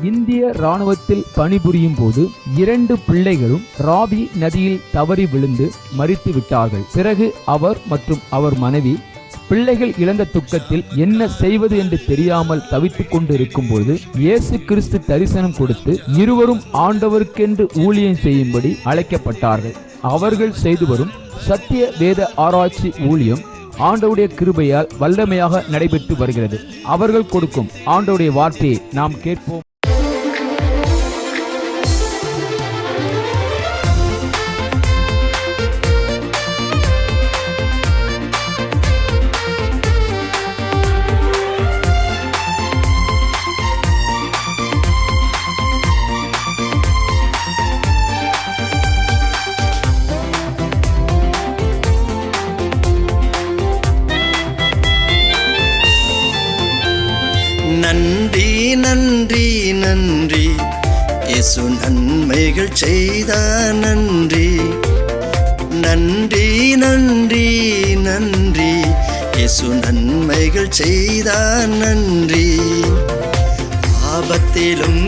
இந்திய இராணுவத்தில் பணிபுரியும் போது 2 பிள்ளைகளும் ராவி நதியில் தவறி விழுந்து மரித்து விட்டார்கள். பிறகு அவர் மற்றும் அவர் மனைவி பிள்ளைகள் இழந்த துக்கத்தில் என்ன செய்வது என்று தெரியாமல் தவித்துக் கொண்டு இருக்கும்போது இயேசு கிறிஸ்து தரிசனம் கொடுத்து இருவரும் ஆண்டவருக்கென்று ஊழியம் செய்யும்படி அழைக்கப்பட்டார்கள். அவர்கள் செய்து வரும் சத்திய வேத ஆராய்ச்சி ஊழியம் ஆண்டவருடைய கிருபையால் வல்லமையாக நடைபெற்று வருகிறது. அவர்கள் கொடுக்கும் ஆண்டவருடைய வார்த்தையை நாம் கேட்போம். நன்றி நன்றி நன்றி இயேசு நன்மைகள் செய்தார். நன்றி நன்றி நன்றி நன்றி இயேசு நன்மைகள் செய்தார். நன்றி ஆபத்திலும்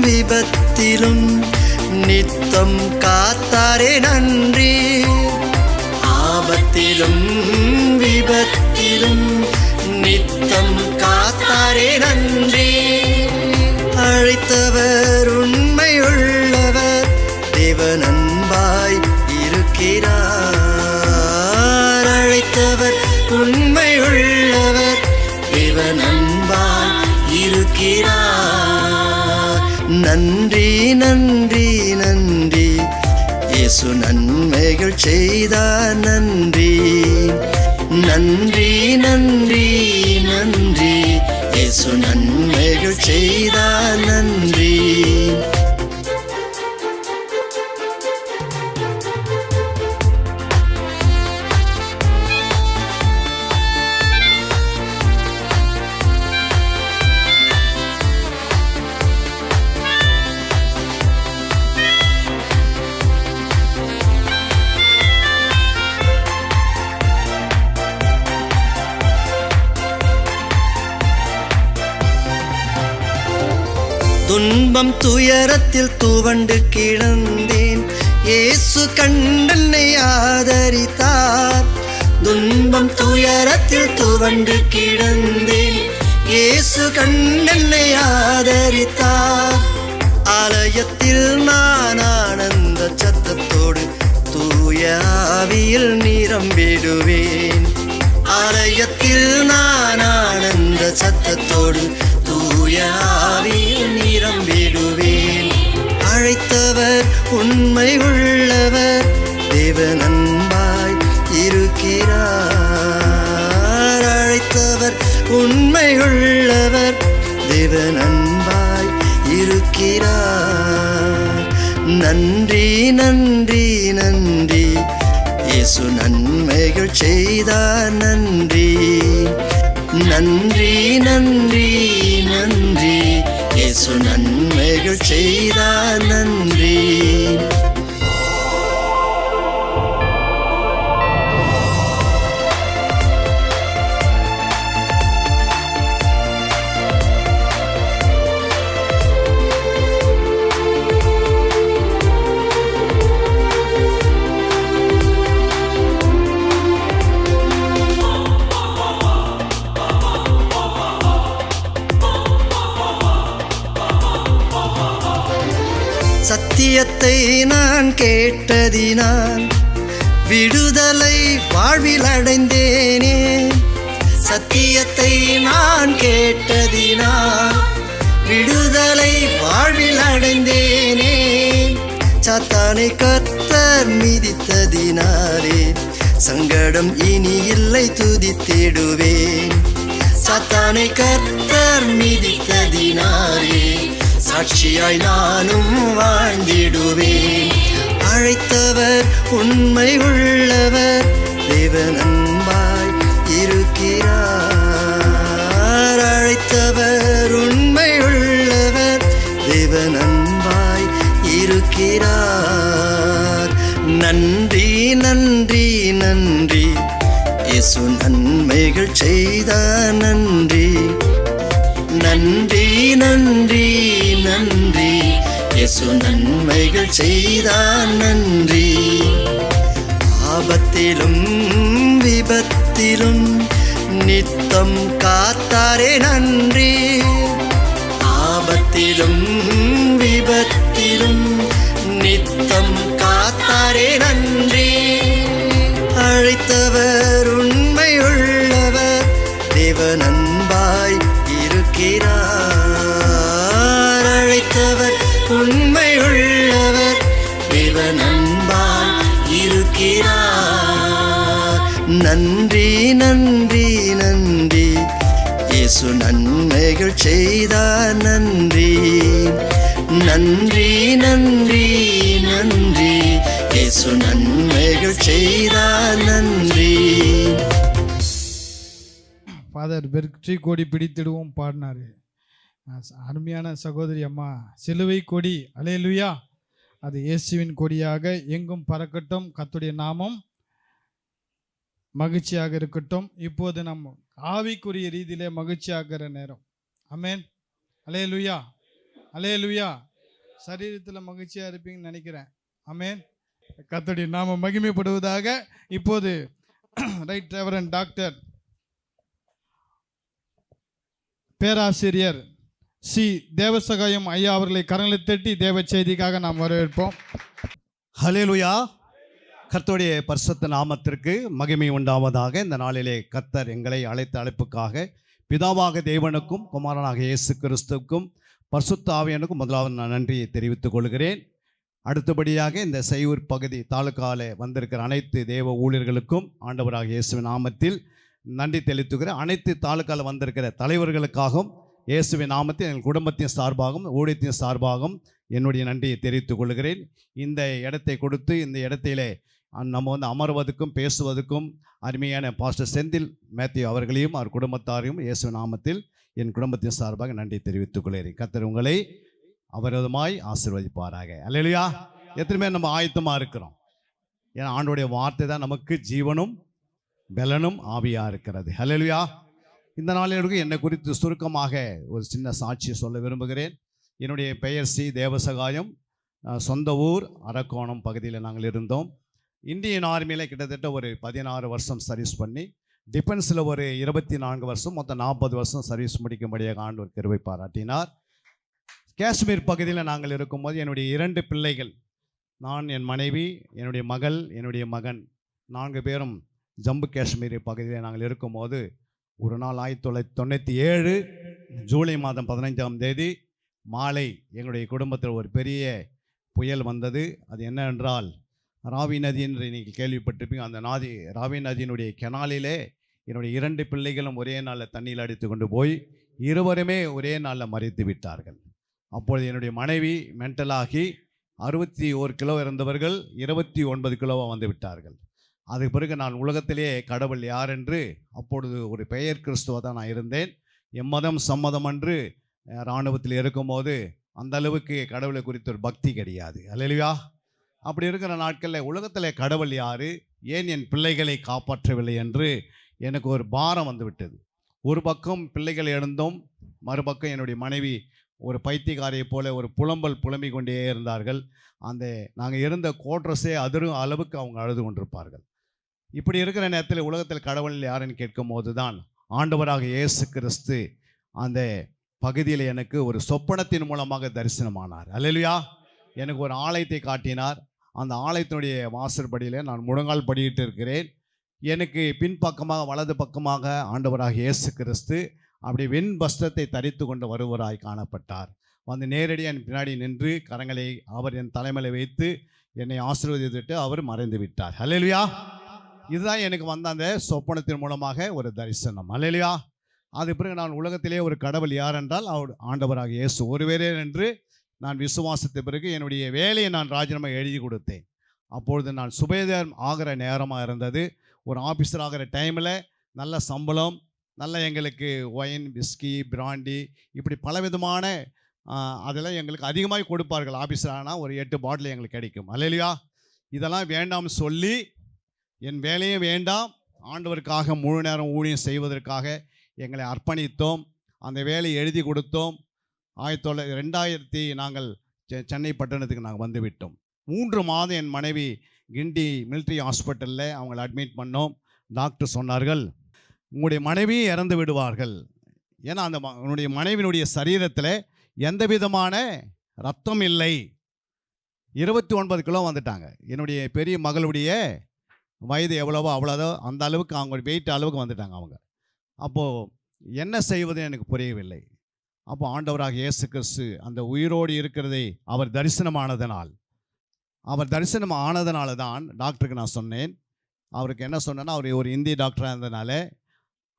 விபத்திலும் நித்தம் காத்தாரே. நன்றி ஆபத்திலும் விபத்திலும் நித்தம் காத்தாரே. நன்றி அழைத்தவர் உண்மையுள்ளவர், தேவன் அன்பாய் இருக்கிறார். அழைத்தவர் உண்மையுள்ளவர், தேவன் அன்பாய் இருக்கிறார். நன்றி நன்றி நன்றி இயேசு நன்மைகள் செய்தார். நன்றி நன்றி நன்றி நன்றி இயேசு நன்மைகள் செய்தார். நன்றி துன்பம் துயரத்தில் துவண்டு கிடந்தேன், இயேசு கண்டென்னை ஆதரித்தார். துன்பம் துயரத்தில் துவண்டு கிடந்தேன், இயேசு கண்டென்னை ஆதரித்தார். ஆலயத்தில் நான் ஆனந்த சத்தத்தோடு தூய ஆவியில் நிரம்பிடுவேன். ஆலயத்தில் நான் ஆனந்த சத்தத்தோடு தூய ஆவியில் நிரம்பிடுவேன். அழைத்தவர் உண்மை உள்ளவர், தேவன் அன்பாய் இருக்கிறார். அழைத்தவர் உண்மை உள்ளவர், தேவன் அன்பாய் இருக்கிறார். நன்றி நன்றி நன்றி இயேசு நன்மைகள் செய்தார். நன்றி நன்றி நன்றி நன்றி இயேசு நன்மைகள் செய்தார். நன்றி சத்தியத்தை நான் கேட்டதினால் விடுதலை வாழ்வில் அடைந்தேனே. சத்தியத்தை நான் கேட்டதினால் விடுதலை வாழ்வில் அடைந்தேனே. சாத்தானை கர்த்தர் மிதித்ததினாலே சங்கடம் இனி இல்லை, துதித்திடுவேன். சாத்தானை கர்த்தர் மிதித்ததினாலே சாட்சியாய் நானும் வாழ்ந்திடுவேன். அழைத்தவர் உண்மை உள்ளவர், தேவன் அன்பாய் இருக்கிறார். அழைத்தவர் உண்மை உள்ளவர், தேவன் அன்பாய் இருக்கிறார். நன்றி நன்றி நன்றி இயேசு நன்மைகள் செய்தார். நன்றி நன்றி நன்றி நன்றி இயேசு நன்மைகள் செய்தார் நன்றி. ஆபத்திலும் விபத்திலும் நித்தம் காத்தாரே நன்றி. ஆபத்திலும் விபத்திலும் நித்தம் காத்தாரே நன்றி. அழைத்தவர் உண்மையுள்ளவர், தேவன் அன்பாய் இருக்கிறார். அழைத்தவர் உண்மையுள்ளவர், தேவன் அன்பாய் இருக்கிறார். நன்றி நன்றி நன்றி இயேசு நன்மைகள் செய்தார் நன்றி. நன்றி நன்றி நன்றி இயேசு நன்மைகள் செய்தார் நன்றி. ஃபாதர் வெற்றி கொடி பிடித்திடுவோம் பாடினார். அருமையான சகோதரி அம்மா, சிலுவை கொடி அல்லேலூயா, அது இயேசுவின் கொடியாக எங்கும் பறக்கட்டும். கர்த்தருடைய நாமம் மகிழ்ச்சியாக இருக்கட்டும். இப்போது நம்ம ஆவிக்குரிய ரீதியிலே மகிழ்ச்சியாகிற நேரம். ஆமென். அல்லேலூயா அல்லேலூயா. சரீரத்தில் மகிழ்ச்சியாக இருப்பீங்கன்னு நினைக்கிறேன். ஆமென். கர்த்தருடைய நாமம் மகிமைப்படுவதாக. இப்போது ரைட் ரெவரண்ட் டாக்டர் பேராசிரியர் சி தேவசகாயம் ஐயா அவர்களை கரங்களை தட்டி தேவ செய்திக்காக நாம் வரவேற்போம். ஹல்லேலூயா. கர்த்தருடைய பரிசுத்த நாமத்திற்கு மகிமை உண்டாவதாக. இந்த நாளிலே கர்த்தர் எங்களை அழைத்த அழைப்புக்காக பிதாவாக தேவனுக்கும் குமாரனாக இயேசு கிறிஸ்துவுக்கும் பரிசுத்த ஆவியானுக்கும் முதலாவது நான் நன்றியை தெரிவித்துக் கொள்கிறேன். அடுத்தபடியாக இந்த செய்யூர் பகுதி தாலுக்காவில் வந்திருக்கிற அனைத்து தேவ ஊழியர்களுக்கும் ஆண்டவராக இயேசுவின் நாமத்தில் நன்றி தெரிவித்துக்கிறேன். அனைத்து தாலுக்காவில் வந்திருக்கிற தலைவர்களுக்காகவும் இயேசுவின் நாமத்தில் எங்கள் குடும்பத்தின் சார்பாகவும் ஊழியத்தின் சார்பாகவும் என்னுடைய நன்றியை தெரிவித்துக் கொள்கிறேன். இந்த இடத்தை கொடுத்து இந்த இடத்திலே நம்ம அமர்வதற்கும் பேசுவதற்கும் அருமையான பாஸ்டர் செந்தில் மேத்யூ அவர்களையும் அவர் குடும்பத்தாரையும் இயேசுவின் நாமத்தில் என் குடும்பத்தின் சார்பாக நன்றி தெரிவித்துக் கொள்கிறேன். கர்த்தர் உங்களை அவரதுமாய் ஆசீர்வதிப்பாராக. அல்லேலூயா. எத்தனை பேர் நம்ம ஆயத்தமாக இருக்கிறோம்? ஏன்னா ஆண்டோடைய வார்த்தை தான் நமக்கு ஜீவனும் பலனும் ஆவியாக இருக்கிறது. அல்லேலூயா. இந்த நாளிற்கு என்னை குறித்து சுருக்கமாக ஒரு சின்ன சாட்சியை சொல்ல விரும்புகிறேன். என்னுடைய பெயர் சி தேவசகாயம். சொந்த ஊர் அரக்கோணம் பகுதியில் நாங்கள் இருந்தோம். இந்தியன் ஆர்மியில் கிட்டத்தட்ட ஒரு 16 வருஷம் சர்வீஸ் பண்ணி, டிஃபென்ஸில் ஒரு 24 வருஷம், மொத்தம் 40 வருஷம் சர்வீஸ் முடிக்கும்படியாக ஆண்டவர் கிருபை பாராட்டினார். காஷ்மீர் பகுதியில் நாங்கள் இருக்கும்போது என்னுடைய 2 பிள்ளைகள், நான், என் மனைவி, என்னுடைய மகள், என்னுடைய மகன் 4 பேரும் ஜம்மு காஷ்மீர் பகுதியில் நாங்கள் இருக்கும்போது ஒரு நாள் 1997 ஜூலை மாதம் 15ஆம் தேதி மாலை எங்களுடைய குடும்பத்தில் ஒரு பெரிய புயல் வந்தது. அது என்னவென்றால் ராவி நதி என்று நீங்கள் கேள்விப்பட்டிருப்பீங்க. அந்த ராவி நதியினுடைய கெனாலிலே என்னுடைய 2 பிள்ளைகளும் ஒரே நாளில் தண்ணியில் அடித்து கொண்டு போய் இருவருமே ஒரே நாளில் மறித்து விட்டார்கள். அப்பொழுது என்னுடைய மனைவி மென்டலாகி 61 கிலோ இருந்தவர்கள் 29 கிலோவாக வந்து விட்டார்கள். அதுக்கு பிறகு நான் உலகத்திலேயே கடவுள் யார் என்று, அப்பொழுது ஒரு பெயர் கிறிஸ்துவ தான் நான் இருந்தேன். எம்மதம் சம்மதம் என்று இராணுவத்தில் இருக்கும்போது அந்த அளவுக்கு கடவுளை குறித்த ஒரு பக்தி கிடையாது. அல்லேலூயா. அப்படி இருக்கிற நாட்களில் உலகத்தில் கடவுள் யார், ஏன் என் பிள்ளைகளை காப்பாற்றவில்லை என்று எனக்கு ஒரு பாரம் வந்து விட்டது. ஒரு பக்கம் பிள்ளைகள் எழுந்தோம், மறுபக்கம் என்னுடைய மனைவி ஒரு பைத்தியக்காரியை போல ஒரு புலம்பிக் கொண்டே இருந்தார்கள். அந்த நாங்கள் இருந்த கோட்ரஸே அதிரும் அளவுக்கு அவங்க அழுது கொண்டிருப்பார்கள். இப்படி இருக்கிற நேரத்தில் உலகத்தில் கடவுள் யாருன்னு கேட்கும் போது தான் ஆண்டவராக இயேசு கிறிஸ்து அந்த பகுதியில் எனக்கு ஒரு சொப்பனத்தின் மூலமாக தரிசனமானார். அல்லேலூயா. எனக்கு ஒரு ஆலயத்தை காட்டினார். அந்த ஆலயத்தினுடைய வாசற்படியில் நான் முழங்கால் படியிட்டு இருக்கிறேன். எனக்கு பின்பக்கமாக வலது பக்கமாக ஆண்டவராக இயேசு கிறிஸ்து அப்படி வெண் வஸ்திரத்தை தரித்து கொண்டு வருவராய் காணப்பட்டார். வந்து நேரடியாக என் பின்னாடி நின்று கரங்களை அவர் என் தலைமையில் வைத்து என்னை ஆசீர்வதித்துவிட்டு அவர் மறைந்து விட்டார். அல்லேலூயா. இதுதான் எனக்கு வந்த அந்த சொப்பனத்தின் மூலமாக ஒரு தரிசனம். அல்லேலூயா. அது பிறகு நான் உலகத்திலே ஒரு கடவுள் யார் என்றால் அவர் ஆண்டவராக இயேசு ஒருவரே என்று நான் விசுவாசித்த பிறகு என்னுடைய வேலையை நான் ராஜினாமா எழுதி கொடுத்தேன். அப்பொழுது நான் சுபேதர் ஆகிற நேரமாக இருந்தது. ஒரு ஆஃபீஸர் ஆகிற டைமில் நல்ல சம்பளம், நல்ல எங்களுக்கு ஒயின், விஸ்கி, பிராண்டி இப்படி பலவிதமான அதெல்லாம் எங்களுக்கு அதிகமாக கொடுப்பார்கள். ஆஃபீஸர் ஆனால் ஒரு 8 பாட்டில் எங்களுக்கு கிடைக்கும். அல்லேலூயா. இதெல்லாம் வேண்டாம் சொல்லி என் வேலையே வேண்டாம், ஆண்டவருக்காக முழு நேரம் ஊழியம் செய்வதற்காக எங்களை அர்ப்பணித்தோம். அந்த வேலையை எழுதி கொடுத்தோம். 2000 நாங்கள் சென்னை பட்டணத்துக்கு நாங்கள் வந்து விட்டோம். 3 மாதம் என் மனைவி கிண்டி மிலிட்ரி ஹாஸ்பிட்டலில் அவங்களை அட்மிட் பண்ணோம். டாக்டர் சொன்னார்கள், உங்களுடைய மனைவி இறந்து விடுவார்கள். ஏன்னா அந்த உன்னுடைய மனைவியினுடைய சரீரத்தில் எந்த விதமான ரத்தம் இல்லை. 29 கிலோ வந்துட்டாங்க. என்னுடைய பெரிய மகளுடைய வயது எவ்வளவோ அவ்வளோதோ அந்த அளவுக்கு அவங்க வெயிட் அளவுக்கு வந்துட்டாங்க அவங்க. அப்போது என்ன செய்வதுன்னு எனக்கு புரியவில்லை. அப்போ ஆண்டவராக இயேசு கிறிஸ்து அந்த உயிரோடு இருக்கிறதை அவர் தரிசனம் ஆனதுனால தான் டாக்டருக்கு நான் சொன்னேன். அவருக்கு என்ன சொன்னேன்னா, அவர் ஒரு இந்திய டாக்டராக இருந்ததுனால,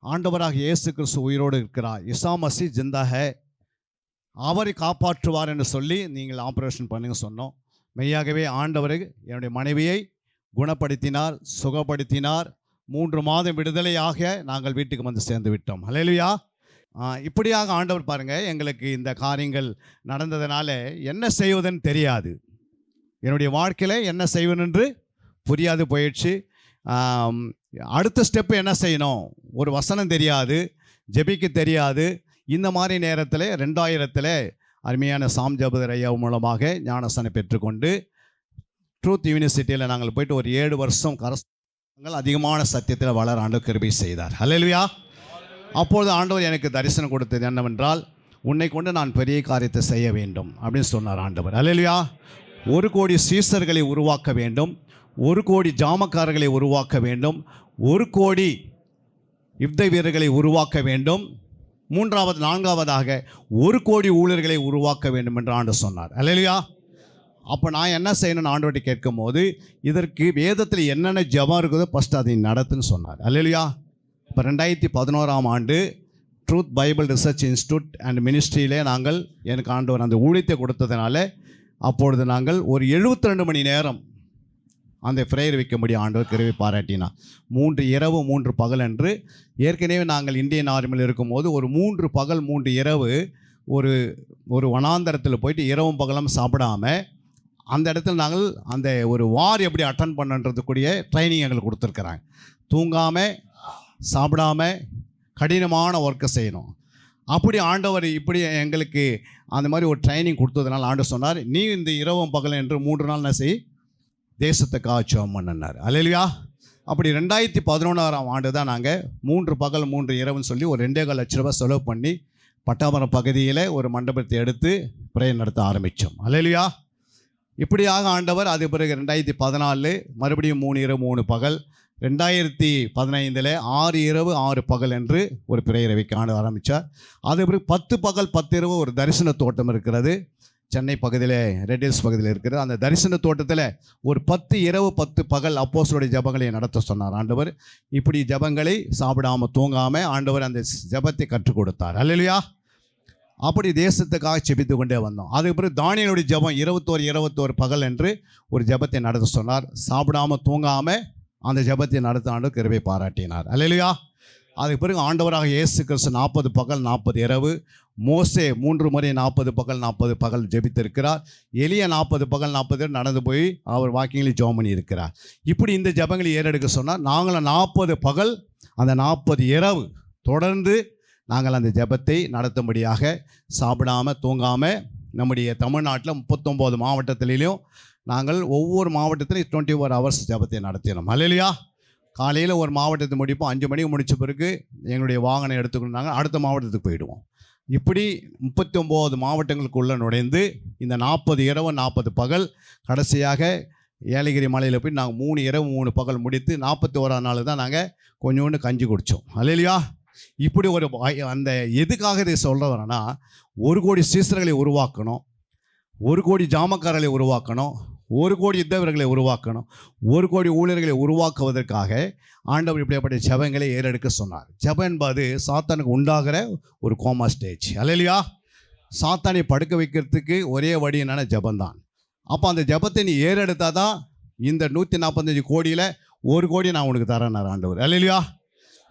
ஆண்டவராக இயேசு கிறிஸ்து உயிரோடு இருக்கிறார், இசா மசி ஜிந்தா ஹை, அவரை காப்பாற்றுவார் என்று சொல்லி நீங்கள் ஆப்ரேஷன் பண்ணுங்க சொன்னோம். மெய்யாகவே ஆண்டவர் என்னுடைய மனைவியை குணப்படுத்தினார், சுகப்படுத்தினார். 3 மாதம் விடுதலையாக நாங்கள் வீட்டுக்கு வந்து சேர்ந்து விட்டோம். ஹல்லேலூயா. இப்படியாக ஆண்டவர் பாருங்கள், எங்களுக்கு இந்த காரியங்கள் நடந்ததுனால என்ன செய்வதுன்னு தெரியாது. என்னுடைய வாழ்க்கையில் என்ன செய்வதென்று புரியாது போயிடுச்சு. அடுத்த ஸ்டெப்பு என்ன செய்யணும், ஒரு வசனம் தெரியாது, ஜெபிக்க தெரியாது. இந்த மாதிரி நேரத்தில் 2000 அருமையான சாம் ஜபதர் ஐயா மூலமாக ஞானஸ்தானம் பெற்றுக்கொண்டு ட்ரூத் யூனிவர்சிட்டியில் நாங்கள் போயிட்டு ஒரு 7 வருஷம் அதிகமான சத்தியத்தில் வளர ஆண்டவர் கிருபை செய்தார். ஹல்லேலூயா. அப்பொழுது ஆண்டவர் எனக்கு தரிசனம் கொடுத்தது என்னவென்றால், உன்னை கொண்டு நான் பெரிய காரியத்தை செய்ய வேண்டும் அப்படின்னு சொன்னார் ஆண்டவர். ஹல்லேலூயா. 1 கோடி சீசர்களை உருவாக்க வேண்டும், 1 கோடி ஜாமக்காரர்களை உருவாக்க வேண்டும், 1 கோடி யுத்த வீரர்களை உருவாக்க வேண்டும், 4வதாக 1 கோடி ஊழியர்களை உருவாக்க வேண்டும் என்று ஆண்டு சொன்னார். ஹல்லேலூயா. அப்போ நான் என்ன செய்யணும்னு ஆண்டவர்கிட்ட கேட்கும் போது, இதற்கு வேதத்தில் என்னென்ன ஜெபம் இருக்குதோ ஃபஸ்ட்டு அதை நடத்துன்னு சொன்னார். ஹல்லேலூயா. இப்போ 2011ஆம் ஆண்டு truth Bible research institute and மினிஸ்ட்ரியிலே நாங்கள் எனக்கு ஆண்டவர் அந்த ஊழியத்தை கொடுத்ததுனால, அப்பொழுது நாங்கள் ஒரு 72 மணி நேரம் அந்த ப்ரேயர் வைக்கும்படி ஆண்டவர் கிருபை பாராட்டினார். 3 இரவு 3 பகல் என்று. ஏற்கனவே நாங்கள் இந்தியன் ஆர்மியில் இருக்கும்போது ஒரு 3 பகல் 3 இரவு ஒரு வனாந்தரத்தில் போயிட்டு இரவும் பகலும் சாப்பிடாமல் அந்த இடத்துல நாங்கள் அந்த ஒரு வார் எப்படி அட்டன் பண்ணுன்றதுக்குரிய ட்ரைனிங் எங்களுக்கு கொடுத்துருக்குறாங்க. தூங்காமல் சாப்பிடாமல் கடினமான ஒர்க்கை செய்யணும். அப்படி ஆண்டவர் இப்படி எங்களுக்கு அந்த மாதிரி ஒரு ட்ரைனிங் கொடுத்ததுனால ஆண்டவர் சொன்னார், நீ இந்த இரவும் பகல் என்று 3 நாள் என்ன செய், தேசத்துக்காக ஜெபம் பண்ணார். ஹல்லேலூயா. அப்படி 2011ஆம் ஆண்டு தான் நாங்கள் 3 பகல் 3 இரவுன்னு சொல்லி ஒரு 2.25 லட்ச ரூபாய் செலவு பண்ணி பட்டாபுரம் பகுதியில் ஒரு மண்டபத்தை எடுத்து பிரேயர் நடத்த ஆரம்பித்தோம். ஹல்லேலூயா. இப்படியாக ஆண்டவர் அது பிறகு 2014 மறுபடியும் 3 இரவு 3 பகல், 2015 6 இரவு 6 பகல் என்று ஒரு பிரேயரை வைக்க ஆண்டு ஆரம்பித்தார். அது பிறகு 10 பகல் 10 இரவு ஒரு தரிசன தோட்டம் இருக்கிறது சென்னை பகுதியில், ரெட் ஹில்ஸ் பகுதியில் இருக்கிறது. அந்த தரிசன தோட்டத்தில் ஒரு 10 இரவு 10 பகல் அப்போஸ்தலருடைய ஜெபங்களை நடத்த சொன்னார் ஆண்டவர். இப்படி ஜெபங்களை சாப்பிடாமல் தூங்காமல் ஆண்டவர் அந்த ஜெபத்தை கற்றுக் கொடுத்தார். ஹல்லேலூயா. அப்படி தேசத்துக்காக செபித்து கொண்டே வந்தோம். அதுக்கு பிறகு தானியேலுடைய ஜெபம் 21 பகல் என்று ஒரு ஜெபத்தை நடத்த சொன்னார். சாப்பிடாமல் தூங்காமல் அந்த ஜெபத்தை நடத்த ஆண்டவர் கிருபை பாராட்டினார். ஹல்லேலூயா. அதுக்கு பிறகு ஆண்டவராக இயேசு கிறிஸ்து 40 பகல் 40 இரவு, மோசே 3 முறை 40 பகல் 40 பகல் ஜெபித்திருக்கிறார். எலியா 40 பகல் 40 நடந்து போய் அவர் வாக்கிங்கில் ஜெபம் பண்ணி இருக்கிறார். இப்படி இந்த ஜெபங்களை ஏறெடுக்க சொன்னால் நாங்களும் 40 பகல் அந்த 40 இரவு தொடர்ந்து நாங்கள் அந்த ஜெபத்தை நடத்தும்படியாக சாப்பிடாமல் தூங்காமல் நம்முடைய தமிழ்நாட்டில் 39 மாவட்டத்திலையும் நாங்கள் ஒவ்வொரு மாவட்டத்திலையும் 24 ஹவர்ஸ் ஜெபத்தை நடத்தினோம். ஹல்லேலூயா. காலையில் ஒரு மாவட்டத்தை முடிப்போம், 5 மணிக்கு முடித்த பிறகு எங்களுடைய வாகனம் எடுத்துக்கணும், நாங்கள் அடுத்த மாவட்டத்துக்கு போயிடுவோம். இப்படி 39 மாவட்டங்களுக்குள்ளே நுழைந்து இந்த 40 இரவு 40 பகல் கடைசியாக ஏலகிரி மலையில் போய் நாங்கள் 3 இரவு 3 பகல் முடித்து 41ஆம் நாள் தான் நாங்கள் கொஞ்சோண்டு கஞ்சி குடித்தோம். ஹல்லேலூயா. இப்படி ஒரு அந்த எதுக்காக இதை சொல்ல வரேன்னா, 1 கோடி சீசர்களை உருவாக்கணும், 1 கோடி ஜாமக்காரர்களை உருவாக்கணும், 1 கோடி யுத்த வீரர்களை உருவாக்கணும், 1 கோடி ஊழியர்களை உருவாக்குவதற்காக ஆண்டவர் இப்படிப்பட்ட ஜெபங்களை ஏறெடுக்க சொன்னார். ஜெபம் என்பது சாத்தானுக்கு உண்டாகிற ஒரு கோமா ஸ்டேஜ். ஹல்லேலூயா. சாத்தானை படுக்க வைக்கிறதுக்கு ஒரே வழி என்னென்ன ஜெபந்தான். அப்போ அந்த ஜெபத்தை நீ ஏறெடுத்தால் தான் இந்த 145 கோடியில் 1 கோடி நான் உனக்கு தரேன்னார் ஆண்டவர். ஹல்லேலூயா.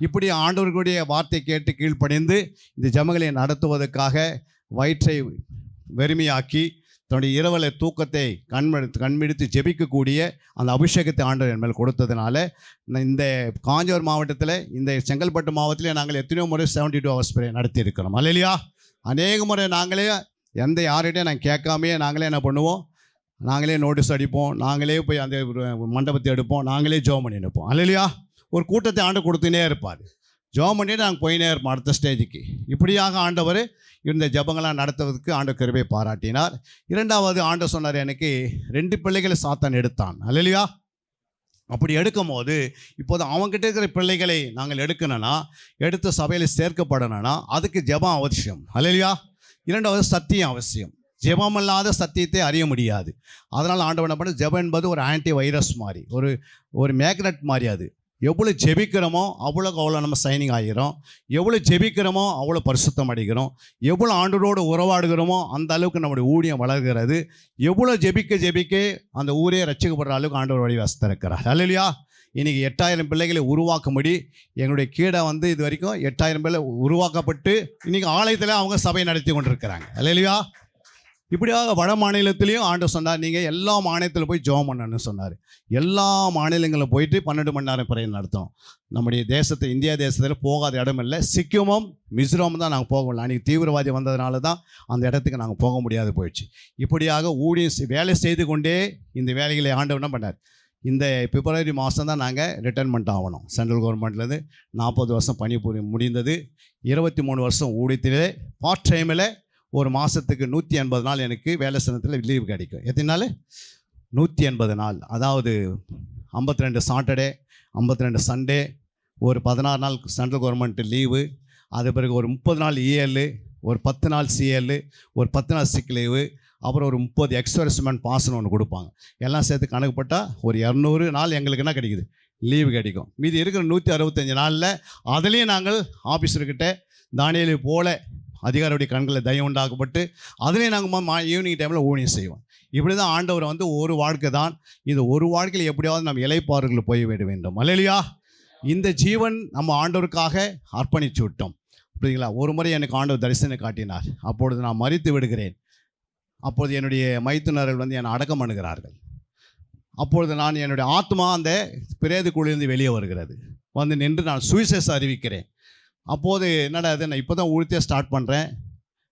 இப்படி ஆண்டவர்களுடைய வார்த்தை கேட்டு கீழ்ப்படிந்து இந்த ஜெபங்களை நடத்துவதற்காக வயிற்றை வெறுமையாக்கி தன்னுடைய இரவலை தூக்கத்தை கண்மிடித்து ஜெபிக்கக்கூடிய அந்த அபிஷேகத்தை ஆண்டவர் என் மேல் கொடுத்ததுனால இந்த காஞ்சிபுரம் மாவட்டத்தில் இந்த செங்கல்பட்டு மாவட்டத்தில் நாங்கள் எத்தனையோ முறை 72 ஹவர்ஸ் ப்ரேயர் நடத்தி இருக்கிறோம். அல்லேலூயா. அநேக முறை நாங்களே யார்கிட்டையும் நாங்கள் கேட்காமையே நாங்களே என்ன பண்ணுவோம், நாங்களே நோட்டீஸ் அடிப்போம், நாங்களே போய் அந்த மண்டபத்தை எடுப்போம், நாங்களே ஜெபம் பண்ணி நிற்போம். அல்லேலூயா. ஒரு கூட்டத்தை ஆண்டு கொடுத்துனே இருப்பார். ஜெபம் பண்ணிட்டு நாங்கள் போயினே இருப்போம் அடுத்த ஸ்டேஜுக்கு. இப்படியாக ஆண்டவர் இந்த ஜெபங்களாம் நடத்துவதற்கு ஆண்டவர் கிருபையை பாராட்டினார். இரண்டாவது ஆண்டவர் சொன்னார், எனக்கு 2 பிள்ளைகளை சாத்தான் எடுத்தான். அல்லேலூயா. அப்படி எடுக்கும் போது இப்போது அவங்ககிட்ட இருக்கிற பிள்ளைகளை நாங்கள் எடுக்கணும்னா, எடுத்து சபையில் சேர்க்கப்படணும்னா அதுக்கு ஜெபம் அவசியம். அல்லேலூயா. இரண்டாவது சத்தியம் அவசியம். ஜெபம் இல்லாத சத்தியத்தை அறிய முடியாது. அதனால் ஆண்டவர் என்ன பண்ண, ஜெபம் என்பது ஒரு ஆன்டி வைரஸ் மாதிரி, ஒரு மேக்னெட் மாதிரி. அது எவ்வளோ ஜெபிக்கிறோமோ அவ்வளோ நம்ம சைனிங் ஆகிறோம், எவ்வளோ ஜெபிக்கிறோமோ அவ்வளோ பரிசுத்தம் அடைகிறோம், எவ்வளோ ஆண்டவரோடு உறவாடுகிறோமோ அந்த அளவுக்கு நம்முடைய ஊழியம் வளர்கிறது. எவ்வளோ ஜெபிக்க அந்த ஊரே ரட்சிக்கப்படுற அளவுக்கு ஆண்டவர் வழி வசத்திருக்கிறார். அல்லேலூயா. இன்றைக்கி 8000 பிள்ளைகளை உருவாக்கும்படி எங்களுடைய கீழே இது வரைக்கும் 8000 பிள்ளை உருவாக்கப்பட்டு இன்றைக்கி ஆலயத்தில் அவங்க சபை நடத்தி கொண்டிருக்கிறாங்க. அல்லேலூயா. இப்படியாக வட மாநிலத்திலையும் ஆண்டவர் சொன்னார், நீங்கள் எல்லா மாநிலத்தில் போய் ஜெபம் பண்ணணும்னு சொன்னார். எல்லா மாநிலங்களில் போயிட்டு 12 மணி நேரம் பிரேயர் நடத்தோம். நம்முடைய தேசத்தை, இந்தியா தேசத்தில் போகாத இடம் இல்லை. சிக்கிமும் மிசோரம் தான் நாங்கள் போக முடியல. அன்றைக்கி தீவிரவாதி வந்ததுனால தான் அந்த இடத்துக்கு நாங்கள் போக முடியாது போயிடுச்சு. இப்படியாக வேலை செய்து கொண்டே இந்த வேலைகளை ஆண்டவர் என்ன பண்ணார், இந்த பிப்ரவரி மாதம் தான் நாங்கள் ரிட்டைர்மெண்ட் ஆகணும். சென்ட்ரல் கவர்மெண்ட்லேருந்து 40 வருஷம் பணிபுரி முடிந்தது. 23 வருஷம் ஊழியத்திலே பார்ட் டைமில் ஒரு மாதத்துக்கு 180 நாள் எனக்கு வேலை சனத்தில் லீவு கிடைக்கும். எத்தனை நாள்? 180 நாள். அதாவது 52 சாட்டர்டே, 52 சண்டே, ஒரு 16 நாள் சென்ட்ரல் கவர்மெண்ட் லீவு, அது பிறகு ஒரு 30 நாள் இஎல், ஒரு 10 நாள் சிஎல், ஒரு 10 நாள் சிக் லீவு, அப்புறம் ஒரு 30 எக்ஸ்வர்ஸ்மெண்ட் பாஸ்ன்னு ஒன்று கொடுப்பாங்க. எல்லாம் சேர்த்து கணக்குப்பட்டால் ஒரு 200 நாள் எங்களுக்கு என்ன கிடைக்குது, லீவு கிடைக்கும். மீதி இருக்கிற 165 நாளில் அதுலேயும் நாங்கள் ஆஃபீஸர்கிட்ட தானியேலை போல அதிகாரியுடைய கண்களில் தயவு உண்டாக்கப்பட்டு அதுலேயும் நாங்கள் ஈவினிங் டைமில் ஊழியம் செய்வோம். இப்படி தான் ஆண்டவர் ஒரு வாழ்க்கை தான். இது ஒரு வாழ்க்கையில் எப்படியாவது நம்ம இளைப்பாறுகளில் போய் விட வேண்டும். அல்லேலூயா. இந்த ஜீவன் நம்ம ஆண்டவருக்காக அர்ப்பணித்து விட்டோம். புரியுங்களா? ஒரு முறை எனக்கு ஆண்டவர் தரிசனம் காட்டினார். அப்பொழுது நான் மரித்து விடுகிறேன். அப்பொழுது என்னுடைய மைத்துனர்கள் என்னை அடக்கம் பண்ணுகிறார்கள். அப்பொழுது நான் என்னுடைய ஆத்மா அந்த பிரேதக்குழியிலிருந்து வெளியே வருகிறது. நின்று நான் சுவிசேஷம் அறிவிக்கிறேன். அப்போது என்னடா அது, நான் இப்போ தான் ஊழியத்தை ஸ்டார்ட் பண்ணுறேன்,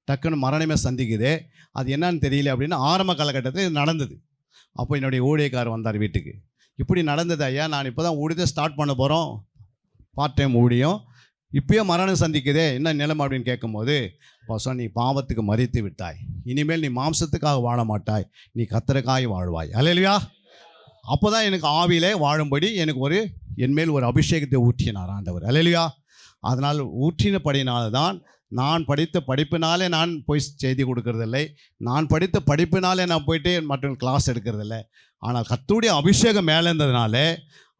டக்குன்னு மரணமே சந்திக்குது, அது என்னன்னு தெரியல அப்படின்னு ஆரம்ப காலகட்டத்தில் இது நடந்தது. அப்போ என்னுடைய ஊழியக்காரர் வந்தார் வீட்டுக்கு. இப்படி நடந்தது ஐயா, நான் இப்போ தான் ஊழியத்தை ஸ்டார்ட் பண்ண போகிறோம், பார்ட் டைம் ஊழியம், இப்போயே மரணம் சந்திக்குதே, என்ன நிலைமை அப்படின்னு கேட்கும்போது, அப்போ நீ பாவத்துக்கு மரித்து விட்டாய், இனிமேல் நீ மாம்சத்துக்காக வாழ மாட்டாய், நீ கர்த்தருக்காய் வாழ்வாய். அல்லேலூயா. அப்போ தான் எனக்கு ஆவியிலே வாழும்படி எனக்கு என்மேல் ஒரு அபிஷேகத்தை ஊற்றினார் ஆண்டவர். அல்லேலூயா. அதனால் ஊற்றினபடினால்தான் நான் படித்த படிப்பினாலே நான் போய் செய்தி கொடுக்கறதில்லை, நான் படித்த படிப்பினாலே நான் போயிட்டு மற்றவங்க கிளாஸ் எடுக்கிறதில்லை. ஆனால் கர்த்தருடைய அபிஷேகம் மேலே இருந்ததுனால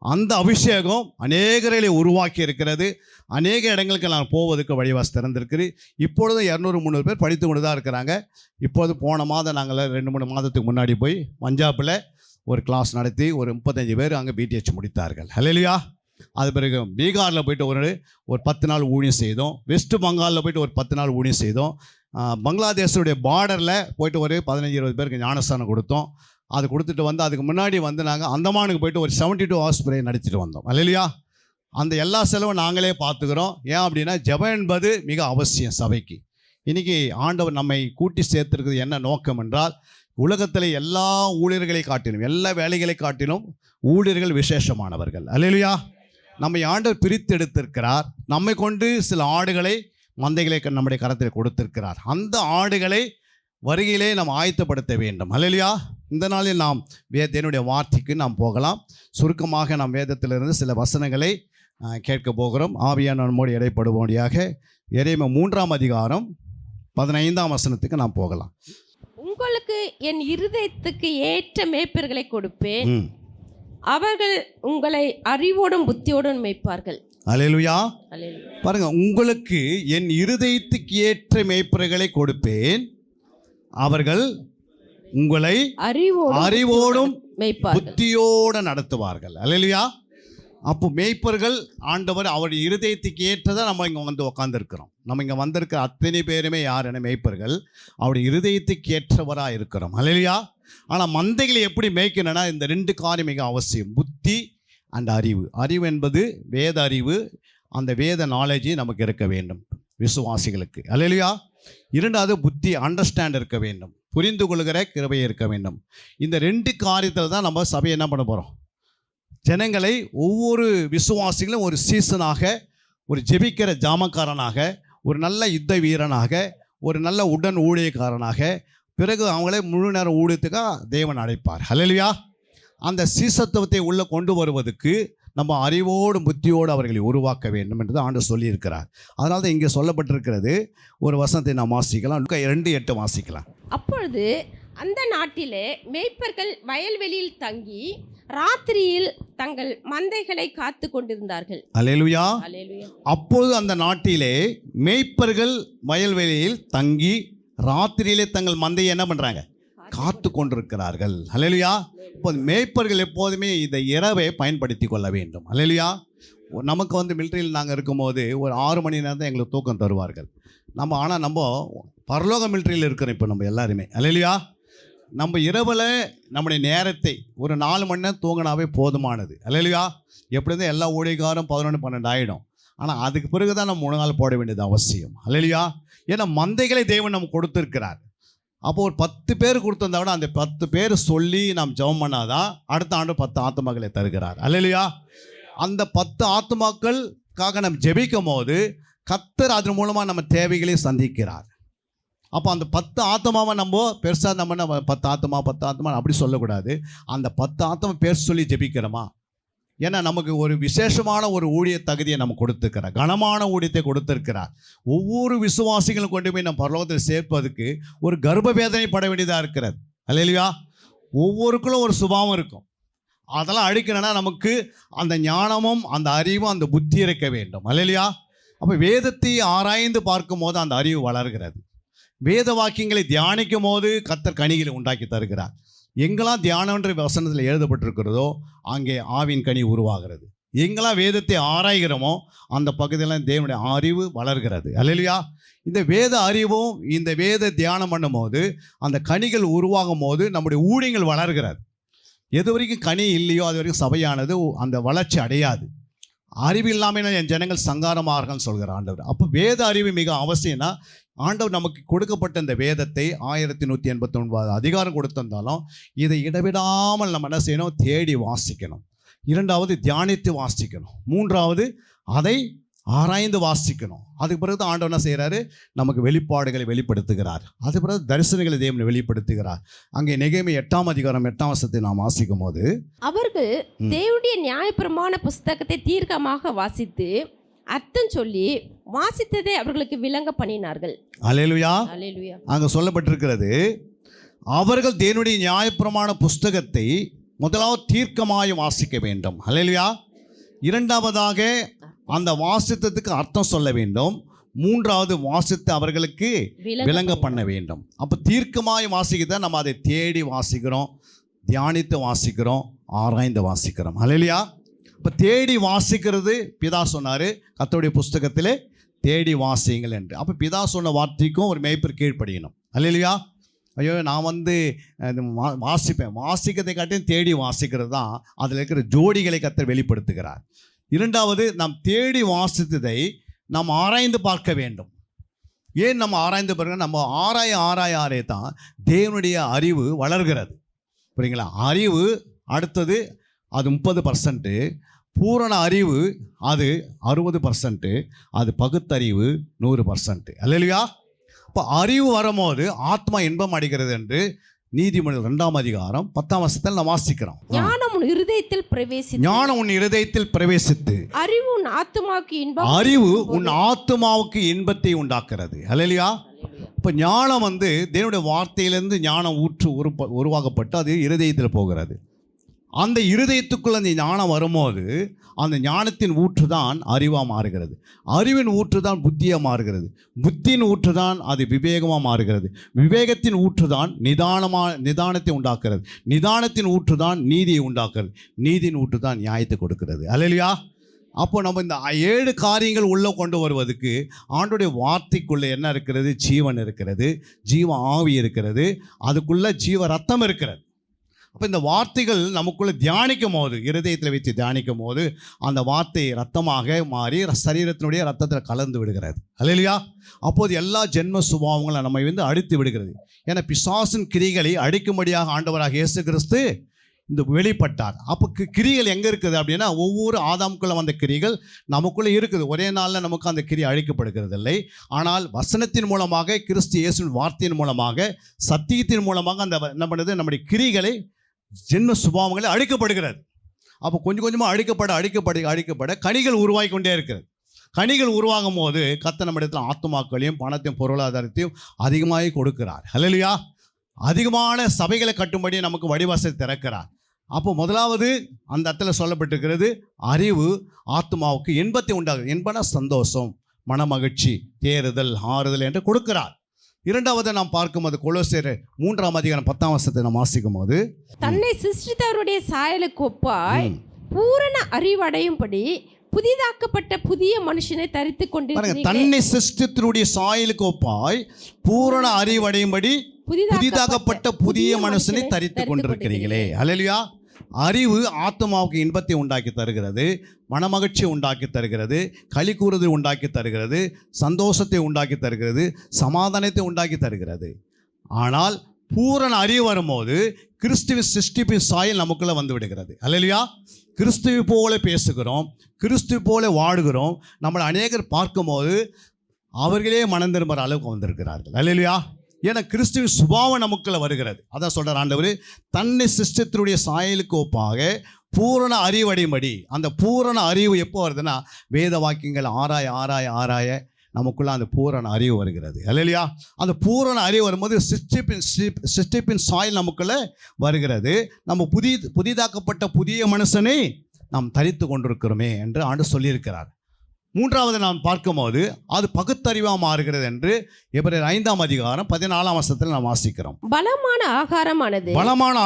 அந்த அபிஷேகம் அநேகரை உருவாக்கி இருக்கிறது. அநேக இடங்களுக்கு நான் போவதற்கு வழிவாசி திறந்திருக்குது. இப்பொழுது 200-300 பேர் படித்து கொண்டு தான் இருக்கிறாங்க. இப்போது போன மாதம் நாங்கள் 2-3 மாதத்துக்கு முன்னாடி போய் பஞ்சாபில் ஒரு கிளாஸ் நடத்தி ஒரு 35 பேர் அங்கே பிடிஹெச் முடித்தார்கள். அல்லேலூயா. அது பிறகு பீகாரில் போய்ட்டு ஒரு 10 நாள் ஊழியம் செய்தோம். வெஸ்ட் பெங்காலில் போய்ட்டு ஒரு 10 நாள் ஊழியம் செய்தோம். பங்களாதேஷுடைய பார்டரில் போய்ட்டு ஒரு 15-20 பேருக்கு ஞானஸ்தானம் கொடுத்தோம். அது கொடுத்துட்டு அதுக்கு முன்னாடி நாங்கள் அந்தமானுக்கு போய்ட்டு ஒரு 72 ஹவர்ஸ் பிரேயர் நடத்திட்டு வந்தோம். அல்லேலூயா. அந்த எல்லா செலவும் நாங்களே பார்த்துக்கிறோம். ஏன் அப்படின்னா ஜெபம் என்பது மிக அவசியம் சபைக்கு. இன்றைக்கி ஆண்டவர் நம்மை கூட்டி சேர்த்துருக்கிறது என்ன நோக்கம் என்றால், உலகத்தில் எல்லா ஊழியர்களை காட்டிலும், எல்லா வேலைகளை காட்டிலும் ஊழியர்கள் விசேஷமானவர்கள். அல்லேலூயா. நம்மை ஆண்டவர் பிரித்து எடுத்திருக்கிறார். நம்மை கொண்டு சில ஆடுகளை, மந்தைகளை நம்முடைய கரத்தில் கொடுத்திருக்கிறார். அந்த ஆடுகளை வருகையிலே நாம் ஆயத்தப்படுத்த வேண்டும். அல்லேலூயா. இந்த நாளில் நாம் தேவனுடைய வார்த்தைக்கு நாம் போகலாம். சுருக்கமாக நாம் வேதத்திலிருந்து சில வசனங்களை கேட்க போகிறோம். ஆவியான நம்மோடு இடைப்படும்படியாக எரேமியா 3ஆம் அதிகாரம் 15ஆம் வசனத்துக்கு நாம் போகலாம். உங்களுக்கு என் இருதயத்துக்கு ஏற்ற மேய்ப்பர்களை கொடுப்பேன், அவர்கள் உங்களை அறிவோடும் புத்தியோடும் மேய்ப்பார்கள். அல்லேலூயா. பாருங்க, உங்களுக்கு என் இருதயத்துக்கு ஏற்ற மேய்ப்பர்களை கொடுப்பேன், அவர்கள் உங்களை அறிவோடும் புத்தியோடு நடத்துவார்கள். அல்லேலூயா. அப்போ மேய்ப்பர்கள் ஆண்டவர் அவருடைய இருதயத்துக்கு ஏற்றதை நம்ம இங்கே வந்து உட்காந்துருக்கிறோம். நம்ம இங்கே வந்திருக்கிற அத்தனை பேருமே யாருன்னு மேய்ப்பர்கள் அவருடைய இருதயத்துக்கு ஏற்றவராக இருக்கிறோம். அல்லேலூயா. ஆனால் மந்தைகளை எப்படி மேய்க்கணும்னா இந்த 2 காரியம் மிக அவசியம். புத்தி அண்ட் அறிவு. அறிவு என்பது வேத அறிவு. அந்த வேத நாலேஜ் நமக்கு இருக்க வேண்டும் விசுவாசிகளுக்கு. அல்லேலூயா. 2வது புத்தி, அண்டர்ஸ்டாண்ட் இருக்க வேண்டும், புரிந்து கொள்கிற கிருபை இருக்க வேண்டும். இந்த 2 காரியத்தில் தான் நம்ம சபையை என்ன பண்ண போகிறோம், ஜனங்களை ஒவ்வொரு விசுவாசிகளும் ஒரு சீசனாக, ஒரு ஜெபிக்கிற ஜாமக்காரனாக, ஒரு நல்ல யுத்த வீரனாக, ஒரு நல்ல உடன் ஊழியக்காரனாக, பிறகு அவங்களே முழு நேரம் ஊழியத்துக்காக தேவன் அழைப்பார். ஹல்லேலூயா. அந்த சீசத்துவத்தை உள்ளே கொண்டு வருவதற்கு நம்ம அறிவோடும் புத்தியோடு அவர்களை உருவாக்க வேண்டும் என்று ஆண்டு சொல்லியிருக்கிறார். அதனால தான் இங்கே சொல்லப்பட்டிருக்கிறது. ஒரு வசனத்தை நாம் வாசிக்கலாம். 2:8 வாசிக்கலாம். அப்பொழுது அந்த நாட்டிலே மேய்ப்பர்கள் வயல்வெளியில் தங்கி ராத்திரியில் தங்கள் மந்தைகளை காத்து கொண்டிருந்தார்கள். அல்லேலூயா. அல்லேலூயா. அப்போது அந்த நாட்டிலே மேய்ப்பர்கள் வயல்வெளியில் தங்கி ராத்திரியிலே தங்கள் மந்தையை என்ன பண்ணுறாங்க, காத்து கொண்டிருக்கிறார்கள். அல்லேலூயா. இப்போ மேய்ப்பர்கள் எப்போதுமே இந்த இரவை பயன்படுத்தி கொள்ள வேண்டும். அல்லேலூயா. நமக்கு வந்து மிலிட்ரியில் நாங்கள் இருக்கும்போது ஒரு 6 மணி நேரம் தான் எங்களுக்கு தூக்கம் தருவார்கள். ஆனால் நம்ம பரலோக மிலிட்ரியில் இருக்கிறோம் இப்போ நம்ம எல்லாருமே. அல்லேலூயா. நம்ம இரவில் நம்முடைய நேரத்தை ஒரு 4 மணி நேரம் தூங்கினாவே போதுமானது. அல்லேலூயா. எப்படி தான் எல்லா ஊழியக்காரும் 11-12 ஆகிடும். ஆனால் அதுக்கு பிறகு தான் நம்ம 3 நாள் போட வேண்டியது அவசியம். அல்லேலூயா. ஏன்னா மந்தைகளை தேவன் நம்ம கொடுத்துருக்கிறார். அப்போ ஒரு 10 பேர் கொடுத்திருந்தா விட அந்த 10 பேர் சொல்லி நாம் ஜெபம் பண்ணாதான் அடுத்த ஆண்டு 10 ஆத்துமாக்களை தருகிறார். அல்லேலூயா. அந்த 10 ஆத்துமாக்களுக்காக நம்ம ஜெபிக்கும் போது கர்த்தர் அதன் மூலமாக நம்ம தேவைகளை சந்திக்கிறார். அப்போ அந்த 10 ஆத்மாவை நம்ம பெருசாக நம்ம 10 ஆத்மா அப்படி சொல்லக்கூடாது. அந்த 10 ஆத்மா பேர் சொல்லி ஜெபிக்கிறோமா? ஏன்னா நமக்கு ஒரு விசேஷமான ஒரு ஊழிய தகுதியை நம்ம கொடுத்துருக்கிறார், கனமான ஊழியத்தை கொடுத்துருக்கிறார். ஒவ்வொரு விசுவாசிகளும் கொண்டு போய் நம்ம பரலோகத்தில் சேர்ப்பதுக்கு ஒரு கர்ப்ப வேதனை பட வேண்டியதாக இருக்கிறது. அல்லேலூயா. ஒவ்வொருக்குள்ளும் ஒரு சுபாவம் இருக்கும். அதெல்லாம் அழிக்கணும்னா நமக்கு அந்த ஞானமும் அந்த அறிவும் அந்த புத்தி இருக்க வேண்டும். அல்லேலூயா. அப்போ வேதத்தை ஆராய்ந்து பார்க்கும் போது அந்த அறிவு வளர்கிறது. வேத வாக்கியங்களை தியானிக்கும் போது கர்த்தர் கனிகளை உண்டாக்கி தருகிறார். எங்கெல்லாம் தியானம்ன்ற வசனத்தில் எழுதப்பட்டிருக்கிறதோ அங்கே ஆவின் கனி உருவாகிறது. எங்கெல்லாம் வேதத்தை ஆராய்கிறோமோ அந்த பகுதியெல்லாம் தேவனுடைய அறிவு வளர்கிறது. அல்லேலூயா. இந்த வேத அறிவும் இந்த வேத தியானம் பண்ணும் போது அந்த கனிகள் உருவாகும் போது நம்முடைய ஊழியங்கள் வளர்கிறது. எது வரைக்கும் கனி இல்லையோ அது வரைக்கும் சபையானது அந்த வளர்ச்சி அடையாது. அறிவு இல்லாமல் என் ஜனங்கள் சங்காரமாகன்னு சொல்கிற ஆண்டவர். அப்போ வேத அறிவு மிக அவசியம்னா ஆண்டவர் நமக்கு கொடுக்கப்பட்ட இந்த வேதத்தை 1189 அதிகாரம் கொடுத்திருந்தாலும் இதை இடைவிடாமல் நம்ம என்ன செய்யணும், தேடி வாசிக்கணும். 2வது தியானித்து வாசிக்கணும். 3வது அதை ஆராய்ந்து வாசிக்கணும். அதுக்கு பிறகு தான் ஆண்டவர் என்ன செய்கிறாரு, நமக்கு வெளிப்பாடுகளை வெளிப்படுத்துகிறார். அதுக்கு பிறகு தரிசனங்களை தேவனை வெளிப்படுத்துகிறார். அங்கே நெகேமியா 8ஆம் அதிகாரம் 8ஆம் வசனத்தை நாம் வாசிக்கும் போது, அவர்கள் தேவனுடைய நியாயப்பிரமாண புஸ்தகத்தை தீர்க்கமாக வாசித்து அர்த்தம் சொல்லி வாசித்ததை அவர்களுக்கு விளங்க பண்ணினார்கள். அல்லேலூயா. அல்லேலூயா. அங்கே சொல்லப்பட்டிருக்கிறது, அவர்கள் தேவனுடைய நியாயப்பிரமாண புஸ்தகத்தை முதலாவது தீர்க்கமாய் வாசிக்க வேண்டும். அல்லேலூயா. 2வதாக அந்த வாசித்ததுக்கு அர்த்தம் சொல்ல வேண்டும். 3வது வாசித்து அவர்களுக்கு விளங்க பண்ண வேண்டும். அப்போ தீர்க்கமாய் வாசிக்கதான் நம்ம அதை தேடி வாசிக்கிறோம், தியானித்து வாசிக்கிறோம், ஆராய்ந்து வாசிக்கிறோம். அல்லேலூயா. இப்போ தேடி வாசிக்கிறது பிதா சொன்னார், கர்த்தருடைய புஸ்தகத்திலே தேடி வாசியுங்கள் என்று. அப்போ பிதா சொன்ன வார்த்தைக்கும் ஒரு மேய்ப்பர் கீழ்ப்படியணும். அல்லேலூயா. ஐயோ நான் வாசிப்பேன், வாசிக்கிறதை காட்டியும் தேடி வாசிக்கிறது தான் அதில் இருக்கிற ஜோடிகளை கர்த்தர் வெளிப்படுத்துகிறார். 2வது நாம் தேடி வாசித்ததை நாம் ஆராய்ந்து பார்க்க வேண்டும். ஏன் நம்ம ஆராய்ந்து பார்க்க, நம்ம ஆராய தான் தேவனுடைய அறிவு வளர்கிறது. புரியுங்களா? அறிவு அடுத்தது அது 30%, பூரண அறிவு அது 60%, அது பகுத்தறிவு 100%. அல்லேலூயா. இப்போ அறிவு வரும்போது ஆத்மா இன்பம் அடைகிறது என்று நீதிமொழிகள் 2ஆம் அதிகாரம் 10ஆம் வசனத்தில் நாம் வாசிக்கிறோம். ஞானம் உன் இருதயத்தில் பிரவேசித்து, ஞானம் உன் இருதயத்தில் பிரவேசித்து, அறிவு உன் ஆத்துமாவுக்கு இன்பம், அறிவு உன் ஆத்துமாவுக்கு இன்பத்தை உண்டாக்குறது. அல்லேலூயா. இப்போ ஞானம் தேவனுடைய வார்த்தையிலிருந்து ஞானம் உருவாக்கப்பட்டு அது இருதயத்தில் போகிறது. அந்த இருதயத்துக்குள்ள அந்த ஞானம் வரும்போது அந்த ஞானத்தின் ஊற்று தான் அறிவாக மாறுகிறது. அறிவின் ஊற்று தான் புத்தியாக மாறுகிறது. புத்தியின் ஊற்று தான் அது விவேகமாக மாறுகிறது. விவேகத்தின் ஊற்று தான் நிதானத்தை உண்டாக்குறது. நிதானத்தின் ஊற்று தான் நீதியை உண்டாக்குறது. நீதியின் ஊற்று தான் நியாயத்தை கொடுக்கிறது. அல்லேலூயா. அப்போ நம்ம இந்த 7 காரியங்கள் உள்ளே கொண்டு வருவதுக்கு ஆண்டோடைய வார்த்தைக்குள்ளே என்ன இருக்கிறது? ஜீவன் இருக்கிறது, ஜீவ ஆவி இருக்கிறது, அதுக்குள்ளே ஜீவ ரத்தம் இருக்கிறது. அப்போ இந்த வார்த்தைகள் நமக்குள்ளே தியானிக்கும் போது, இருதயத்தில் வைத்து தியானிக்கும் போது அந்த வார்த்தை ரத்தமாக மாறி சரீரத்தினுடைய ரத்தத்தில் கலந்து விடுகிறது. அல்லேலூயா. அப்போது எல்லா ஜென்ம சுபாவங்களும் நம்மை அழித்து விடுகிறது. ஏன்னா பிசாசின் கிரிகளை அழிக்கும்படியாக ஆண்டவராக இயேசு கிறிஸ்து இந்த வெளிப்பட்டார். அப்போ கிரிகள் எங்கே இருக்குது அப்படின்னா, ஒவ்வொரு ஆதாமுக்குள்ளே வந்த கிரிகள் நமக்குள்ளே இருக்குது. ஒரே நாளில் நமக்கு அந்த கிரி அழிக்கப்படுகிறது இல்லை. ஆனால் வசனத்தின் மூலமாக, கிறிஸ்து இயேசுவின் வார்த்தையின் மூலமாக, சத்தியத்தின் மூலமாக அந்த என்ன பண்ணுது? நம்முடைய கிரிகளை, ஜென்ம சுபாவங்களை அழிக்கப்படுகிறது. அப்போ கொஞ்சம் கொஞ்சமாக அழிக்கப்பட கனிகள் உருவாகி கொண்டே இருக்கிறது. கனிகள் உருவாகும் போது கர்த்தர் நம்மிடத்தில் ஆத்துமாக்களையும் பணத்தையும் பொருளாதாரத்தையும் அதிகமாக கொடுக்கிறார். அல்லேலூயா. அதிகமான சபைகளை கட்டும்படி நமக்கு வழிவாசல் திறக்கிறார். அப்போ முதலாவது அந்த இடத்துல சொல்லப்பட்டிருக்கிறது, அறிவு ஆத்மாவுக்கு இன்பத்தை உண்டாகுது. இன்பனா சந்தோஷம், மனமகிழ்ச்சி, தேறுதல், ஆறுதல் என்று கொடுக்கிறார். இரண்டாவது நாம் பார்க்கும்போது கொலோசியர் 3:10 நாம் வாசிக்கும் போது, தன்னை சிருஷ்டித்தவருடைய சாயலுக்கு ஒப்பாய் பூரண அறிவடையும்படி புதிதாக்கப்பட்ட புதிய மனுஷனை தரித்து கொண்டிருக்கிறீர்கள். தன்னை சிருஷ்டித்தவருடைய சாயலுக்கு ஒப்பாய் பூரண அறிவடையும்படி புதிதாக்கப்பட்ட புதிய மனுஷனை தரித்து கொண்டிருக்கிறீர்களே. அல்லேலூயா. அறிவு ஆத்மாவுக்கு இன்பத்தை உண்டாக்கி தருகிறது, மனமகிழ்ச்சியை உண்டாக்கி தருகிறது, களி கூறுதலை உண்டாக்கி தருகிறது, சந்தோஷத்தை உண்டாக்கி தருகிறது, சமாதானத்தை உண்டாக்கி தருகிறது. ஆனால் பூரண அறிவு வரும்போது கிறிஸ்துவின் சிருஷ்டிப்பின் சாயல் நமக்குள்ளே வந்து விடுகிறது. அல்லேலூயா. கிறிஸ்துவை போல பேசுகிறோம், கிறிஸ்துவை போல வாழுகிறோம். நம்மளை அநேகர் பார்க்கும்போது அவர்களே மனம் திரும்புகிற அளவுக்கு வந்திருக்கிறார்கள். அல்லேலூயா. ஏன்னா கிறிஸ்துவின் சுபாவம் நமக்குள்ள வருகிறது. அதான் சொல்கிறார் ஆண்டவர், தன்னை சிருஷ்டித்தருடைய சாயலுக்கு ஒப்பாக பூரண அறிவடையும்படி. அந்த பூரண அறிவு எப்போ வருதுன்னா, வேத வாக்கியங்கள் ஆராய நமக்குள்ள அந்த பூரண அறிவு வருகிறது. அல்லேலூயா. அந்த பூரண அறிவு வரும்போது சிருஷ்டிப்பின் சாயல் நமக்குள்ள வருகிறது. நம்ம புதிதாக்கப்பட்ட புதிய மனுஷனை நாம் தரித்து கொண்டிருக்கிறோமே என்று ஆண்டு சொல்லியிருக்கிறார். மூன்றாவது நாம் பார்க்கும்போது அது பகுத்தறிவாக மாறுகிறது என்று எபிரேயர் 5:14 நாம் வாசிக்கிறோம். பலமான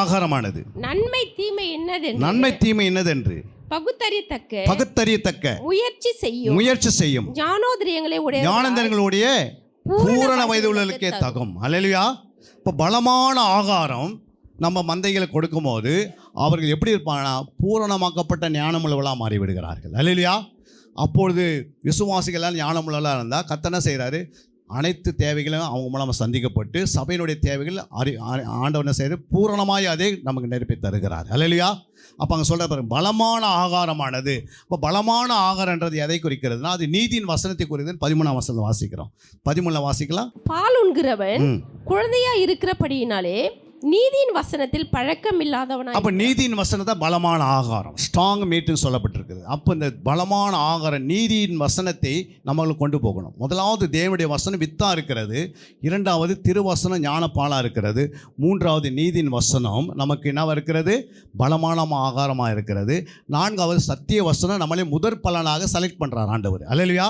ஆகாரமானது நன்மை தீமை என்னதென்று பகுத்தறியத்தக்க முயற்சி செய்யும் ஞானேந்திரியங்களுடைய பூரண வயதுள்ளவர்களுக்கே தகும். அல்லேலூயா. இப்போ பலமான ஆகாரம் நம்ம மந்தைகளை கொடுக்கும்போது அவர்கள் எப்படி இருப்பாங்கன்னா, பூரணமாக்கப்பட்ட ஞானமுள்ளவர்களாக மாறிவிடுகிறார்கள். அல்லேலூயா. அப்பொழுது விசுவாசிகளால் ஞானமுள்ளவர்களாக இருந்தால் கர்த்தர் என்ன செய்கிறாரு? அனைத்து தேவைகளும் அவங்க மூலமாக சந்திக்கப்பட்டு சபையினுடைய தேவைகள் ஆண்டவர் என்ன செய்கிறார்? பூரணமாய் அதை நமக்கு நிரப்பி தருகிறார். அல்லேலூயா. அப்போ அங்கே சொல்கிற பலமான ஆகாரமானது. இப்போ பலமான ஆகாரன்றது எதை குறிக்கிறதுனா, அது நீதியின் வசனத்தை குறிக்கிறது. 13 வாசிக்கிறோம். 13 வாசிக்கலாம். பால் உண்கிறவன் குழந்தையா இருக்கிறபடியினாலே நீதியின் வசனத்தில் பழக்கம் இல்லாதவனாய். அப்போ நீதியின் வசனத்தை பலமான ஆகாரம், ஸ்ட்ராங் மீட்னு சொல்லப்பட்டிருக்குது. அப்போ இந்த பலமான ஆகாரம் நீதியின் வசனத்தை நம்மளுக்கு கொண்டு போகணும். முதலாவது தேவனுடைய வசனம் வித்தா இருக்கிறது, இரண்டாவது திருவசனம் ஞானப்பாலாக இருக்கிறது, மூன்றாவது நீதியின் வசனம் நமக்கு என்னவா இருக்கிறது? பலமான ஆகாரமாக இருக்கிறது, நான்காவது சத்திய வசனம் நம்மளே முதற் பலனாக செலக்ட் பண்ணுறார் ஆண்டவர். அல்லேலூயா.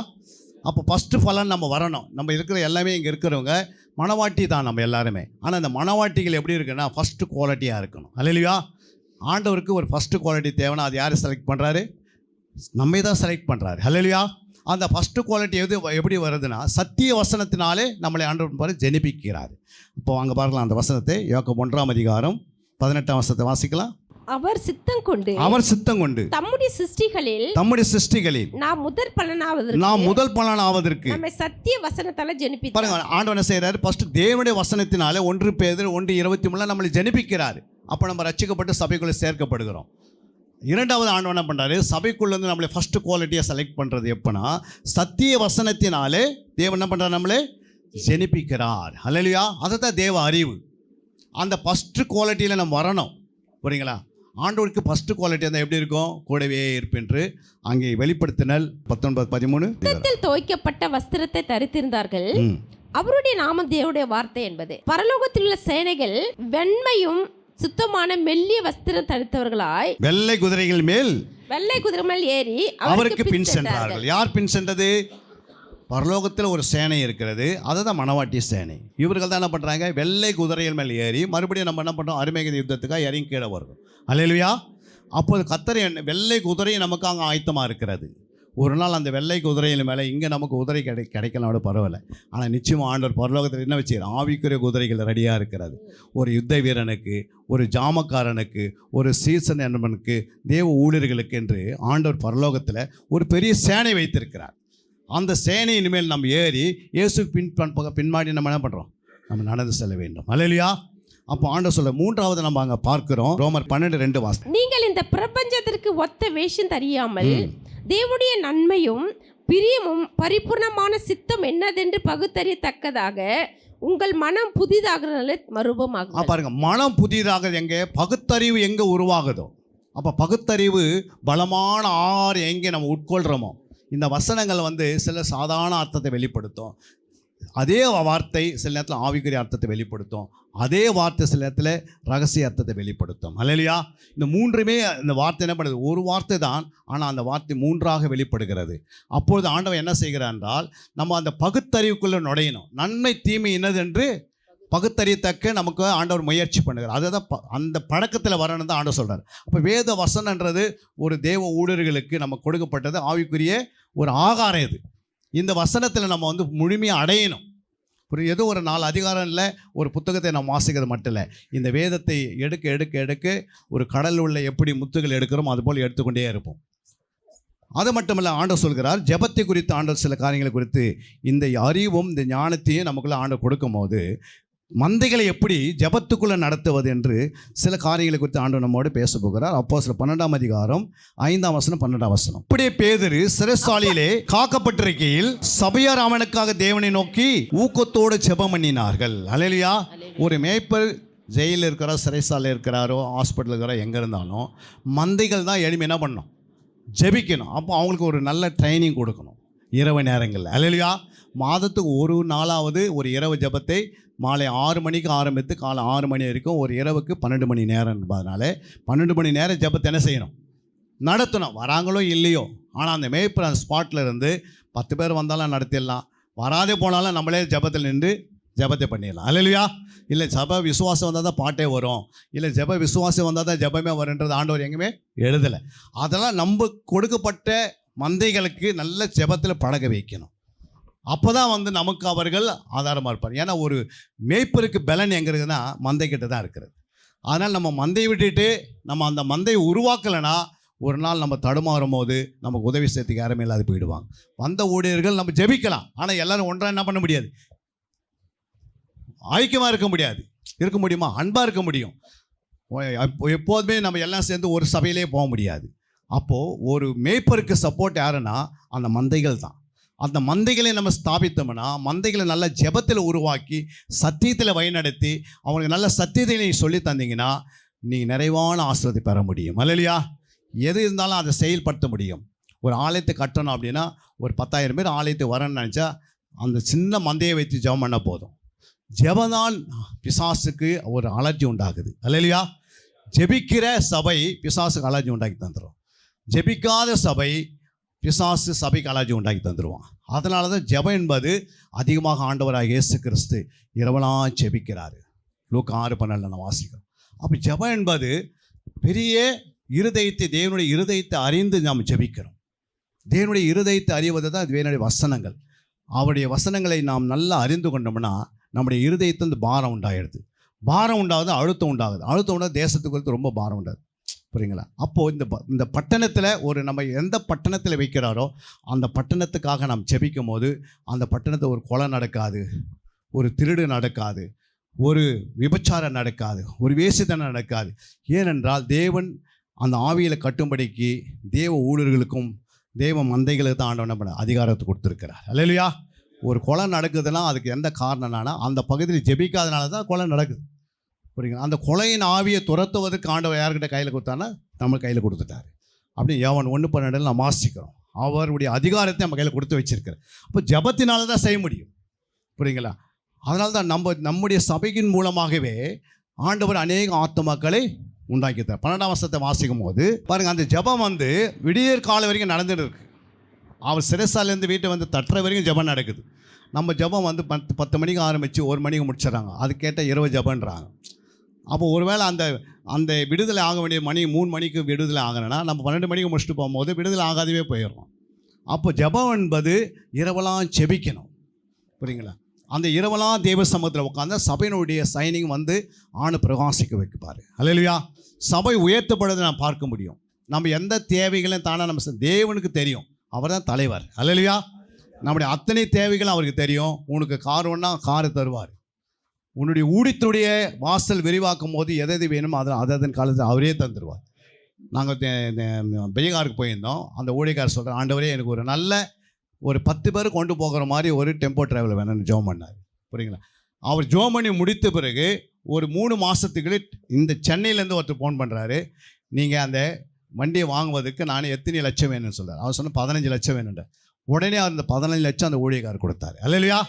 அப்போ ஃபஸ்ட்டு பலன் நம்ம வரணும். நம்ம இருக்கிற எல்லாமே இங்கே இருக்கிறவங்க மனவாட்டி தான் நம்ம எல்லாருமே. ஆனால் இந்த மனவாட்டிகள் எப்படி இருக்குன்னா ஃபஸ்ட்டு குவாலிட்டியாக இருக்கணும். அல்லேலூயா. ஆண்டவருக்கு ஒரு ஃபஸ்ட்டு குவாலிட்டி தேவைன்னா அது யார் செலக்ட் பண்ணுறாரு? நம்மை தான் செலக்ட் பண்ணுறாரு. அல்லேலூயா. அந்த ஃபஸ்ட்டு குவாலிட்டி எப்படி வருதுன்னா, சத்திய வசனத்தினாலே நம்மளை ஆண்டவர் ஜெனிப்பிக்கிறார். இப்போ அங்கே பார்க்கலாம் அந்த வசனத்தை. யோவான் 1:18 வாசிக்கலாம். அவர் சித்தம் கொண்டு தம்முடைய சிருஷ்டிகளில் நாம் முதல் பலனாவதற்கு நம்மை சத்திய வசனத்தால ஜெனிப்பித்தார். பாருங்க, ஆண்டவர் என்ன செய்றாரு? ஃபர்ஸ்ட் தேவனுடைய வசனத்தினாலே 1 பேதுரு 1:23 நம்மளை ஜெனிப்பிக்கிறார். அப்போ நம்ம ரட்சிக்கப்பட்டு சபைக்குள்ளே சேர்க்கப்படுகிறோம். இரண்டாவது ஆண்டவர் என்ன பண்ணுறாரு? சபைக்குள்ளேருந்து நம்மளை ஃபஸ்ட்டு குவாலிட்டியாக செலக்ட் பண்ணுறது எப்போனா, சத்திய வசனத்தினாலே தேவன் என்ன பண்ணுறாரு? நம்மளை ஜெனிப்பிக்கிறார். அல்லேலூயா. அதை தான் தேவ அறிவு. அந்த ஃபஸ்ட்டு குவாலிட்டியில் நம்ம வரணும். புரியுங்களா? ஆண்டவருக்கு ஃபஸ்ட்டு குவாலிட்டி இருந்தால் எப்படி இருக்கும்? கூடவே இருப்பென்று அங்கே வெளிப்படுத்தினல் 19:13 துவைக்கப்பட்ட வஸ்திரத்தை தரித்திருந்தார்கள், அவருடைய நாமம் தேவனுடைய வார்த்தை என்பது. பரலோகத்தில் உள்ள சேனைகள் வெண்மையும் சுத்தமான மெல்லிய வஸ்திரம் தரித்தவர்களாய் வெள்ளை குதிரைகள் மேல் வெள்ளை குதிரை மேல் ஏறி அவருக்கு பின் சென்றார்கள். யார் பின் சென்றது? பரலோகத்தில் ஒரு சேனை இருக்கிறது, அதுதான் மணவாட்டி சேனை. இவர்கள் தான் என்ன பண்ணுறாங்க? வெள்ளை குதிரைகள் மேல் ஏறி மறுபடியும் நம்ம என்ன பண்ணுறோம்? அருமேகதி யுத்தத்துக்காக இறங்கி கீழே வருவோம். அல்லேலூயா. அப்போது கர்த்தர் வெள்ளை குதிரை நமக்கு அங்கே ஆயத்தமாக இருக்கிறது. ஒரு நாள் அந்த வெள்ளை குதிரையின் மேலே இங்கே நமக்கு குதிரை கிடைக்கலாம் பரவாயில்ல, ஆனால் நிச்சயமாக ஆண்டவர் பரலோகத்தில் என்ன வச்சு ஆவிக்குரிய குதிரைகள் ரெடியாக இருக்கிறது. ஒரு யுத்த வீரனுக்கு, ஒரு ஜாமக்காரனுக்கு, ஒரு சீசன் என்பவனுக்கு, தேவ ஊழியர்களுக்கு என்று ஆண்டவர் பரலோகத்தில் ஒரு பெரிய சேனை வைத்திருக்கிறார். அந்த சேனையின் மேல் நம்ம ஏறி இயேசுக்கு பின்மாடி நம்ம என்ன பண்ணுறோம்? நம்ம நடந்து செல்ல வேண்டும். அல்லேலூயா. அப்போ ஆண்டவர் சொல்ல மூன்றாவது நம்ம அங்கே பார்க்கிறோம், ரோமர் 12:2 வாசி. நீங்கள் இந்த பிரபஞ்சத்திற்கு ஒத்த வேஷம் தெரியாமல் தேவனுடைய நன்மையும் பிரியமும் பரிபூர்ணமான சித்தம் என்னதென்று பகுத்தறியத்தக்கதாக உங்கள் மனம் புதிதாக மறுபமாகும். பாருங்க, மனம் புதிதாக எங்கே? பகுத்தறிவு எங்கே உருவாகுதோ, அப்போ பகுத்தறிவு பலமான ஆறு எங்கே நம்ம உட்கொள்கிறோமோ. இந்த வசனங்கள் சில சாதாரண அர்த்தத்தை வெளிப்படுத்தும், அதே வார்த்தை சில நேரத்தில் ஆவிக்குரிய அர்த்தத்தை வெளிப்படுத்தும், அதே வார்த்தை சில நேரத்தில் ரகசிய அர்த்தத்தை வெளிப்படுத்தும். அல்லேலூயா. இந்த மூன்றுமே இந்த வார்த்தை என்ன பண்ணுது? ஒரு வார்த்தை தான், ஆனால் அந்த வார்த்தை மூன்றாக வெளிப்படுகிறது. அப்பொழுது ஆண்டவன் என்ன செய்கிறார் என்றால், நம்ம அந்த பகுத்தறிவுக்குள்ளே நுழையணும். நன்மை தீமை என்னது என்று பகுத்தறியத்தக்க நமக்கு ஆண்டவர் முயற்சி பண்ணுகிறார். அதுதான் அந்த பழக்கத்தில் வரணும் தான் ஆண்டவர் சொல்கிறார். அப்போ வேத வசனன்றது ஒரு தேவ ஊழியர்களுக்கு நம்ம கொடுக்கப்பட்டது ஆவிக்குரிய ஒரு ஆகாரம். இது இந்த வசனத்தில் நம்ம முழுமையாக அடையணும். ஏதோ ஒரு 4 அதிகாரம் இல்லை, ஒரு புத்தகத்தை நம்ம வாசிக்கிறது மட்டும் இல்லை, இந்த வேதத்தை எடுக்க எடுக்க எடுக்க ஒரு கடல் உள்ள எப்படி முத்துகள் எடுக்கிறோம் அதுபோல் எடுத்துக்கொண்டே இருப்போம். அது மட்டும் இல்லை, ஆண்டவர் சொல்கிறார் ஜெபத்தை குறித்து ஆண்டவர் சில காரியங்களை குறித்து இந்த அறிவும் இந்த ஞானத்தையும் நமக்குள்ள ஆண்டவர் கொடுக்கும் போது மந்தைகளை எப்படி ஜெபத்துக்குள்ளே நடத்துவது என்று சில காரியங்களை குறித்து ஆண்டவர் நம்மோடு பேச போகிறார். அப்போஸ்தலர் 12 அதிகாரம் 5 வசனம் 12 வசனம். அப்படியே பேதுரு சிறைச்சாலையிலே காக்கப்பட்டிருக்கையில் சபையார் அவனுக்காக தேவனை நோக்கி ஊக்கத்தோடு ஜெபம் பண்ணினார்கள். அல்லேலூயா. ஒரு மேய்ப்பர் ஜெயிலில் இருக்கிறாரோ, சிறைச்சாலையில் இருக்கிறாரோ, ஹாஸ்பிட்டல் இருக்கிறாரோ, எங்கே இருந்தாலும் மந்தைகள் தான் எழுப்பி என்ன பண்ணணும்? ஜெபிக்கணும். அப்போ அவங்களுக்கு ஒரு நல்ல ட்ரைனிங் கொடுக்கணும் இரவு நேரங்களில். அல்லேலூயா. மாதத்துக்கு ஒரு நாளாவது ஒரு இரவு ஜெபத்தை மாலை 6 மணிக்கு ஆரம்பித்து காலை 6 மணி வரைக்கும் ஒரு இரவுக்கு 12 மணி நேரம் என்பதனால 12 மணி நேரம் ஜெபத்தை என்ன செய்யணும்? நடத்தணும். வராங்களோ இல்லையோ, ஆனால் அந்த மேய்ப்பர் அந்த ஸ்பாட்டில் இருந்து 10 பேர் வந்தாலும் நடத்திடலாம், வராதே போனாலும் நம்மளே ஜெபத்தில் நின்று ஜெபத்தை பண்ணிடலாம். அல்லேலூயா. இல்லை ஜெப விசுவாசம் வந்தால் தான் பாட்டே வரும், இல்லை ஜெப விசுவாசம் வந்தால் தான் ஜெபமே வருன்றது ஆண்டவர் எங்கேயுமே எழுதலை. அதெல்லாம் நம்ம கொடுக்கப்பட்ட மந்தைகளுக்கு நல்ல ஜெபத்தில் பழக வைக்கணும். அப்போ தான் நமக்கு அவர்கள் ஆதாரமாக இருப்பார். ஏன்னா ஒரு மேய்ப்பருக்கு பலன் எங்கே இருக்குதுன்னா மந்தைக்கிட்ட தான் இருக்கிறது. அதனால் நம்ம மந்தையை விட்டுட்டு நம்ம அந்த மந்தையை உருவாக்கலைன்னா ஒரு நாள் நம்ம தடுமாறும் போது நமக்கு உதவி செய்யறதுக்கு யாருமே இல்லாது போயிடுவாங்க. வந்த ஊழியர்கள் நம்ம ஜெபிக்கலாம், ஆனால் எல்லாரும் ஒன்றா என்ன பண்ண முடியாது? ஐக்கியமாக இருக்க முடியாது. இருக்க முடியுமா? அன்பாக இருக்க முடியும். எப்போதுமே நம்ம எல்லாம் சேர்ந்து ஒரு சபையிலே போக முடியாது. அப்போது ஒரு மேய்ப்பருக்கு சப்போர்ட் யாருன்னா அந்த மந்தைகள் தான். அந்த மந்தைகளை நம்ம ஸ்தாபித்தோம்னா, மந்தைகளை நல்ல ஜெபத்தில் உருவாக்கி சத்தியத்தில் வழிநடத்தி அவங்களுக்கு நல்ல சத்தியத்தை நீங்கள் சொல்லி தந்தீங்கன்னா நீங்கள் நிறைவான ஆசீர்வாதத்தை பெற முடியும். அல்லேலூயா. எது இருந்தாலும் அதை செயல்படுத்த முடியும். ஒரு ஆலயத்தை கட்டணும் அப்படின்னா ஒரு 10,000 பேர் ஆலயத்தை வரணும்னு நினச்சா அந்த சின்ன மந்தையை வைத்து ஜெபம் பண்ண போதும். ஜெபம்தான் பிசாசுக்கு ஒரு அலர்ஜி உண்டாகுது. அல்லேலூயா. ஜெபிக்கிற சபை பிசாசுக்கு அலர்ஜி உண்டாக்கி தந்துடும். ஜெபிக்காத சபை பிசாசு சபைக்கு அலர்ஜி உண்டாக்கி தந்துடுவான். அதனால தான் ஜெபம் என்பது அதிகமாக ஆண்டவராக இயேசு கிறிஸ்து இரவெல்லாம் ஜெபிக்கிறாரு. லூக்கா 6:12 நான் வாசிக்கிறோம். அப்போ ஜெபம் என்பது பெரிய இருதயத்தை, தேவனுடைய இருதயத்தை அறிந்து நாம் ஜெபிக்கிறோம். தேவனுடைய இருதயத்தை அறிவது தான் தேவனுடைய வசனங்கள். அவருடைய வசனங்களை நாம் நல்லா அறிந்து கொண்டோம்னா நம்முடைய இருதயத்திலிருந்து பாரம் உண்டாகிடுது. பாரம் உண்டாகுது, அழுத்தம் உண்டாகுது. அழுத்தம் உண்டாகுது, தேசத்துக்கு குறித்து ரொம்ப பாரம் உண்டாகுது. புரியுங்களா? அப்போது இந்த பட்டணத்தில் நம்ம எந்த பட்டணத்தில் வைக்கிறாரோ அந்த பட்டணத்துக்காக நாம் ஜெபிக்கும் போது அந்த பட்டணத்தில் ஒரு கொலை நடக்காது, ஒரு திருடு நடக்காது, ஒரு விபச்சாரம் நடக்காது, ஒரு வேசித்தனம் நடக்காது. ஏனென்றால் தேவன் அந்த ஆவியில் கட்டும்படிக்கு தேவ ஊழியர்களுக்கும் தேவ மந்தைகளுக்கு தான் ஆண்டவன் பண்ண அதிகாரத்தை கொடுத்துருக்கிறார். அல்லேலூயா. ஒரு கொலை நடக்குதுன்னா அதுக்கு எந்த காரணம்னா அந்த பகுதியில் ஜெபிக்காதனால தான் கொலை நடக்குது. புரியுங்க? அந்த கொலையின் ஆவியை துரத்துவதற்கு ஆண்டவர் யார்கிட்ட கையில் கொடுத்தானா? நம்ம கையில் கொடுத்துட்டாரு. அப்படி யோவான் 1:12 நம்ம வாசிக்கிறோம். அவருடைய அதிகாரத்தை நம்ம கையில் கொடுத்து வச்சிருக்கிறார். அப்போ ஜெபத்தினால தான் செய்ய முடியும். புரியுங்களா? அதனால தான் நம்முடைய சபையின் மூலமாகவே ஆண்டவர் அநேக ஆத்துமாக்களை உண்டாக்கித்தார். 12ஆம் வசனத்தை வாசிக்கும் போது பாருங்கள், அந்த ஜெபம் வந்து விடியற் காலை வரைக்கும் நடந்துட்டு இருக்கு. அவர் சிறைசாலேருந்து வீட்டை வந்து தட்டுற வரைக்கும் ஜெபம் நடக்குது. நம்ம ஜெபம் வந்து 10 மணிக்கு ஆரம்பித்து 1 மணிக்கு முடிச்சிடறாங்க. அது கேட்டால் 20 ஜெபன்றாங்க. அப்போ ஒருவேளை அந்த விடுதலை ஆக வேண்டிய 3 மணிக்கு விடுதலை ஆகணும்னா நம்ம 12 மணிக்கு முடிச்சுட்டு போகும்போது விடுதலை ஆகாதவே போயிடுறோம். அப்போ ஜெபம் என்பது இரவெல்லாம் செபிக்கணும். புரியுங்களா? அந்த இரவெல்லாம் தேவ சமூகத்தில் உட்காந்து சபையினுடைய சைனிங் வந்து ஆணு பிரகாசிக்க வைப்பார். அல்லேலூயா. சபை உயர்த்தப்படுறதை நான் பார்க்க முடியும். நம்ம எந்த தேவைகளையும் தானே நம்ம தேவனுக்கு தெரியும். அவர் தான் தலைவர். அல்லேலூயா. நம்முடைய அத்தனை தேவைகளும் அவருக்கு தெரியும். உனக்கு கார் ஒன்றா காரை தருவார். உன்னுடைய ஊழியத்தினுடைய வாசல் விரிவாக்கும் போது எது வேணுமோ அதன் காலத்தில் அவரே தந்துடுவார். நாங்கள் பீகாருக்கு போயிருந்தோம். அந்த ஊழியக்காரர் சொல்கிறேன், ஆண்டவரே எனக்கு ஒரு 10 பேர் கொண்டு போகிற மாதிரி ஒரு டெம்போ டிராவல் வேணும்னு ஜெபம் பண்ணார். புரியுங்களா? அவர் ஜெபம் பண்ணி முடித்த பிறகு ஒரு 3 மாதத்துக்கு இந்த சென்னையிலேருந்து ஒருத்தர் ஃபோன் பண்ணுறாரு, நீங்கள் அந்த வண்டியை வாங்குவதற்கு நான் எத்தனை லட்சம் வேணும்னு சொல்கிறார். அவர் சொன்ன 15 லட்சம் வேணுன்ற. உடனே அந்த 15 லட்சம் அந்த ஊழியக்காரர் கொடுத்தாரு. அல்லேலூயா.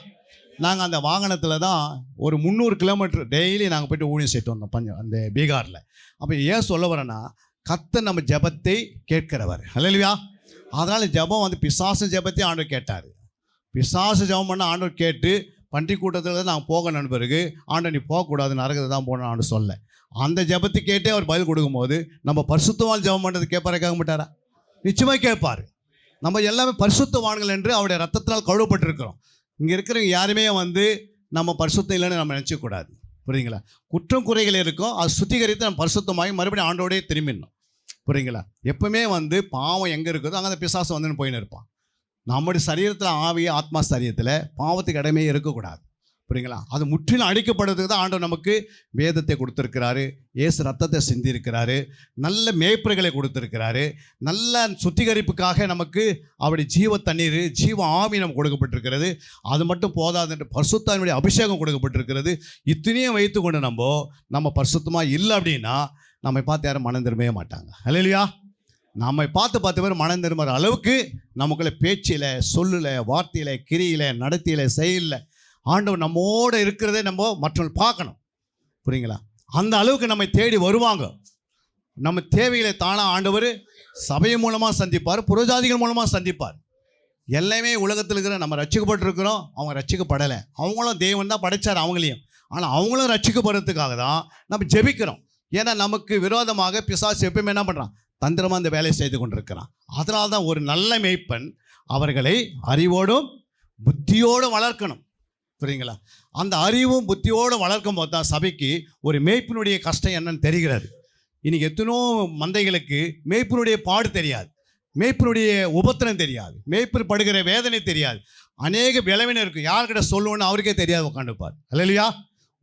நாங்கள் அந்த வாகனத்தில் தான் ஒரு 300 கிலோமீட்டர் டெய்லி நாங்கள் போய்ட்டு ஊழியம் செய்து வந்தோம் அந்த பீகாரில். அப்போ ஏன் சொல்ல வரேன்னா, கர்த்தர் நம்ம ஜெபத்தை கேட்கிறவர். அல்லேலூயா. அதனால் ஜெபம் வந்து பிசாசு ஜெபத்தையும் ஆண்டவர் கேட்டார். பிசாசு ஜெபம் பண்ண ஆண்டவர் கேட்டு பன்றி கூட்டத்தில் தான் நாங்கள் போக நண்பருக்கு ஆண்டவர் நீ போகக்கூடாது நரகத்தை தான் போகணும் ஆண்டு சொல்ல. அந்த ஜெபத்தை கேட்டே அவர் பதில் கொடுக்கும்போது நம்ம பரிசுத்தவான் ஜெபம் பண்ணுறது கேட்பாரே கேட்க மாட்டாரா? நிச்சயமாக கேட்பார். நம்ம எல்லாமே பரிசுத்தவான்கள் என்று அவருடைய ரத்தத்தினால் கழுவப்பட்டிருக்கிறோம். இங்கே இருக்கிறவங்க யாருமே வந்து நம்ம பரிசுத்தம் இல்லைன்னு நம்ம நினச்சக்கூடாது. புரியுங்களா? குற்றம் குறைகள் இருக்கும், அது சுத்திகரித்து நம்ம பரிசுத்தமாகி மறுபடியும் ஆண்டோடையே திரும்பிடணும். புரியுங்களா? எப்பவுமே வந்து பாவம் எங்கே இருக்குதோ அங்கே அந்த பிசாசு வந்துன்னு போயின்னு இருப்பான். நம்முடைய சரீரத்தில் ஆவிய ஆத்மா சரீரத்தில் பாவத்துக்கு இடமே இருக்கக்கூடாது. புரியுங்களா? அது முற்றிலும் அழிக்கப்படுறதுக்கு தான் ஆண்டவர் நமக்கு வேதத்தை கொடுத்துருக்கிறாரு, இயேசு ரத்தத்தை சிந்திருக்கிறாரு, நல்ல மேய்ப்பர்களை கொடுத்துருக்கிறாரு, நல்ல சுத்திகரிப்புக்காக நமக்கு அவருடைய ஜீவ தண்ணீர் ஜீவ ஆவி நமக்கு கொடுக்கப்பட்டிருக்கிறது. அது மட்டும் போதாது என்று பரிசுத்தனுடைய அபிஷேகம் கொடுக்கப்பட்டிருக்கிறது. இத்தனையும் வைத்து கொண்டு நம்ம பரிசுத்தமாக இல்லை அப்படின்னா நம்மை பார்த்து யாரும் மனம் திரும்பவே மாட்டாங்க. அல்லேலூயா. நம்மை பார்த்து 10 பேர் மனம் திரும்புகிற அளவுக்கு நமக்குள்ள பேச்சில், சொல்லில், வார்த்தையில், கிரியில், நடத்தியில், செயலில் ஆண்டவர் நம்மோடு இருக்கிறதே நம்ம மற்றவர்கள் பார்க்கணும். புரியுங்களா? அந்த அளவுக்கு நம்மை தேடி வருவாங்க. நம்ம தேவைகளை தானாக ஆண்டவர் சபையின் மூலமாக சந்திப்பார், புறஜாதிகள் மூலமாக சந்திப்பார். எல்லாமே உலகத்தில் இருக்கிற நம்ம ரட்சிக்கப்பட்டிருக்கிறோம், அவங்க ரட்சிக்கப்படலை. அவங்களும் தேவன் தான் படைச்சார் அவங்களையும். ஆனால் அவங்களும் ரட்சிக்கப்படுறதுக்காக தான் நம்ம ஜெபிக்கிறோம். ஏன்னா நமக்கு விரோதமாக பிசாசு எப்பவுமே என்ன பண்ணுறான்? தந்திரமாக அந்த வேலையை செய்து கொண்டிருக்கிறான். அதனால தான் ஒரு நல்ல மேய்ப்பன் அவர்களை அறிவோடும் புத்தியோடும் வளர்க்கணும். புரியுங்களா? அந்த அறிவும் புத்தியோடு வளர்க்கும் போது தான் சபைக்கு ஒரு மேய்ப்பினுடைய கஷ்டம் என்னன்னு தெரிகிறது. இன்றைக்கி எத்தனோ மந்தைகளுக்கு மேய்ப்பினுடைய பாடு தெரியாது, மேய்ப்பினுடைய உபத்திரம் தெரியாது, மேய்ப்பு படுகிற வேதனை தெரியாது. அநேக விளைவினர் இருக்குது, யார்கிட்ட சொல்லுவோன்னு அவருக்கே தெரியாது உட்காந்துப்பார். அல்லேலூயா.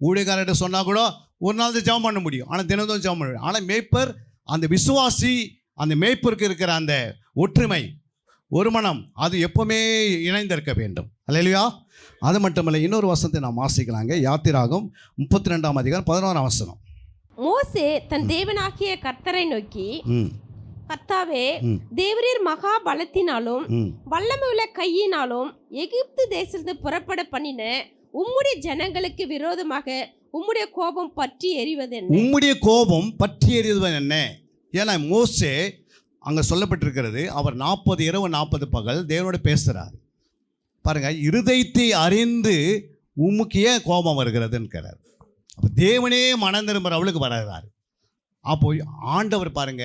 ஊழியக்காரர்கிட்ட சொன்னால் கூட ஒரு நாள் தான் ஜெபம் பண்ண முடியும், ஆனால் தினமும் ஜெபம் பண்ண முடியும். ஆனால் மேய்ப்பர், அந்த விசுவாசி, அந்த மேய்ப்பருக்கு இருக்கிற அந்த ஒற்றுமை, ஒரு மனம், அது எப்பவுமே இணைந்திருக்க வேண்டும். அல்லேலூயா. அது மட்டுமல்ல, இன்னொரு வசனத்தை நாம் வாசிக்கலாங்க. யாத்திராகம் 32ஆம் அதிகாரம் 11ஆம் வசனம். மோசே தன் தேவனாகிய கர்த்தரை நோக்கி, கர்த்தாவே, தேவரீர் மகா பலத்தினாலும் வல்லமையுள்ள கையினாலும் எகிப்து தேசத்திலிருந்து புறப்பட பண்ணின உம்முடைய ஜனங்களுக்கு விரோதமாக உம்முடைய கோபம் பற்றி எரிவது என்ன? உம்முடைய கோபம் பற்றி எரிவது என்ன? ஏன்னா மோசே அங்கே சொல்லப்பட்டிருக்கிறது, அவர் 40 இரவு 40 பகல் தேவனோடு பேசுகிறார். பாருங்க, இருதயத்தை அறிந்து உமக்கு ஏன் கோபம் வருகிறதுன்னு. அப்போ தேவனே மனம் திரும்புகிற அவளுக்கு வர்றாரு. அப்போ ஆண்டவர் பாருங்க,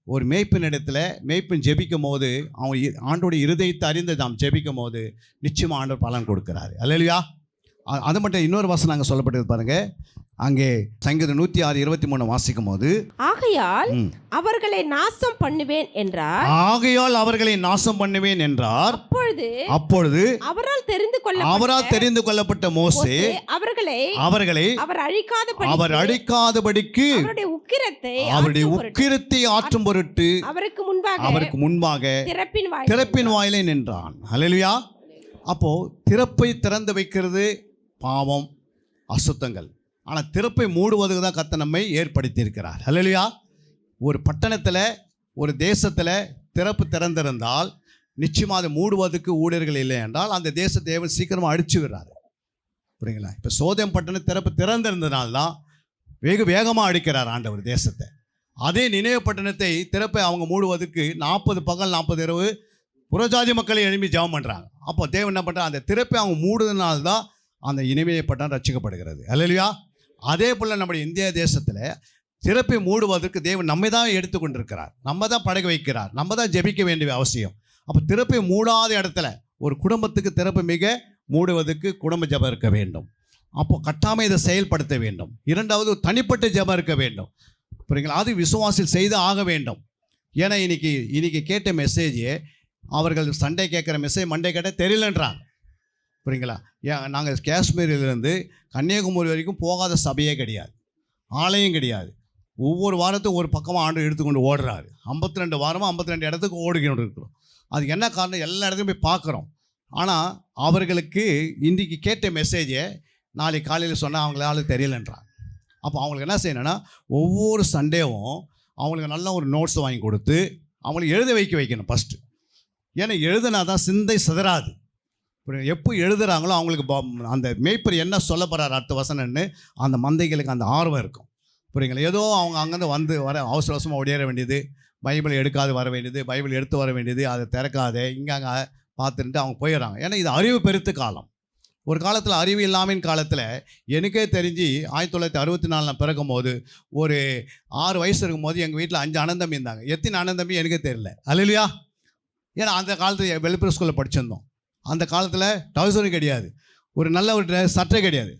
ஒரு மேய்ப்பின் இடத்துல மேய்ப்பின் ஜெபிக்கும் போது அவன் ஆண்டோடைய இருதயத்தை அறிந்து நாம் ஜெபிக்கும் போது நிச்சயமாக ஆண்டவர் பலன் கொடுக்குறாரு. அல்லேலூயா. அது மட்டும் இன்னொரு வசனம் அங்கே சொல்லப்பட்டது பாருங்க. அங்கே சங்கீதம் 106:23 வாசிக்கும் போது, ஆகையால் அவர்களை நாசம் பண்ணுவேன் என்றார். ஆகையால் அவர்களை நாசம் பண்ணுவேன் என்றார். அப்பொழுது அவரால் தெரிந்து கொள்ளப்பட்ட மோசே அவர்களை அவர் அழிக்காதபடிக்கு அவருடைய உக்கிரத்தை ஆற்றும் பொருட்டு அவருக்கு முன்பாக திறப்பின் வாயிலே நின்றான். அல்லேலூயா. அப்போ திறப்பை திறந்து வைக்கிறது பாவம், அசுத்தங்கள். ஆனால் திறப்பை மூடுவதுக்கு தான் கர்த்தர் நம்மை ஏற்படுத்தி இருக்கிறார். அல்லேலூயா. ஒரு பட்டணத்தில், ஒரு தேசத்தில் திறப்பு திறந்திருந்தால் நிச்சயமாக அதை மூடுவதற்கு ஊழியர்கள் இல்லை என்றால் அந்த தேசத்தை தேவன் சீக்கிரமாக அடிச்சு விடுறாரு. புரியுங்களா? இப்போ சோதம் பட்டணம் திறப்பு திறந்திருந்தனால்தான் வெகு வேகமாக அடிக்கிறார் ஆண்டவர் தேசத்தை. அதே நினைவு பட்டணத்தை திறப்பை அவங்க மூடுவதற்கு 40 பகல் 40 இரவு புறஜாதி மக்களை எழுப்பி ஜெபம் பண்ணுறாங்க. அப்போ தேவன் என்ன பண்ணுறாங்க, அந்த திறப்பை அவங்க மூடுறதுனால்தான் அந்த நினைவு பட்டணம் ரட்சிக்கப்படுகிறது. அல்லேலூயா. அதே போல் நம்முடைய இந்திய தேசத்தில் திறப்பை மூடுவதற்கு தேவன் நம்மை தான் எடுத்துக்கொண்டிருக்கிறார். நம்ம தான் பழக வைக்கிறார். நம்ம தான் ஜெபிக்க வேண்டிய அவசியம். அப்போ திறப்பை மூடாத இடத்துல ஒரு குடும்பத்துக்கு திறப்பை மிக மூடுவதற்கு குடும்ப ஜெபம் இருக்க வேண்டும். அப்போ கட்டாமல் இதை செயல்படுத்த வேண்டும். இரண்டாவது தனிப்பட்ட ஜெபம் இருக்க வேண்டும். புரியுங்களா? அது விசுவாசில் செய்து ஆக வேண்டும். ஏன்னா இன்னைக்கு கேட்ட மெசேஜ் அவர்கள் சண்டே கேட்குற மெசேஜ் மண்டே கேட்டால் தெரியலன்றாங்க. புரியுங்களா? நாங்கள் காஷ்மீரிலிருந்து கன்னியாகுமரி வரைக்கும் போகாத சபையே கிடையாது, ஆலயம் கிடையாது. ஒவ்வொரு வாரத்துக்கும் ஒரு பக்கமாக ஆண்டு எடுத்துக்கொண்டு ஓடுறாரு. 52 வாரமாக 52 இடத்துக்கு ஓடிக்கிட்டு இருக்கிறோம். அதுக்கு என்ன காரணம்? எல்லா இடத்துலையும் போய் பார்க்குறோம். ஆனால் அவர்களுக்கு இன்றைக்கி கேட்ட மெசேஜை நாளைக்கு காலையில் சொன்னால் அவங்களால தெரியலன்றாங்க. அப்போ அவங்களுக்கு என்ன செய்யணும்னா, ஒவ்வொரு சண்டேவும் அவங்களுக்கு நல்ல ஒரு நோட்ஸ் வாங்கி கொடுத்து அவங்களுக்கு எழுத வைக்கணும் ஃபஸ்ட்டு. ஏன்னா எழுதுனா தான் சிந்தை சிதறாது. எப்போ எழுதுகிறாங்களோ அவங்களுக்கு அந்த மேய்ப்பர் என்ன சொல்ல போகிறார் அடுத்த வசனம்னு அந்த மந்தைகளுக்கு அந்த ஆர்வம் இருக்கும். புரியுங்களா? ஏதோ அவங்க அங்கேருந்து வர அவசர அவசரமாக ஒடியேற வேண்டியது, பைபிள் எடுக்காது வர வேண்டியது, பைபிள் எடுத்து வர வேண்டியது, அதை திறக்காதே இங்கே பார்த்துட்டு அவங்க போயிடறாங்க. ஏன்னா இது அறிவு பெருத்து காலம். ஒரு காலத்தில் அறிவு இல்லாமின் காலத்தில் எனக்கே தெரிஞ்சு 1964 நான் பிறக்கும் போது ஒரு 6 வயசு இருக்கும்போது எங்கள் வீட்டில் 5 அண்ணன் தம்பி இருந்தாங்க. எத்தனை அண்ணன் தம்பி எனக்கே தெரியல. அல்லேலூயா. ஏன்னா அந்த காலத்தில் வெளிப்புற ஸ்கூலில் படிச்சிருந்தோம். அந்த காலத்தில் டவுசரும் கிடையாது, ஒரு நல்ல ஒரு சட்டை கிடையாது,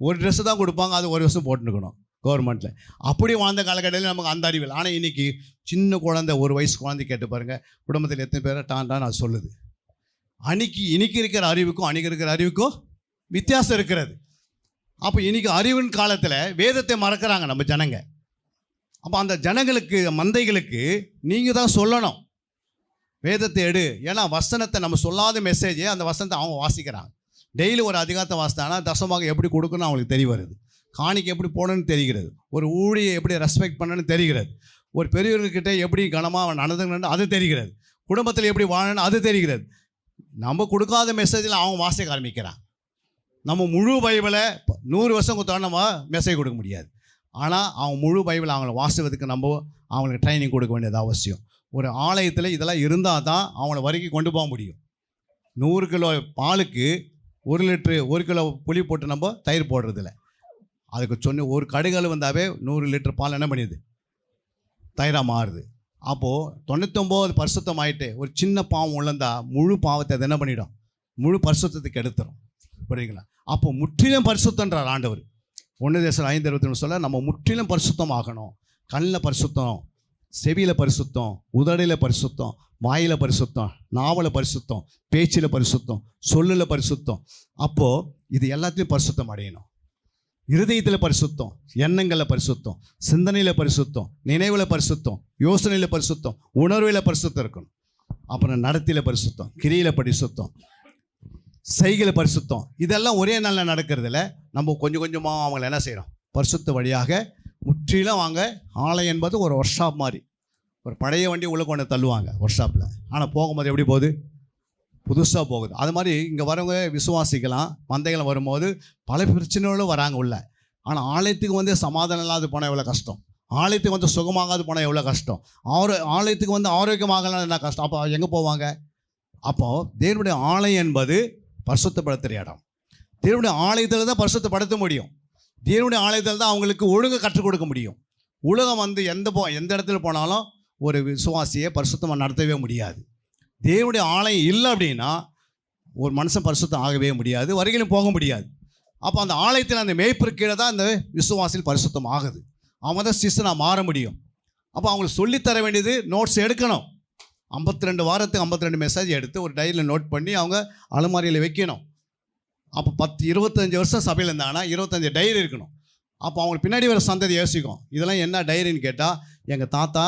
ஒரு ட்ரெஸ்ஸு தான் கொடுப்பாங்க, அது ஒரு வருஷம் போட்டுருக்கணும் கவர்மெண்ட்டில். அப்படி வாழ்ந்த காலகட்டத்தில் நமக்கு அந்த அறிவில். ஆனால் இன்றைக்கி சின்ன குழந்தை, 1 வயசு குழந்தை கேட்டு பாருங்கள், குடும்பத்தில் எத்தனை பேரை டான் அது சொல்லுது. இன்னைக்கு இருக்கிற அறிவுக்கும் அன்றைக்கி இருக்கிற அறிவுக்கும் வித்தியாசம் இருக்கிறது. அப்போ இன்றைக்கி அறிவின் காலத்தில் வேதத்தை மறக்கிறாங்க நம்ம ஜனங்க. அப்போ அந்த ஜனங்களுக்கு, மந்தைகளுக்கு நீங்கள் தான் சொல்லணும், வேதத்தை எடு. ஏன்னா வசனத்தை நம்ம சொல்லாத மெசேஜே அந்த வசனத்தை அவங்க வாசிக்கிறாங்க. டெய்லி ஒரு அதிகாரத்தை வாசித்தாங்கன்னா தசமாக எப்படி கொடுக்கணும்னு அவங்களுக்கு தெரிய வருது, காணிக்கு எப்படி போடணும்னு தெரிகிறது, ஒரு ஊழியை எப்படி ரெஸ்பெக்ட் பண்ணணும்னு தெரிகிறது, ஒரு பெரியவர்கிட்ட எப்படி கனமாக நடந்துக்கணும்னு அது தெரிகிறது, குடும்பத்தில் எப்படி வாழணும்னு அது தெரிகிறது. நம்ம கொடுக்காத மெசேஜில் அவங்க வாசிக்க ஆரம்பிக்கிறாங்க. நம்ம முழு பைபிளை 100 வருஷம் கொடுத்தா நம்ம மெசேஜ் கொடுக்க முடியாது. ஆனால் அவங்க முழு பைபிளை அவங்கள வாசிக்கிறதுக்கு நம்ம அவங்களுக்கு ட்ரைனிங் கொடுக்க வேண்டியது அவசியம். ஒரு ஆலயத்தில் இதெல்லாம் இருந்தால் தான் அவங்கள வரைக்கும் கொண்டு போக முடியும். 100 கிலோ பாலுக்கு 1 கிலோ புளி போட்டு நம்ம தயிர் போடுறதில்ல. அதுக்கு ஒரு கடுகள் வந்தாவே 100 லிட்டர் பால் என்ன பண்ணிடுது, தயிராக மாறுது. அப்போது 99 பரிசுத்தம் ஆகிட்டு ஒரு சின்ன பாவம் உள்ளந்தா முழு பாவத்தை அது என்ன பண்ணிடும், முழு பரிசுத்தத்துக்கு எடுத்துரும். புரியுங்களா? அப்போ முற்றிலும் பரிசுத்தன்றார் ஆண்டவர். 1 Thessalonians 5:21 சொல்ல நம்ம முற்றிலும் பரிசுத்தம் ஆகணும். கண்ணில் பரிசுத்தம், செவியில் பரிசுத்தம், உதடியில் பரிசுத்தம், வாயில் பரிசுத்தம், நாவல பரிசுத்தம், பேச்சில் பரிசுத்தம், சொல்லில் பரிசுத்தம். அப்போது இது எல்லாத்தையும் பரிசுத்தம் அடையணும். இருதயத்தில் பரிசுத்தம், எண்ணங்களில் பரிசுத்தம், சிந்தனையில் பரிசுத்தம், நினைவில் பரிசுத்தம், யோசனையில் பரிசுத்தம், உணர்வில் பரிசுத்தம் இருக்கணும். அப்புறம் நடத்தியில் பரிசுத்தம், கிரியில் பரிசுத்தம், செய்கையில் பரிசுத்தம். இதெல்லாம் ஒரே நாளில் நடக்கிறதுல நம்ம கொஞ்சம் கொஞ்சமாக அவங்கள என்ன செய்கிறோம், பரிசுத்த வழியாக முற்றிலும் வாங்க. ஆலயம் என்பது ஒரு ஒர்க் ஷாப் மாதிரி. ஒரு பழைய வண்டி உள்ள கொண்டு தள்ளுவாங்க ஒர்க் ஷாப்பில், ஆனால் போகும்போது எப்படி போகுது, புதுசாக போகுது. அது மாதிரி இங்கே வரவங்க விசுவாசிக்கலாம், மந்தைகளை வரும்போது பல பிரச்சனைகளும் வராங்க உள்ள. ஆனால் ஆலயத்துக்கு சமாதானம் இல்லாத போனால் எவ்வளோ கஷ்டம், ஆலயத்துக்கு சுகமாகாது போனால் எவ்வளோ கஷ்டம், ஆலயத்துக்கு ஆரோக்கியமாகலாம் என்ன கஷ்டம். அப்போ எங்கே போவாங்க? அப்போது தேவனுடைய ஆலயம் என்பது பரிசுத்தப்படுத்துகிற இடம். தேவனுடைய ஆலயத்தில் தான் பரிசுத்தப்படுத்த முடியும். தேவனுடைய ஆலயத்தில் தான் அவங்களுக்கு ஒழுங்கு கற்றுக் கொடுக்க முடியும். உலகம் எந்த இடத்துல போனாலும் ஒரு விசுவாசியை பரிசுத்தமாக நடத்தவே முடியாது. தேவனுடைய ஆலயம் இல்லை அப்படின்னா ஒரு மனுஷன் பரிசுத்தம் ஆகவே முடியாது, வருகையிலும் போக முடியாது. அப்போ அந்த ஆலயத்தில் அந்த மேய்ப்பர் கீழே தான் அந்த விசுவாசியில் பரிசுத்தம் ஆகுது. அவங்க தான் சிஸ்டனாக மாற முடியும். அப்போ அவங்களுக்கு சொல்லித்தர வேண்டியது நோட்ஸ் எடுக்கணும். 52 வாரத்துக்கு 52 மெசேஜ் எடுத்து ஒரு டைரியில் நோட் பண்ணி அவங்க அலமாரியில் வைக்கணும். அப்போ 25 வருஷம் சபையில் இருந்தாங்கன்னா 25 டைரி இருக்கணும். அப்போ அவங்க பின்னாடி வர சந்ததி யோசிக்கும், இதெல்லாம் என்ன டைரின்னு கேட்டால் எங்கள் தாத்தா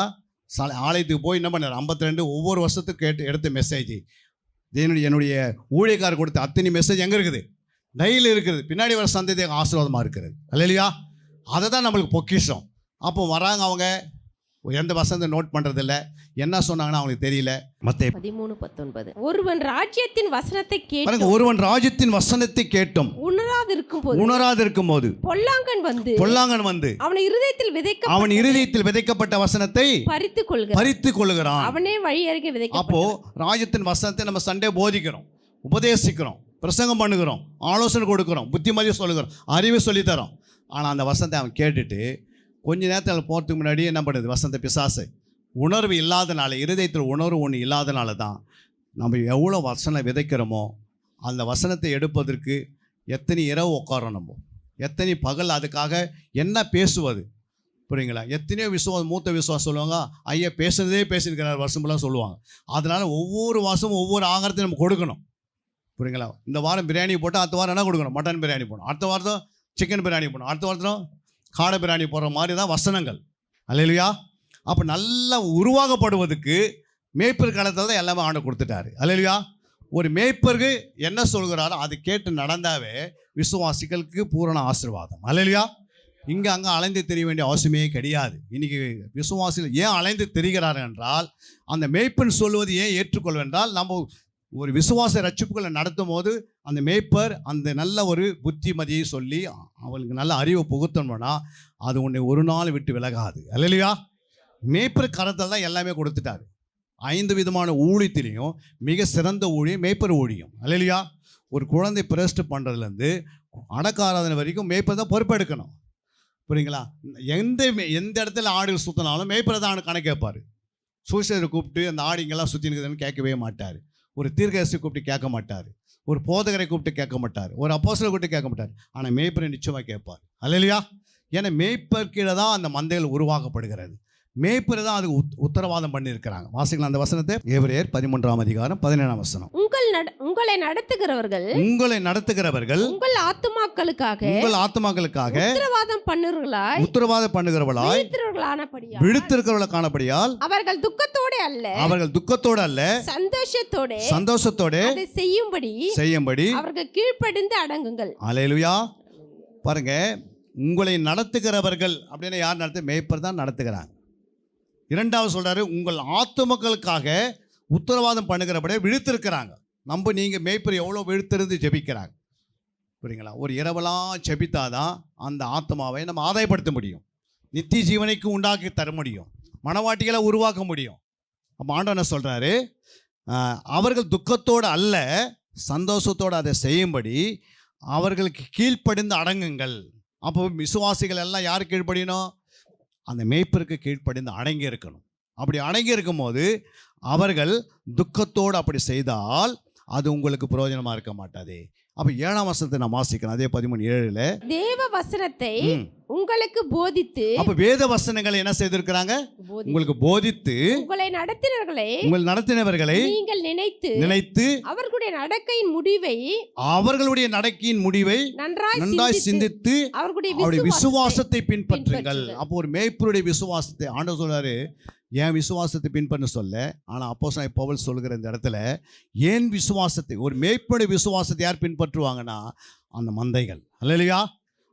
ஆலயத்துக்கு போய் என்ன பண்ணார், 52 ஒவ்வொரு வருஷத்துக்கு எடுத்த மெசேஜ், என்னுடைய ஊழியக்காரர் கொடுத்த அத்தனை மெசேஜ் எங்கே இருக்குது, டைரியில் இருக்குது. பின்னாடி வர சந்ததி ஆசீர்வாதமாக இருக்கிறது. அல்லேலூயா. அதை தான் நம்மளுக்கு பொக்கிஷம். அப்போ வராங்க, அவங்க எந்த வசனத்தை நோட் பண்ணுறதில்ல, என்ன சொன்னாங்கன்னா அவங்களுக்கு தெரியல. மத்தேயு 13:19 ஒருவன் ராஜ்யத்தின் வசனத்தை கேட்டும் ஒருவன் ராஜ்யத்தின் வசனத்தை கேட்டும் உணரா உணராதிருக்கும் போது பொல்லாங்கன் வந்து அவன் இருதயத்தில் விதைக்கப்பட்ட வசனத்தை பறித்து கொள்ளுகிறான். அவனே வழி அருகே விதைக்க. அப்போ ராஜ்யத்தின் வசனத்தை நம்ம சண்டே போதிக்கிறோம், உபதேசிக்கிறோம், பிரசங்கம் பண்ணுகிறோம், ஆலோசனை கொடுக்கிறோம், புத்திமதி சொல்லுகிறோம், அறிவு சொல்லித்தரோம். ஆனால் அந்த வசனத்தை அவன் கேட்டுட்டு கொஞ்ச நேரத்தில் போகிறதுக்கு முன்னாடி என்ன பண்ணுது? வசனத்தை பிசாசு உணர்வு இல்லாதனால, இருதயத்தில் உணர்வு ஒன்று இல்லாதனால தான் நம்ம எவ்வளோ வசனம் விதைக்கிறோமோ அந்த வசனத்தை எடுப்பதற்கு எத்தனை இரவு உட்காரோம், நம்ம எத்தனை பகல் அதுக்காக என்ன பேசுவது, புரியுங்களா? எத்தனையோ மூத்த விசுவாசம் சொல்லுவாங்க, ஐயா பேசுகிறதே பேசியிருக்கிறார் வருஷமெல்லாம் சொல்லுவாங்க. அதனால் ஒவ்வொரு வருஷமும் ஒவ்வொரு ஆகாரத்தையும் நம்ம கொடுக்கணும், புரியுங்களா? இந்த வாரம் பிரியாணி போட்டால் அடுத்த வாரம் என்ன கொடுக்கணும்? மட்டன் பிரியாணி போடணும், அடுத்த வாரத்தும் சிக்கன் பிரியாணி போடணும், அடுத்த வாரத்தும் காடை பிரியாணி போடுற மாதிரி தான் வசனங்கள். அல்லேலூயா. அப்போ நல்லா உருவாக்கப்படுவதுக்கு மேய்ப்பர் காலத்தில் தான் எல்லாமே ஆண்டு கொடுத்துட்டாரு. அல்லேலூயா. ஒரு மேய்ப்பருக்கு என்ன சொல்கிறாரோ அது கேட்டு நடந்தாவே விசுவாசிகளுக்கு பூரண ஆசீர்வாதம். அல்லேலூயா. இங்கே அங்கே அலைந்து தெரிய வேண்டிய அவசியமே கிடையாது. இன்றைக்கி விசுவாசிகள் ஏன் அலைந்து தெரிகிறார்கள் என்றால், அந்த மேய்ப்பன் சொல்வது ஏன் ஏற்றுக்கொள்வென்றால், நம்ம ஒரு விசுவாச ரட்சிப்புகளை நடத்தும் போது அந்த மேய்ப்பர் அந்த நல்ல ஒரு புத்திமதியை சொல்லி அவளுக்கு நல்ல அறிவை புகுத்தணும்னா அது உன்னை ஒரு நாள் விட்டு விலகாது. அல்லேலூயா. மேய்ப்பர் கரத்தில் தான் எல்லாமே கொடுத்துட்டாரு. 5 விதமான ஊழியத்திலையும் மிக சிறந்த ஊழியம் மேய்ப்பர் ஊழியம். அல்லேலூயா. ஒரு குழந்தை பிரஸ்ட் பண்ணுறதுலேருந்து அடக்காராதனை வரைக்கும் மேய்ப்பர் தான் பொறுப்பெடுக்கணும், புரியுங்களா? எந்த இடத்துல ஆடுகள் சுற்றினாலும் மேய்ப்பரை தான் கணக்கு கேட்பார். சூசையரை கூப்பிட்டு அந்த ஆடிங்கெல்லாம் சுற்றி இருக்குதுன்னு கேட்கவே மாட்டார். ஒரு தீர்க்கதரிசி கூப்பிட்டு கேட்க மாட்டார். ஒரு போதகரை கூப்பிட்டு கேட்க மாட்டார். ஒரு அப்போஸ்தலரை கூப்பிட்டு கேட்க மாட்டார். ஆனால் மேய்ப்பரை நிச்சயமாக கேட்பார். அல்லேலூயா. ஏன்னா மேய்ப்பர் கீழே தான் அந்த மந்தைகள் உருவாக்கப்படுகிறது. மேய்ப்பர் தான் அதுக்கு உத்தரவாதம் பண்ணியிருக்கிறாங்க. வாசிக்கலாம் அந்த வசனத்தை. எபிரேயர் 13ஆம் அதிகாரம் 17ஆம் வசனம். உங்களை நடத்துகிறவர்கள் உங்கள் ஆத்துமாக்களுக்காக உத்தரவாதம் பண்ணுகிறவர்களாய் விழித்திருக்கிறவர்களாக காணபடியால் அவர்கள் துக்கத்தோடு அல்ல சந்தோஷத்தோடு அதை செய்யும்படி அவர்கள் கீழ்ப்படிந்து அடங்குங்கள். அல்லேலூயா. பாருங்க, உங்களை நடத்துகிறவர்கள் அப்படின்னு யார் நடத்து? மேய்ப்பர் தான் நடத்துகிறாங்க. இரண்டாவது சொல்றாரு, உங்கள் ஆத்துமக்களுக்காக உத்தரவாதம் பண்ணுகிறபடியே விழித்திருக்கிறாங்க. நம்ம நீங்கள் மேய்ப்பர் எவ்வளோ விழுத்திருந்து ஜெபிக்கிறாங்க, புரியுங்களா? ஒரு இரவெல்லாம் ஜெபித்தாதான் அந்த ஆத்மாவை நம்ம ஆதாயப்படுத்த முடியும், நித்திய ஜீவனைக்கு உண்டாக்கி தர முடியும், மனவாட்டிகளை உருவாக்க முடியும். அப்போ ஆண்டவர் என்ன சொல்கிறாரு? அவர்கள் துக்கத்தோடு அல்ல சந்தோஷத்தோடு அதை செய்யும்படி அவர்களுக்கு கீழ்ப்படிந்து அடங்குங்கள். அப்போ விசுவாசிகள் எல்லாம் யார் கீழ்ப்படியணும்? அந்த மேய்ப்பருக்கு கீழ்ப்படிந்து அடங்கி இருக்கணும். அப்படி அடங்கி இருக்கும் போது அவர்கள் துக்கத்தோடு அப்படி செய்தால் அது உங்களுக்கு பிரயோஜனமாக இருக்க மாட்டாது. அப்போ 7ஆம் வசனத்தை நான் வாசிக்கிறேன். அதே 13:7 தேவ வசனத்தை உங்களுக்கு போதித்து. அப்போ வேத வசனங்களை என்ன செய்திருக்கிறாங்க? உங்களுக்கு போதித்து உங்களை நடத்தினவர்களை நீங்கள் நினைத்து அவர்களுடைய நடக்கையின் முடிவை நன்றாய் சிந்தித்து அவருடைய விசுவாசத்தை பின்பற்றுங்கள். அப்போ ஒரு மேய்ப்பருடைய விசுவாசத்தை ஆண்டவர் சொல்றாரு, ஏன் விசுவாசத்தை பின்பற்ற சொல்ல. ஆனால் அப்போஸ்தலனாகிய பவுல் சொல்கிற இந்த இடத்துல ஏன் விசுவாசத்தை, ஒரு மேய்ப்பனுடைய விசுவாசத்தை யார் பின்பற்றுவாங்கன்னா அந்த மந்தைகள். அல்லேலூயா.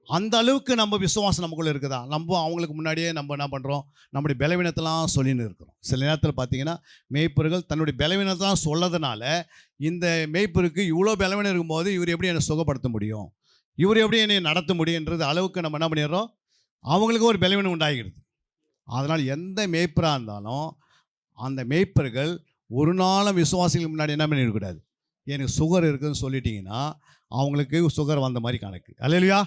அந்த அளவுக்கு நம்ம விசுவாசம் நமக்குள்ளே இருக்குதா? நம்ம அவங்களுக்கு முன்னாடியே நம்ம என்ன பண்ணுறோம்? நம்முடைய பலவீனத்தெல்லாம் சொல்லின்னு இருக்கிறோம். சில நேரத்தில் பார்த்தீங்கன்னா மேய்ப்பர்கள் தன்னுடைய பலவீனத்தெல்லாம் சொல்லதுனால இந்த மேய்ப்பருக்கு இவ்வளோ பலவீனம் இருக்கும்போது இவர் எப்படி என்னை சுகப்படுத்த முடியும், இவர் எப்படி என்னை நடத்த முடியுன்றது அளவுக்கு நம்ம என்ன பண்ணிடுறோம்? அவங்களுக்கு ஒரு பலவீனம் உண்டாகிடுது. அதனால் எந்த மேய்ப்பராக இருந்தாலும் அந்த மேய்ப்பர்கள் ஒரு நாளும் விசுவாசிகளுக்கு முன்னாடி என்ன பண்ணிடக்கூடாது? எனக்கு சுகர் இருக்குதுன்னு சொல்லிட்டீங்கன்னா அவங்களுக்கு சுகர் வந்த மாதிரி கணக்கு. அல்லேலூயா.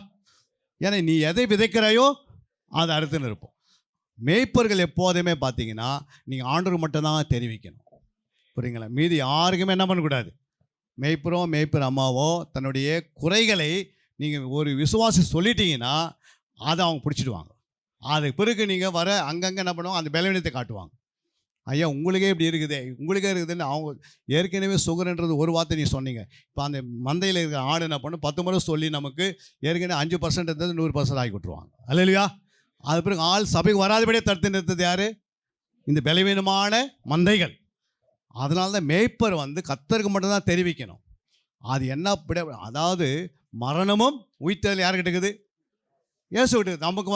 ஏன்னா நீ எதை விதைக்கிறாயோ அதை அறுத்துன்னு இருப்போம். மேய்ப்பர்கள் எப்போதுமே பார்த்தீங்கன்னா நீங்கள் ஆண்டவர் மட்டும்தான் தெரிவிக்கணும், புரியுங்களா? மீதி யாருக்குமே என்ன பண்ணக்கூடாது. மேய்ப்பர் அம்மாவோ தன்னுடைய குறைகளை நீங்கள் ஒரு விசுவாசி சொல்லிட்டீங்கன்னா அதை அவங்க பிடிச்சிடுவாங்க. அதுக்கு பிறகு நீங்கள் வர அங்கங்கே என்ன பண்ணுவாங்க? அந்த பலவீனத்தை காட்டுவாங்க. ஐயா உங்களுக்கே இப்படி இருக்குதுன்னு அவங்க ஏற்கனவே சுகர்ன்றது ஒரு வார்த்தை நீ சொன்னீங்க. இப்போ அந்த மந்தையில் இருக்கிற ஆடு என்ன பண்ணும்? 10 முறை சொல்லி நமக்கு ஏற்கனவே 5% இருந்தது 100% ஆகி விட்டுருவாங்க. அல்லேலூயா. அது பிறகு ஆள் சபைக்கு வராதபடியே தடுத்து நிறுத்தது யார்? இந்த பலவீனமான மந்தைகள். அதனால தான் மேய்ப்பர் கர்த்தருக்கு மட்டும்தான் தெரிவிக்கணும். அது என்ன அதாவது மரணமும் உயிர்த்தல் யாருக்கிட்ட இருக்குது? இயேசு கிட்ட. நமக்கு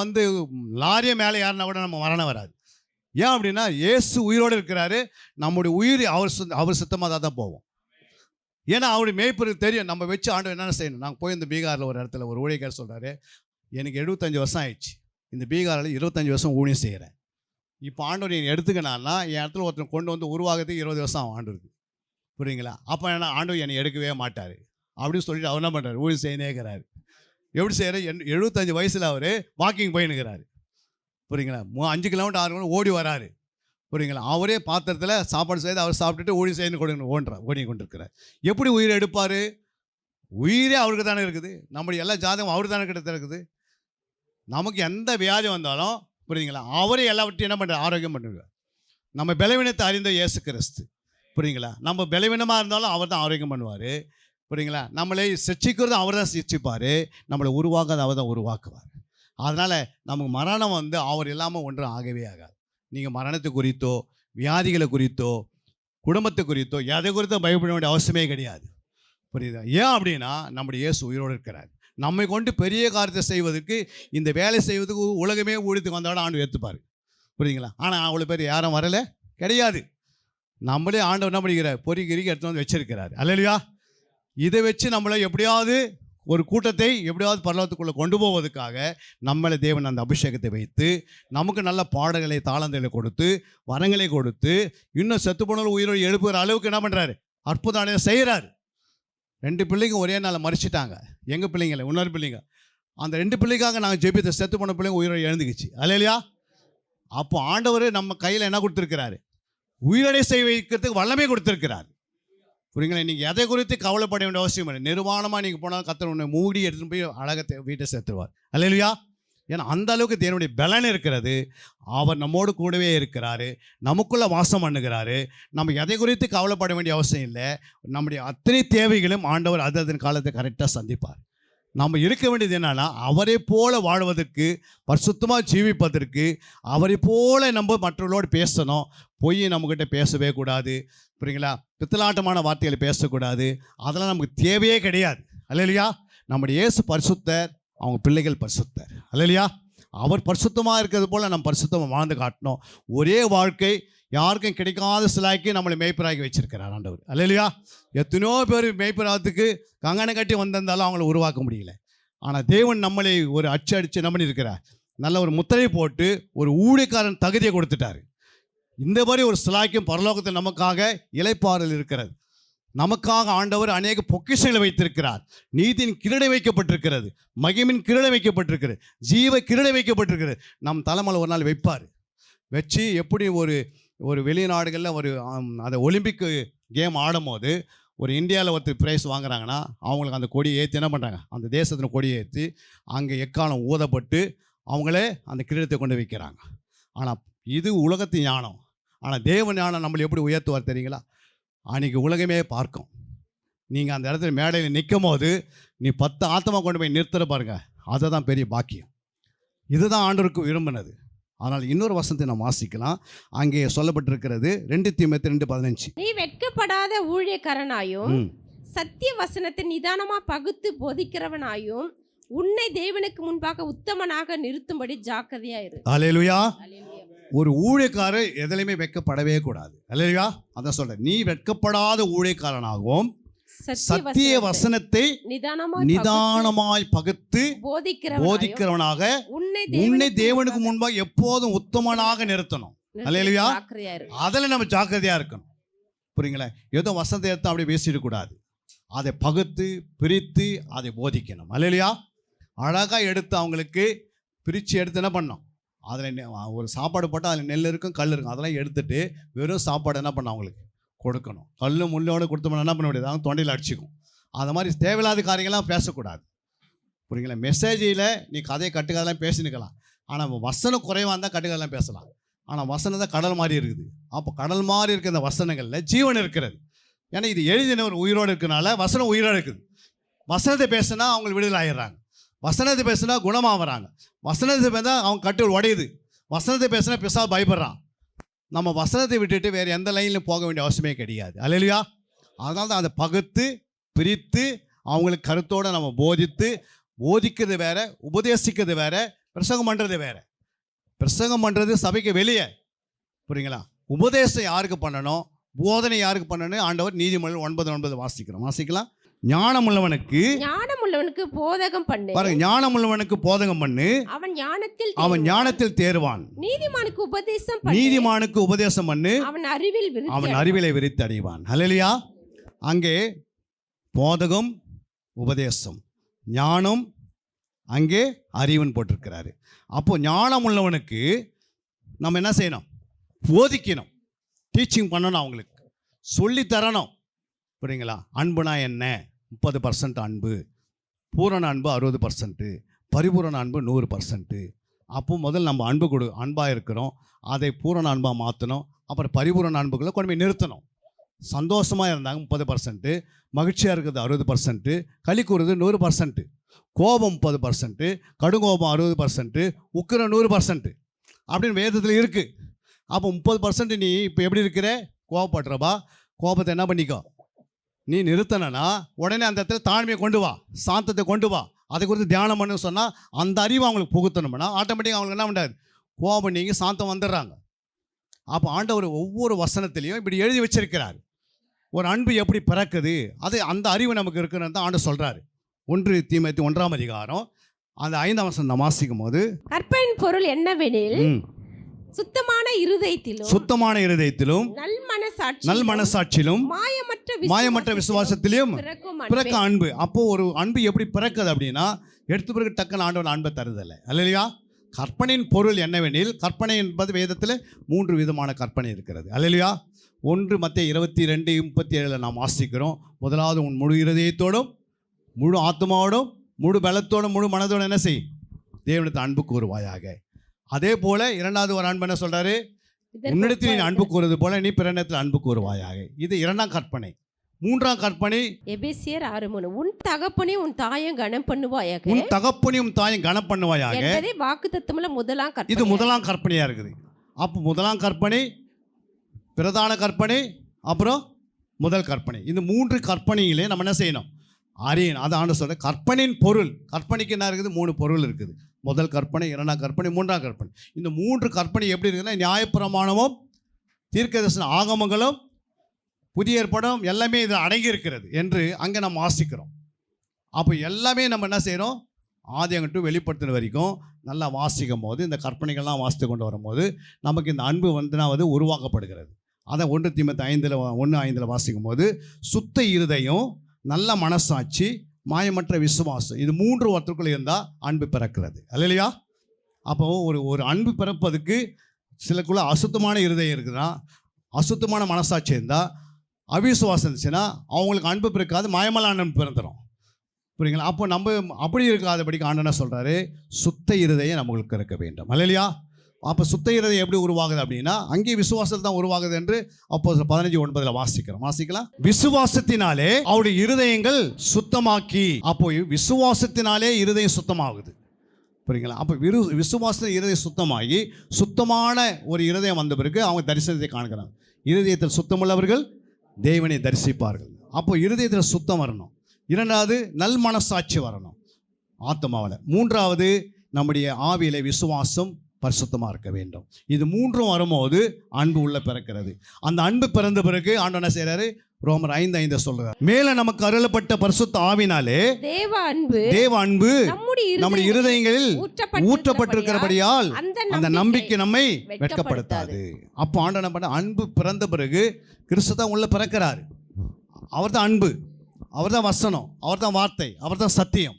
லாரிய மேலே யாருன்னா கூட நம்ம மரணம் வராது. ஏன் அப்படின்னா இயேசு உயிரோடு இருக்கிறாரு. நம்முடைய உயிர் அவர் சுத்தமாக தான் போவோம். ஏன்னா அவருடைய மேய்ப்பருக்கு தெரியும் நம்ம வச்சு ஆண்டவர் என்னென்ன செய்யணும். நாங்கள் போய் இந்த பீகாரில் ஒரு இடத்துல ஒரு ஊழியக்காரர் சொல்கிறாரு, எனக்கு 75 வருஷம் ஆயிடுச்சு, இந்த பீகாரில் 25 வருஷம் ஊழியம் செய்கிறேன். இப்போ ஆண்டவர் என்னை எடுத்துக்கினான்னா என் இடத்துல ஒருத்தர் கொண்டு வந்து உருவாகிறதுக்கு 20 வருஷம் ஆகும் ஆண்டவருக்கு. புரியுங்களா? அப்போ என்ன ஆண்டவர் என்னை எடுக்கவே மாட்டார் அப்படின்னு சொல்லிட்டு அவர் என்ன பண்ணுறாரு, ஊழியம் செய்யனே இருக்கிறாரு. எப்படி செய்கிற 75 வயசில் அவர் வாக்கிங் போயின்னுக்கிறாரு. புரியுங்களா? 5 கிலோமீட்டர் 6 கிலோமீட்டர் ஓடி வராரு. புரியுங்களா? அவரே பாத்திரத்தில் சாப்பாடு செய்து அவர் சாப்பிட்டுட்டு ஊழியம் செய்யணும் ஓடி கொண்டிருக்கிறார். எப்படி உயிரை எடுப்பார்? உயிரே அவருக்கு தானே இருக்குது. நம்முடைய எல்லா ஜாதகம் அவரு தானே கிட்ட இருக்குது. நமக்கு எந்த வியாதி வந்தாலும் புரியுங்களா, அவரே எல்லாவற்றையும் என்ன பண்ணுறாரு, ஆரோக்கியம் பண்ணுவார். நம்ம பலவீனத்தை அறிந்த இயேசு கிறிஸ்து. புரியுங்களா? நம்ம பலவீனமாக இருந்தாலும் அவர் தான் ஆரோக்கியம் பண்ணுவார். புரியுங்களா? நம்மளை சிக்ஷிக்கிறதும் அவர் தான் சிக்ஷிப்பார், நம்மளை உருவாக்காத அவர் தான் உருவாக்குவார். அதனால் நமக்கு மரணம் வந்து அவர் இல்லாமல் ஒன்றும் ஆகவே ஆகாது. நீங்கள் மரணத்தை குறித்தோ வியாதிகளை குறித்தோ குடும்பத்தை குறித்தோ எதை குறித்தோ பயப்பட வேண்டிய அவசியமே கிடையாது. புரியுதா? ஏன் அப்படின்னா நம்முடைய இயேசு உயிரோடு இருக்கிறார். நம்மை கொண்டு பெரிய காரியத்தை செய்வதற்கு, இந்த வேலை செய்வதுக்கு உலகமே ஊழியத்துக்கு வந்தாலும் ஆண்டு ஏற்றுப்பார். புரியுங்களா? ஆனால் அவ்வளோ பேர் யாரும் வரலை கிடையாது. நம்மளே ஆண்டவர் என்ன பண்ணிக்கிறார், பொறிக்கிறிக்கு எடுத்து வந்து வச்சிருக்கிறார். அல்லையா? இதை வச்சு நம்மளை எப்படியாவது ஒரு கூட்டத்தை எப்படியாவது பரலோகத்துக்குள்ளே கொண்டு போவதற்காக நம்மளை தேவன் அந்த அபிஷேகத்தை வைத்து நமக்கு நல்ல பாடங்களை தாளங்களை கொடுத்து வரங்களை கொடுத்து இன்னும் செத்து போனவர்கள் உயிரோடு எழுப்புகிற அளவுக்கு என்ன பண்ணுறாரு, அற்புதம் செய்கிறாரு. 2 பிள்ளைங்க ஒரே நாளில் மறிச்சிட்டாங்க. எங்கள் பிள்ளைங்கள இன்னொரு பிள்ளைங்க, அந்த 2 பிள்ளைக்காக நாங்கள் ஜெபித்த செத்து போன பிள்ளைங்க உயிரோடு எழுந்துக்குச்சு. அல்லையா? அப்போ ஆண்டவர் நம்ம கையில் என்ன கொடுத்துருக்கிறாரு, உயிரோடை செய்ய வைக்கிறதுக்கு வல்லமை கொடுத்துருக்கிறார். புரியுங்களா? நீங்கள் எதை குறித்து கவலைப்பட வேண்டிய அவசியம் இல்லை. நிர்வாணமாக நீங்கள் போனால் கர்த்தர் உன்னை மூடி எடுத்துகிட்டு போய் அழகத்தை வீட்டை சேர்த்துருவார். அல்லையா? ஏன்னா அந்த அளவுக்கு தேவனுடைய பலன் இருக்கிறது. அவர் நம்மோடு கூடவே இருக்கிறாரு, நமக்குள்ளே வாசம் பண்ணுகிறாரு. நம்ம எதை குறித்து கவலைப்பட வேண்டிய அவசியம் இல்லை. நம்முடைய அத்தனை தேவைகளும் ஆண்டவர் அதன் காலத்தை கரெக்டாக சந்திப்பார். நம்ம இருக்க வேண்டியது என்னன்னா, அவரை போல வாழ்வதற்கு, பரிசுத்தமாக ஜீவிப்பதற்கு, அவரை போல நம்ம மற்றவர்களோடு பேசணும். பொய் நம்மக்கிட்ட பேசவே கூடாது. புரியுங்களா? பித்தலாட்டமான வார்த்தைகளை பேசக்கூடாது. அதெல்லாம் நமக்கு தேவையே கிடையாது. அல்லையா? நம்முடைய இயேசு பரிசுத்தர், அவங்க பிள்ளைகள் பரிசுத்தர். அல்லையா? அவர் பரிசுத்தமாக இருக்கிறது போல் நம்ம பரிசுத்தமாக வாழ்ந்து காட்டணும். ஒரே வாழ்க்கை, யாருக்கும் கிடைக்காத சிலாய்க்கு நம்மளை மேய்ப்பராகி வச்சிருக்கிறார் ஆண்டவர். அல்லையா? எத்தனையோ பேர் மேய்ப்பராகத்துக்கு கங்கனை கட்டி வந்திருந்தாலும் அவங்கள உருவாக்க முடியல. ஆனால் தேவன் நம்மளை ஒரு அடித்து என்ன பண்ணியிருக்கிறார், நல்ல ஒரு முத்திரை போட்டு ஒரு ஊழியக்காரன் தகுதியை கொடுத்துட்டாரு. இந்த மாதிரி ஒரு சிலாய்க்கும் பரலோகத்தில் நமக்காக இளைப்பாறல் இருக்கிறது. நமக்காக ஆண்டவர் அநேக பொக்கிஷங்களை வைத்திருக்கிறார். நீதியின் கிரீடை வைக்கப்பட்டிருக்கிறது, மகிமின் கிரீடை வைக்கப்பட்டிருக்கிறது, ஜீவ கிரீடை வைக்கப்பட்டிருக்கிறது. நம் தலைமையில் ஒரு நாள் வைப்பார். வச்சு எப்படி ஒரு வெளிநாடுகளில் அதை ஒலிம்பிக் கேம் ஆடும் போது ஒரு இந்தியாவில் ஒருத்தர் ப்ரைஸ் வாங்குறாங்கன்னா அவங்களுக்கு அந்த கொடியை ஏற்றி என்ன பண்ணுறாங்க, அந்த தேசத்தின் கொடியை ஏற்றி அங்கே எக்காலம் ஊதப்பட்டு அவங்களே அந்த கிரீடத்தை கொண்டு வைக்கிறாங்க. ஆனால் இது உலகத்தின் ஞானம். ஆனால் தேவ ஞானம் நம்மளை எப்படி உயர்த்துவார் தெரியுங்களா? அன்றைக்கி உலகமே பார்க்கும். நீங்கள் அந்த இடத்துல மேடையில் நிற்கும் போது நீ 10 ஆத்மா கொண்டு போய் நிறுத்துற பாருங்க, அதை தான் பெரிய பாக்கியம். இதுதான் ஆண்டவருக்கு விரும்பினது. ஆனால் இன்னொரு வசனத்தை நாம் வாசிக்கலாம். அங்கே சொல்லப்பட்டிருக்கிறது 2 தீமோத்தேயு 2:15. நீ வெட்கப்படாத ஊழியக்காரனாயும் சத்திய வசனத்தை நிதானமா பகுத்து போதிக்கிறவனாயும் உன்னை தேவனுக்கு முன்பாக உத்தமனாக நிறுத்தும்படி ஜாக்கிரதையா இரு. அல்லேலூயா. ஒரு ஊழியக்காரர் எதிலையுமே வெட்கப்படவே கூடாது. அல்லேலூயா. அதான் சொல்றேன், நீ வெட்கப்படாத ஊழியக்காரனாகவும் சத்திய வசனத்தை நிதானமாய் பகுத்து போதிக்கிறவனாக உன்னை தேவனுக்கு முன்பாக எப்போதும் உத்தமனாக நிறுத்தணும். அல்லேலூயா. அதில் நம்ம ஜாக்கிரதையா இருக்கணும். புரியுங்களா? ஏதோ வசனத்தை எடுத்து அப்படியே பேசிடக்கூடாது. அதை பகுத்து பிரித்து அதை போதிக்கணும். அல்லேலூயா. அழகாக எடுத்து அவங்களுக்கு பிரித்து எடுத்து என்ன பண்ணணும், அதில் ஒரு சாப்பாடு போட்டால் அதில் நெல் இருக்கும் கல் இருக்கும், அதெல்லாம் எடுத்துட்டு வெறும் சாப்பாடு என்ன பண்ண அவங்களுக்கு கொடுக்கணும். கல் முள்ளோடு கொடுத்தோம்னா என்ன பண்ண முடியாது, அவங்க தொண்டையில் அடிச்சிக்கும். அது மாதிரி தேவையில்லாத காரியங்கள்லாம் பேசக்கூடாது. புரியுங்களா? மெசேஜில் நீ கதையை கட்டுக்கதெல்லாம் பேசினுக்கலாம். ஆனால் வசனம் குறைவாக இருந்தால் கட்டுக்கதெல்லாம் பேசலாம். ஆனால் வசனம் தான் கடல் மாதிரி இருக்குது. அப்போ கடல் மாதிரி இருக்கிற இந்த வசனங்களில் ஜீவன் இருக்கிறது. ஏன்னா இது எழுதினவர் உயிரோடு இருக்கிறனால வசனம் உயிரோடு இருக்குது. வசனத்தை பேசுனா அவங்க விடுதலை ஆகிடுறாங்க. வசனத்தை பேசுனா குணமாகறாங்க. வசனத்தை பேசினா அவங்க கட்டுகள் உடையுது. வசனத்தை பேசுனா பிசாசு பயப்படுறான். நம்ம வசனத்தை விட்டுட்டு வேறு எந்த லைன்லையும் போக வேண்டிய அவசியமே கிடையாது. அல்லேலூயா. அதனால தான் அதை பகுத்து பிரித்து அவங்களுக்கு கருத்தோடு நம்ம போதிக்கிறது வேற, உபதேசிக்கிறது வேற, பிரசங்கம் பண்ணுறது வேற. பிரசங்கம் பண்ணுறது சபைக்கு வெளியே. புரியுங்களா? உபதேசம் யாருக்கு பண்ணணும், போதனை யாருக்கு பண்ணணும்? ஆண்டவர் நீதிமொழிகள் 9:9 வாசிக்கலாம். ஞானமுள்ளவனுக்கு போதகம் பண்ணு. பாருங்க, ஞானமுள்ளவனுக்கு போதகம் பண்ணு, அவன் ஞானத்தில் தேர்வான். நீதிமானுக்கு உபதேசம் பண்ணு, அவன் அறிவிலை விருத்தி அடைவான். ஹல்லேலூயா. அங்கே போதகம், உபதேசம், ஞானம், அங்கே அறிவுன்னு போட்டிருக்கிறாரு. அப்போ ஞானம் உள்ளவனுக்கு நம்ம என்ன செய்யணும்? போதிக்கணும், டீச்சிங் பண்ணணும், அவங்களுக்கு சொல்லி தரணும். புரியுங்களா? அன்புனா என்ன? 30% அன்பு, பூரண அன்பு 60%, பரிபூரண அன்பு 100%. அப்போ முதல் நம்ம அன்பாக இருக்கிறோம், அதை பூரண அன்பாக மாற்றணும். அப்புறம் பரிபூரண அன்புகளை கொண்டு போய் நிறுத்தணும். சந்தோஷமாக இருந்தாங்க 30%, மகிழ்ச்சியாக இருக்கிறது 60%, களி கூறுறது 100%, கோபம் 30%, கடுங்கோபம் 60%, உக்கிரம் 100% அப்படின்னு வேதத்தில் இருக்குது. அப்போ 30% நீ இப்போ எப்படி இருக்கிற? கோபப்படுறப்பா, கோபத்தை என்ன பண்ணிக்கோ, நீ நிறுத்தனா உடனே அந்த இடத்துல தாழ்மையை கொண்டு வா, சாந்தத்தை கொண்டு வா, அதை குறித்து தியானம் பண்ணு சொன்னால் அந்த அறிவு அவங்களுக்கு புகுத்தணும்னா ஆட்டோமேட்டிக்காக அவங்களுக்கு என்ன பண்ணாது? கோபம் நீங்க சாந்தம் வந்துடுறாங்க. அப்போ ஆண்டவர் ஒவ்வொரு வசனத்திலையும் இப்படி எழுதி வச்சிருக்கிறார். ஒரு அன்பு எப்படி பிறக்குது, அது அந்த அறிவு நமக்கு இருக்குன்னு தான் ஆண்டவர் சொல்கிறாரு. 1 தீமோத்தேயு 1ஆம் அதிகாரம் அந்த 5ஆம் வசனம் வாசிக்கும் போது, கற்பனையின் பொருள் என்னவெனில் சுத்தமான இருதயத்திலும் நல் மனசாட்சியிலும் மாயமற்ற விசுவாசத்திலும் பிறக்க அன்பு. அப்போ ஒரு அன்பு எப்படி பிறக்குது அப்படின்னா, எடுத்த பிறகு டக்குன்னு ஆண்டவன் அன்பை தருதல்ல. அல்லேலூயா. கற்பனையின் பொருள் என்னவெனில், கற்பனை என்பது வேதத்தில் 3 விதமான கற்பனை இருக்கிறது. அல்லேலூயா. 1 மத்தேயு 22:37 நாம் வாசிக்கிறோம். முதலாவது, உன் முழு இருதயத்தோடும் முழு ஆத்மாவோடும் முழு பலத்தோடும் முழு மனதோடும் என்ன செய்? தேவனிடத்தில் அன்பு கூறுவாயாக. அதே போல இரண்டாவது ஒரு அன்பு என்ன சொல்றாரு? உன்னிடத்தில் நீ அன்பு கூறுவது போல நீ பிறனிடத்தில் அன்பு கூறுவாயாக. இது 2ஆம் கற்பனை. 3ஆம் கற்பனை எபேசியர் 6:3, உன் தகப்பனையும் உன் தாயும் கனம் பண்ணுவாயாக. உன் தகப்பனையும் தாயும் கனம் பண்ணுவாயாக என்பதே வாக்குத்தத்தமுள்ள முதலாம் கற்பனை. இது முதலாம் கற்பனையா இருக்குது. அப்போ முதலாம் கற்பனை, பிரதான கற்பனை, அப்புறம் முதல் கற்பனை. இந்த 3 கற்பனையிலே நம்ம என்ன செய்யணும்? அறியணும். அதை ஆண்டு சொல்ற கற்பனையின் பொருள். கற்பனைக்கு என்ன இருக்குது? 3 பொருள் இருக்குது. முதல் கற்பனை, 2ஆம் கற்பனை, 3ஆம் கற்பனை. இந்த 3 கற்பனை எப்படி இருக்குதுன்னா, நியாயப்பிரமாணமும் தீர்க்கதரிசன ஆகமங்களும் புதிய ஏற்பாடும் எல்லாமே இதில் அடங்கி இருக்கிறது என்று அங்கே நம்ம வாசிக்கிறோம். அப்போ எல்லாமே நம்ம என்ன செய்கிறோம்? ஆதியாகட்டும் வெளிப்படுத்தின வரைக்கும் நல்லா வாசிக்கும் போது, இந்த கற்பனைகள்லாம் வாசித்து கொண்டு வரும்போது நமக்கு இந்த அன்பு வந்துனாவது உருவாக்கப்படுகிறது. அதை 1 தீமோத்தேயு 1:5 வாசிக்கும் போது, சுத்த இருதயம், நல்ல மனசாட்சி, மாயமற்ற விசுவாசம், இது 3 ஒருத்தருக்குள்ள இருந்தால் அன்பு பிறக்கிறது. அல்லேலூயா. அப்போ ஒரு அன்பு பிறப்பதுக்கு சிலக்குள்ள அசுத்தமான இருதயம் இருக்குதுன்னா, அசுத்தமான மனசாட்சி இருந்தால், அவிசுவாசம் இருந்துச்சுன்னா அவங்களுக்கு அன்பு பிறக்காது, மாயமலான அன்பு பிறந்துடும். புரியுங்களா? அப்போ நம்ம அப்படி இருக்காதபடிக்கு ஆண்டவன் சொல்கிறாரு, சுத்த இருதயம் நம்மளுக்கு இருக்க வேண்டும். அல்லேலூயா. அப்போ சுத்த இருதயம் எப்படி உருவாகுது அப்படின்னா, அங்கே விசுவாசத்தில் தான் உருவாகுது என்று அப்போஸ்தலர் 15:9 வாசிக்கலாம். விசுவாசத்தினாலே அவருடைய இருதயங்கள் சுத்தமாக்கி. அப்போ விசுவாசத்தினாலே இருதயம் சுத்தமாகுது. புரியுங்களா? அப்போ விசுவாசத்தில் இருதயம் சுத்தமாகி, சுத்தமான ஒரு இருதயம் வந்த பிறகு அவங்க தரிசனத்தை காண்கிறாங்க. இருதயத்தில் சுத்தமுள்ளவர்கள் தேவனை தரிசிப்பார்கள். அப்போ இருதயத்தில் சுத்தம் வரணும். 2வது, நல் மனசாட்சி வரணும் ஆத்மாவில். 3வது, நம்முடைய ஆவியிலே விசுவாசம் பரிசுத்தமாக இருக்க வேண்டும். இது 3ம் வரும்போது அன்பு உள்ள பிறக்கிறது. அந்த அன்பு பிறந்த பிறகு ஆண்டவர் என்ன செய்றாரு? ரோமர் 5:5 சொல்றார், மேல நமக்கு அருளப்பட்ட பரிசுத்த ஆவினாலே தேவ அன்பு நம்முடைய இருதயங்களில் ஊற்றப்பட்டிருக்கிறபடியால் அந்த நம்பிக்கை நம்மை வெட்கப்படுத்தாது. அப்போ ஆண்டவர் என்ன பண்ண? அன்பு பிறந்த பிறகு கிறிஸ்து தான் உள்ள பிறக்கிறாரு. அவர் தான் அன்பு, அவர் தான் வசனம், அவர் தான் வார்த்தை, அவர் தான் சத்தியம்.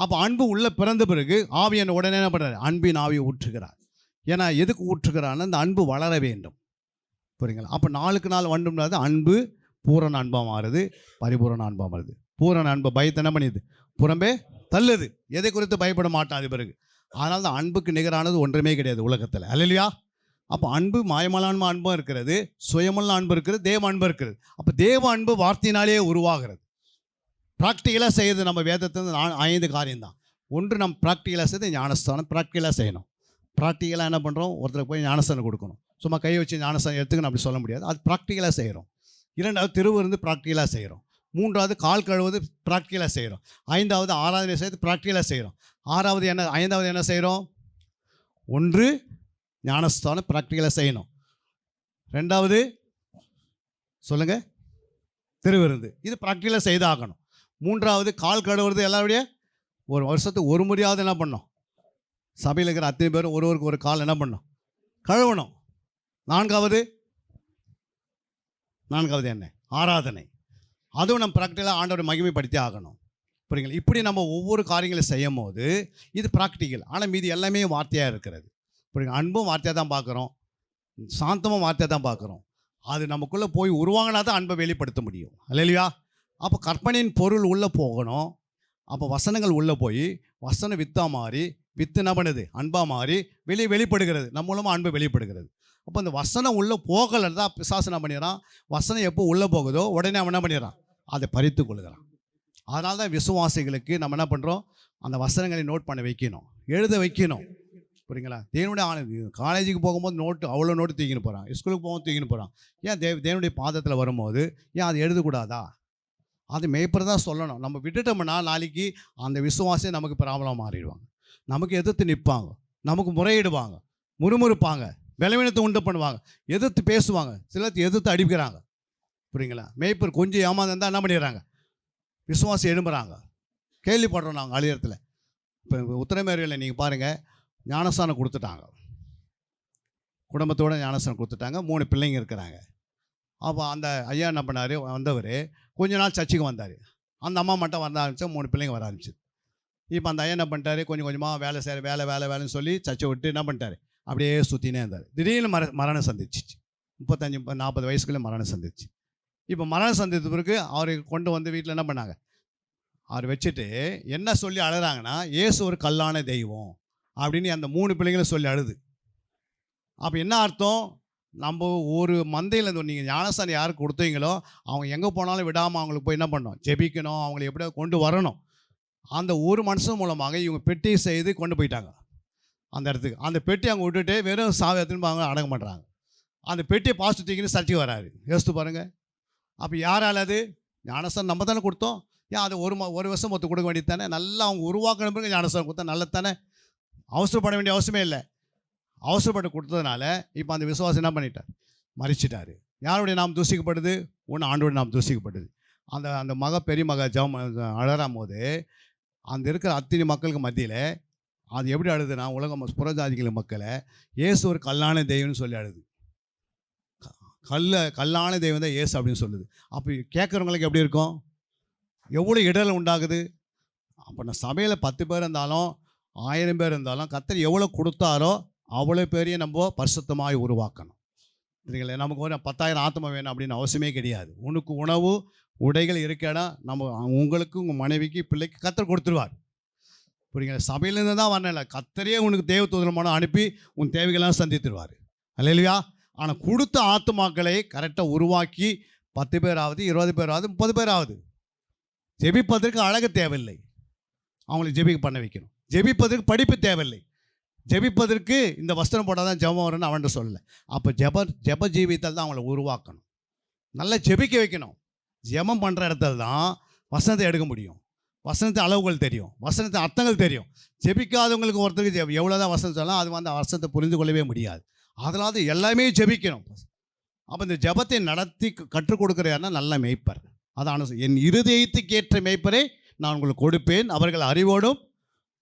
அப்போ அன்பு உள்ள பிறந்த பிறகு ஆவியான உடனே என்ன பண்ணுறாரு? அன்பின் ஆவியை ஊற்றுகிறார். ஏன்னா எதுக்கு ஊற்றுகிறான்னு, அந்த அன்பு வளர வேண்டும். புரியுங்களா? அப்போ நாளுக்கு நாள் வண்டும்னாது அன்பு பூரண அன்பாக மாறுது, பரிபூரண அன்பாக மாறுது. பூரண அன்பை பயத்தை என்ன பண்ணிது? புறம்பே தள்ளுது. எதை குறித்து பயப்பட மாட்டான் அது பிறகு. அதனால தான் அன்புக்கு நிகரானது ஒன்றுமே கிடையாது உலகத்தில். அல்லேலூயா. அப்போ அன்பு மாயமலான அன்பும் இருக்கிறது, சுயமுள்ள அன்பு இருக்கிறது, தேவ அன்பு இருக்கிறது. அப்போ தேவ அன்பு வார்த்தையினாலேயே உருவாகிறது. ப்ராக்டிக்கலாக செய்கிறது நம்ம வேதத்தில் 5 காரியம்தான். 1, நம்ம ப்ராக்டிக்கலாக செய்து ஞானஸ்தானம் ப்ராக்டிக்கலாக செய்யணும். ப்ராக்டிக்கலாக என்ன பண்ணுறோம்? ஒருத்தருக்கு போய் ஞானஸ்தானம் கொடுக்கணும். சும்மா கை வச்சு ஞானஸ்தானம் எடுத்துக்கணும் அப்படி சொல்ல முடியாது. அது ப்ராக்டிக்கலாக செய்கிறோம். 2வது, திருவிருந்து ப்ராக்டிக்கலாக செய்கிறோம். 3வது, கால் கழுவுவது ப்ராக்டிக்கலாக செய்கிறோம். 5வது, ஆராதனை செய்து ப்ராக்டிக்கலாக செய்கிறோம். 5வது என்ன செய்கிறோம்? 1, ஞானஸ்தானம் ப்ராக்டிக்கலாக செய்யணும். 2வது, சொல்லுங்க, திருவிருந்து. இது ப்ராக்டிக்கலாக செய்தாகணும். மூன்றாவது, கால் கழுவுறது எல்லாருடைய ஒரு வருஷத்துக்கு ஒரு முறையாவது என்ன பண்ணோம்? சபையில் இருக்கிற அத்தனை பேரும் ஒருவருக்கு ஒரு கால் என்ன பண்ணோம்? கழுவணும். நான்காவது என்ன? ஆராதனை. அதுவும் நம்ம ப்ராக்டிக்கலாக ஆண்டவரை மகிமைப்படுத்தி ஆகணும். புரியுங்களா? இப்படி நம்ம ஒவ்வொரு காரியங்களை செய்யும் போது இது ப்ராக்டிக்கல். ஆனால் மீதி எல்லாமே வார்த்தையாக இருக்கிறது. புரியுங்க? அன்பும் வார்த்தையாக தான் பார்க்குறோம், சாந்தமும் வார்த்தையாக தான் பார்க்குறோம். அது நமக்குள்ளே போய் உருவாங்கினா தான் அன்பை வெளிப்படுத்த முடியும். இல்லையா? அப்போ கற்பனையின் பொருள் உள்ளே போகணும். அப்போ வசனங்கள் உள்ளே போய் வசனம் வித்தா மாறி, வித்து என்ன பண்ணுது? அன்பாக மாறி வெளிப்படுகிறது. நம்ம மூலமாக அன்பு வெளிப்படுகிறது. அப்போ அந்த வசனம் உள்ளே போகலை தான் பிசாசு என்ன பண்ணிடுறான்? வசனம் எப்போ உள்ளே போகுதோ உடனே அவன் என்ன பண்ணிடுறான்? அதை பறித்து கொள்கிறான். அதனால தான் விசுவாசிகளுக்கு நம்ம என்ன பண்ணுறோம்? அந்த வசனங்களை நோட் பண்ண வைக்கணும், எழுத வைக்கணும். புரியுங்களா? தேவனுடைய காலேஜுக்கு போகும்போது நோட்டு அவ்வளோ நோட்டு தூக்கின்னு போகிறான், ஸ்கூலுக்கு போகும்போது தூக்கின்னு போகிறான். ஏன் தேவனுடைய பாதத்தில் வரும்போது ஏன் அது எழுதக்கூடாதா? அது மேய்ப்பர் தான் சொல்லணும். நம்ம விட்டுட்டோம்னா நாளைக்கு அந்த விசுவாசியை நமக்கு ப்ராப்ளம் மாறிடுவாங்க, நமக்கு எதிர்த்து நிற்பாங்க, நமக்கு முறையிடுவாங்க, முறுமுறுப்பாங்க, பலவீனத்தை உண்டு பண்ணுவாங்க, எதிர்த்து பேசுவாங்க, சிலருக்கு எதிர்த்து அடிக்கிறாங்க. புரியுங்களா? மேய்ப்பர் கொஞ்சம் ஏமாந்தால் என்ன பண்ணிடுறாங்க? விசுவாசி எழும்புறாங்க. கேள்விப்படுறோம் நாங்கள் அழியத்தில். இப்போ உத்தரமேரியில் நீங்கள் பாருங்கள், ஞானஸ்தானம் கொடுத்துட்டாங்க, குடும்பத்தோடு ஞானஸ்தானம் கொடுத்துட்டாங்க. 3 பிள்ளைங்க இருக்கிறாங்க. அப்போ அந்த ஐயா என்ன பண்ணார்? வந்தவர் கொஞ்ச நாள் சர்ச்சுக்கு வந்தார். அந்த அம்மா மட்டும் வர ஆரம்பித்தா 3 பிள்ளைங்க வர ஆரம்பிச்சு. இப்போ அந்த ஐயா என்ன பண்ணிட்டாரு? கொஞ்சம் கொஞ்சமாக வேலை செய்கிற வேலைன்னு சொல்லி சர்ச்சை விட்டு என்ன பண்ணிட்டார்? அப்படியே சுற்றினே இருந்தார். திடீர்னு மரணம் சந்திச்சிச்சு. 35-40 வயசுக்குள்ளே மரணம் சந்திச்சு. இப்போ மரணம் சந்தித்த பிறகு அவரை கொண்டு வந்து வீட்டில் என்ன பண்ணாங்க? அவர் வச்சுட்டு என்ன சொல்லி அழுறாங்கன்னா, இயேசு ஒரு கல்லான தெய்வம் அப்படின்னு அந்த 3 பிள்ளைங்களும் சொல்லி அழுது. அப்போ என்ன அர்த்தம்? நம்ம ஒரு மந்தையில் நீங்கள் ஞானஸ்தானம் யாருக்கு கொடுத்தீங்களோ அவங்க எங்கே போனாலும் விடாமல் அவங்களுக்கு போய் என்ன பண்ணணும்? ஜெபிக்கணும், அவங்களை எப்படியா கொண்டு வரணும். அந்த ஒரு மனுஷன் மூலமாக இவங்க பெட்டி செய்து கொண்டு போயிட்டாங்க அந்த இடத்துக்கு. அந்த பெட்டி அவங்க விட்டுட்டு வெறும் சாவை எடுத்துன்னு அவங்க அடங்க பண்ணுறாங்க. அந்த பெட்டியை பாஸ்ட் தூக்கின்னு சர்ச்சைக்கு வராரு. யோசித்து பாருங்கள். அப்போ யாரால் அது? ஞானஸ்தானம் நம்ம தானே கொடுத்தோம். ஏன் அதை ஒரு வருஷம் மொத்தம் கொடுக்க வேண்டியது தானே? நல்லா அவங்க உருவாக்கணும் பிறகு ஞானஸ்தானம் கொடுத்தா நல்லது தானே? அவசரப்பட வேண்டிய அவசியமே இல்லை. அவசரப்பட்டு கொடுத்ததுனால இப்போ அந்த விசுவாசம் என்ன பண்ணிட்டார்? மறிச்சிட்டார். யாருடைய நாம் தூசிக்கப்படுது? ஒன்று ஆண்டோடைய நாம் தூசிக்கப்படுது. அந்த பெரிய மக ஜெபம் அழறாம் போது அந்த இருக்கிற அத்தனை மக்களுக்கு மத்தியில் அது எப்படி அழுதுனா, உலகம் புறஜாதிகள் மக்களை இயேசு ஒரு கல்லான தெய்வம்னு சொல்லி அழுது. கல்லான தெய்வம் தான் இயேசு அப்படின்னு சொல்லுது. அப்போ கேட்குறவங்களுக்கு எப்படி இருக்கும்? எவ்வளோ இடர்கள் உண்டாகுது? அப்போ நான் சபையில் 10 பேர் இருந்தாலும் 1000 பேர் இருந்தாலும் கர்த்தர் எவ்வளோ கொடுத்தாரோ அவ்வளோ பேரையும் நம்ம பரிசுத்தமாய் உருவாக்கணும். சரிங்களா? நமக்கு ஒரு 10,000 ஆத்மா வேணும் அப்படின்னு அவசியமே கிடையாது. உனக்கு உணவு உடைகள் இருக்கேடா நம்ம உங்களுக்கு உங்கள் மனைவிக்கு பிள்ளைக்கு கர்த்தர் கொடுத்துருவார். புரியுங்களா? சபையிலேருந்து தான் வரல, கர்த்தரே உனக்கு தேவ தூதரமான அனுப்பி உன் தேவைகள்லாம் சந்தித்துருவார். அல்லேலூயா. ஆனால் கொடுத்த ஆத்துமாக்களை கரெக்டாக உருவாக்கி 10 பேராவது 20 பேராவது 30 பேராவது ஜெபிப்பதற்கு அழகு தேவையில்லை, அவங்களை ஜெபிக்க பண்ண வைக்கணும். ஜெபிப்பதற்கு படிப்பு தேவையில்லை, ஜெபிப்பதற்கு இந்த வஸ்திரம் போட்டால் தான் ஜெபம் வரும்னு அவன்கிட்ட சொல்லலை. அப்போ ஜெப ஜீவித்தால் தான் அவங்கள உருவாக்கணும், நல்லா ஜெபிக்க வைக்கணும். ஜெபம் பண்ணுற இடத்துல தான் வசனத்தை எடுக்க முடியும், வசனத்தை அளவுகள் தெரியும், வசனத்தை அர்த்தங்கள் தெரியும். ஜெபிக்காதவங்களுக்கு ஒருத்தருக்கு எவ்வளோ தான் வசனம் சொல்லலாம், அது வந்து வசனத்தை புரிந்து கொள்ளவே முடியாது. அதனால் எல்லாமே ஜெபிக்கணும். அப்போ இந்த ஜெபத்தை நடத்தி கற்றுக் கொடுக்குற யாருன்னா நல்ல மேய்ப்பர். அதான என் இருதயத்துக்கு ஏற்ற மேய்ப்பரை நான் உங்களுக்கு கொடுப்பேன், அவர்கள் அறிவோடும்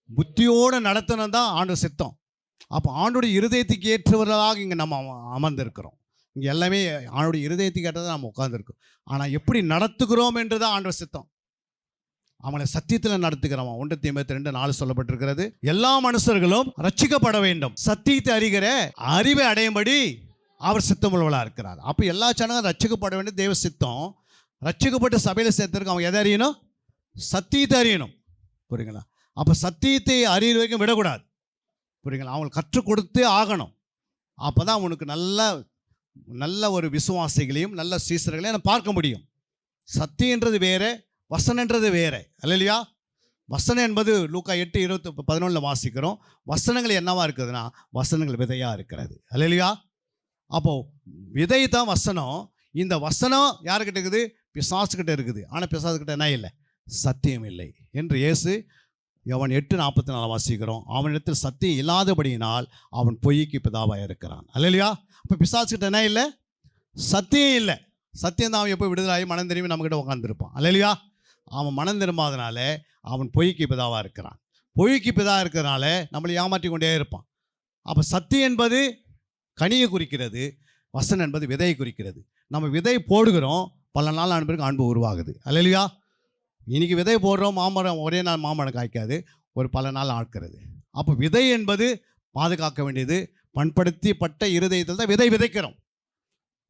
புத்தியோடு நடத்தணும் தான் ஆண்டவர் சித்தம். அப்போ ஆண்டோடைய இருதயத்துக்கு ஏற்றவர்களாக இங்கே நம்ம அமர்ந்திருக்கிறோம். இங்கே எல்லாமே ஆண்டோடைய இருதயத்துக்கு ஏற்றதான் நம்ம உட்கார்ந்துருக்கோம். ஆனால் எப்படி நடத்துகிறோம் என்று தான் ஆண்டவர் சித்தம். அவங்களை சத்தியத்தில் நடத்துகிறோம். 1 தீமோத்தேயு 2:4 சொல்லப்பட்டிருக்கிறது, எல்லா மனுஷர்களும் ரட்சிக்கப்பட வேண்டும், சத்தியத்தை அறிகிற அறிவை அடையும்படி அவர் சித்தமுள்ளவளாக இருக்கிறார். அப்போ எல்லா ஜனங்களும் ரட்சிக்கப்பட வேண்டிய தேவ சித்தம். ரட்சிக்கப்பட்டு சபையில் சேர்த்துருக்கு அவங்க எதை அறியணும்? சத்தியத்தை அறியணும். புரியுங்களா? அப்போ சத்தியத்தை அறிய வரைக்கும் விடக்கூடாது. புரியுங்களா? அவங்களுக்கு கற்றுக் கொடுத்தே ஆகணும். அப்போ தான் உனக்கு நல்ல ஒரு விசுவாசிகளையும் நல்ல சீசர்களையும் நான் பார்க்க முடியும். சத்தியன்றது வேறு, வசனன்றது வேறு. அல்லையா? வசனம் என்பது லூக்கா 8:11 வாசிக்கிறோம். வசனங்கள் என்னவா இருக்குதுன்னா வசனங்கள் விதையாக இருக்கிறது. அல்லையா? அப்போது விதை தான் வசனம். இந்த வசனம் யாருக்கிட்ட இருக்குது? பிசாசுக்கிட்ட இருக்குது. ஆனால் பிசாசுக்கிட்ட என்ன இல்லை? சத்தியம் இல்லை என்று இயேசு யோவான் 8:44 வாசிக்கிறோம். அவனிடத்தில் சத்தியம் இல்லாதபடியினால் அவன் பொய்க்கு பிதாவாக இருக்கிறான். அல்லையா? அப்போ பிசாசுக்கிட்ட என்ன இல்லை? சத்தியம் இல்லை. சத்தியம் தான் அவன் எப்போ விடுதலாகி மனம் திரும்பி நம்மக்கிட்ட உட்காந்துருப்பான். அல்லையா? அவன் மனம் திரும்பாதனால அவன் பொய்க்கு பிதாவாக இருக்கிறான். பொய்க்கு பிதாவாக இருக்கிறதுனால நம்மளை ஏமாற்றி கொண்டே இருப்பான். அப்போ சத்தியம் என்பது கனியை குறிக்கிறது, வசனம் என்பது விதையை குறிக்கிறது. நம்ம விதை போடுகிறோம், பல நாள் ஆன பிறகு அன்பு உருவாகுது. அல்லையா? இன்றைக்கி விதை போடுறோம், மாமரம் ஒரே நாள் மாமரம் காய்க்காது, ஒரு பல நாள் ஆட்கிறது. அப்போ விதை என்பது பாதுகாக்க வேண்டியது. பண்படுத்தப்பட்ட இருதயத்தில் தான் விதை விதைக்கிறோம்.